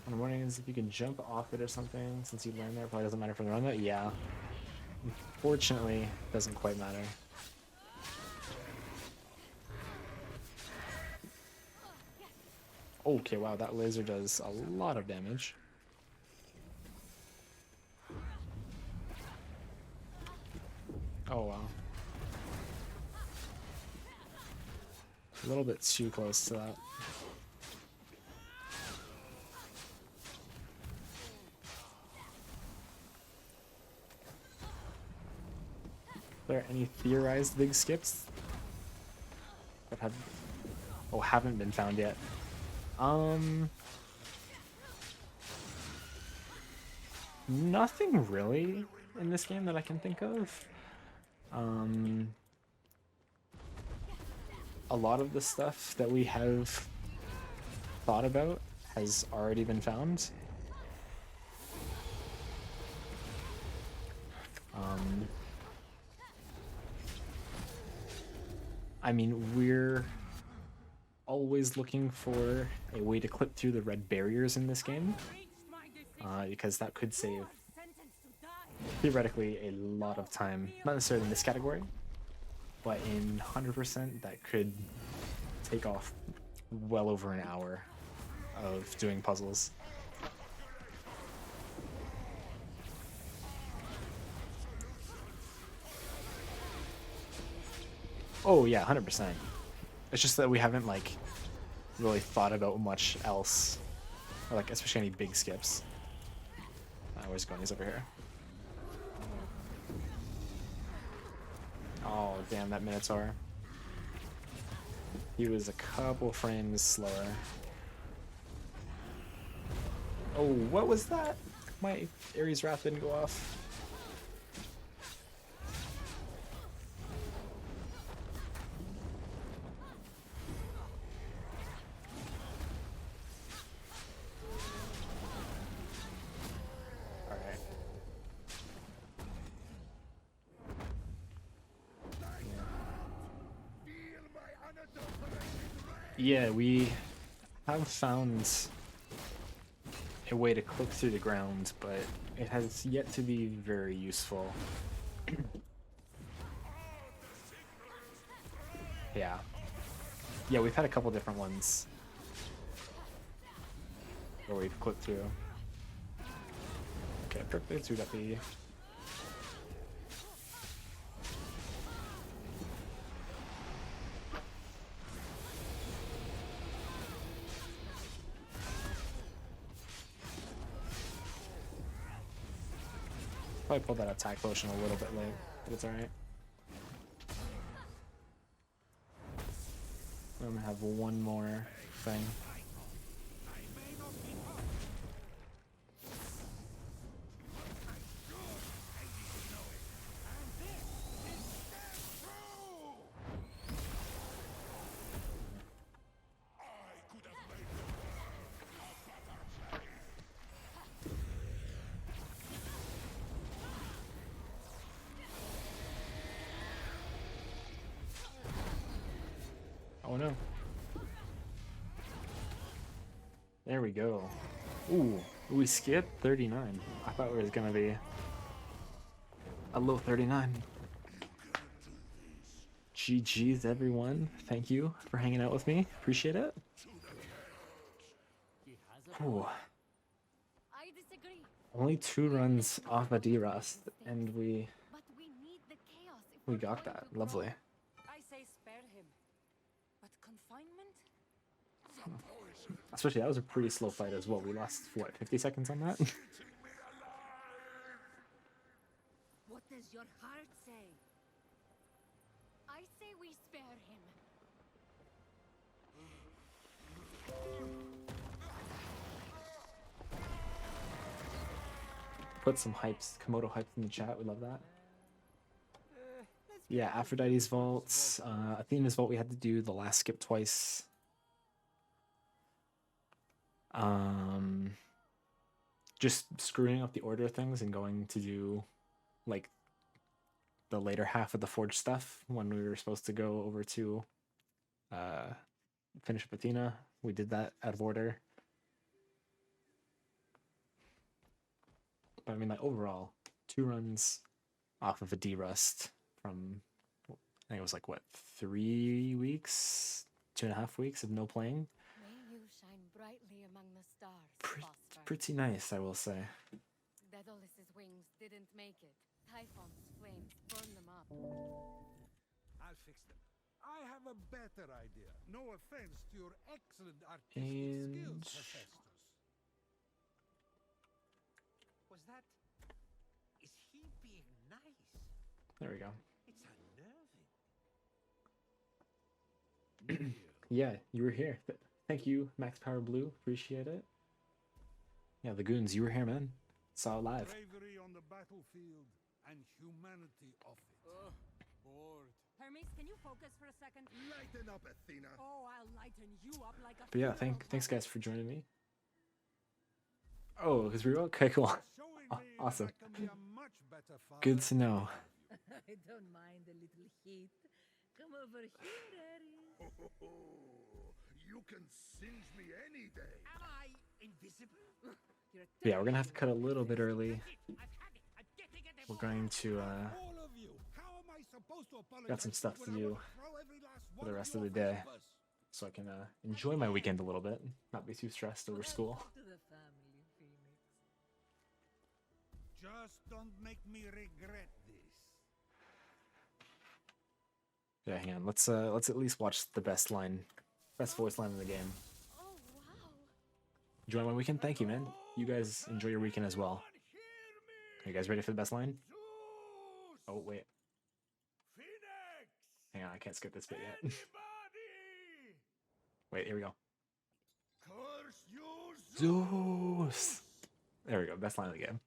I'm wondering if you can jump off it or something since you learned there. Probably doesn't matter for the run though. Yeah. Unfortunately, doesn't quite matter. Okay, wow, that laser does a lot of damage. Oh wow. A little bit too close to that. there any theorized big skips that have haven't been found yet? Nothing really in this game that I can think of. A lot of the stuff that we have thought about has already been found. I mean, we're always looking for a way to clip through the red barriers in this game, because that could save, theoretically, a lot of time. Not necessarily in this category, but in 100%, that could take off well over an hour of doing puzzles. Oh yeah, 100%. It's just that we haven't like really thought about much else, or like especially any big skips. Where's he going? He's over here. Oh damn, that Minotaur. He was a couple frames slower. Oh, what was that? My Ares Wrath didn't go off. Yeah, we have found a way to clip through the ground, but it has yet to be very useful. Yeah. Yeah, we've had a couple different ones where we've clipped through. Okay, perfect. We got the... Probably pulled that attack potion a little bit late, but it's alright. I'm gonna have one more thing. Oh no. There we go. Ooh, we skipped 39. I thought it was gonna be a low 39. GG's everyone. Thank you for hanging out with me. Appreciate it. Ooh. I disagree. Only 2 runs off a derust, and But we need the chaos if we we're got going that. to grow. Lovely. I say spare him. But confinement? Especially that was a pretty slow fight as well. We lost what, 50 seconds on that? What does your heart say? I say we spare him. Put some hypes, Komodo hypes in the chat. We love that. Yeah, Aphrodite's vault, Athena's vault. We had to do the last skip twice. Just screwing up the order of things and going to do like the later half of the forge stuff when we were supposed to go over to finish up Athena. We did that out of order. But I mean, like overall, 2 runs off of a derust from, I think it was like what, 3 weeks, 2.5 weeks of no playing. May you shine brightly among the stars, Phosphor. Pretty nice, I will say. Daedalus's wings didn't make it. Typhon's flames burned them up. I'll fix them. I have a better idea. No offense to your excellent artistic And- skills, Hephaestos. Was that... Is he being nice? There we go. It's unnerving. Yeah, you were here. Thank you, Max Power Blue. Appreciate it. Yeah, the goons, you were here, man. Saw it live. Bravery on the battlefield and humanity off it. Bored. Hermes, can you focus for a second? Lighten up, Athena. Oh, I'll lighten you up like a But yeah, funeral thanks pyre. guys for joining me. Oh, his reroll? Okay, cool. Showing Aw- me awesome. that I can be a much better father Good to know. than any of you. I don't mind a little heat. Come over here, Aries. You can singe me any day. Am I invisible? You're a Yeah, we're gonna have to cut a little bit early. I've had it. I'm getting it. We're going to All of you. How am I supposed to apologize got some stuff to when I do want throw every last for one the of rest you of the off day, bus? so I can enjoy my weekend a little bit, not be too stressed over school. Welcome to the family, Phoenix. Just don't make me regret this. Yeah, hang on. Let's at least watch the best voice line in the game. Oh, wow. Enjoy my weekend. Thank you, man. You guys enjoy your weekend as well. Are you guys ready for the best line? Oh wait, Phoenix! hang on. I can't skip this bit yet. Anybody! Wait, here we go. Curse you, Zeus. There we go. Best line of the game.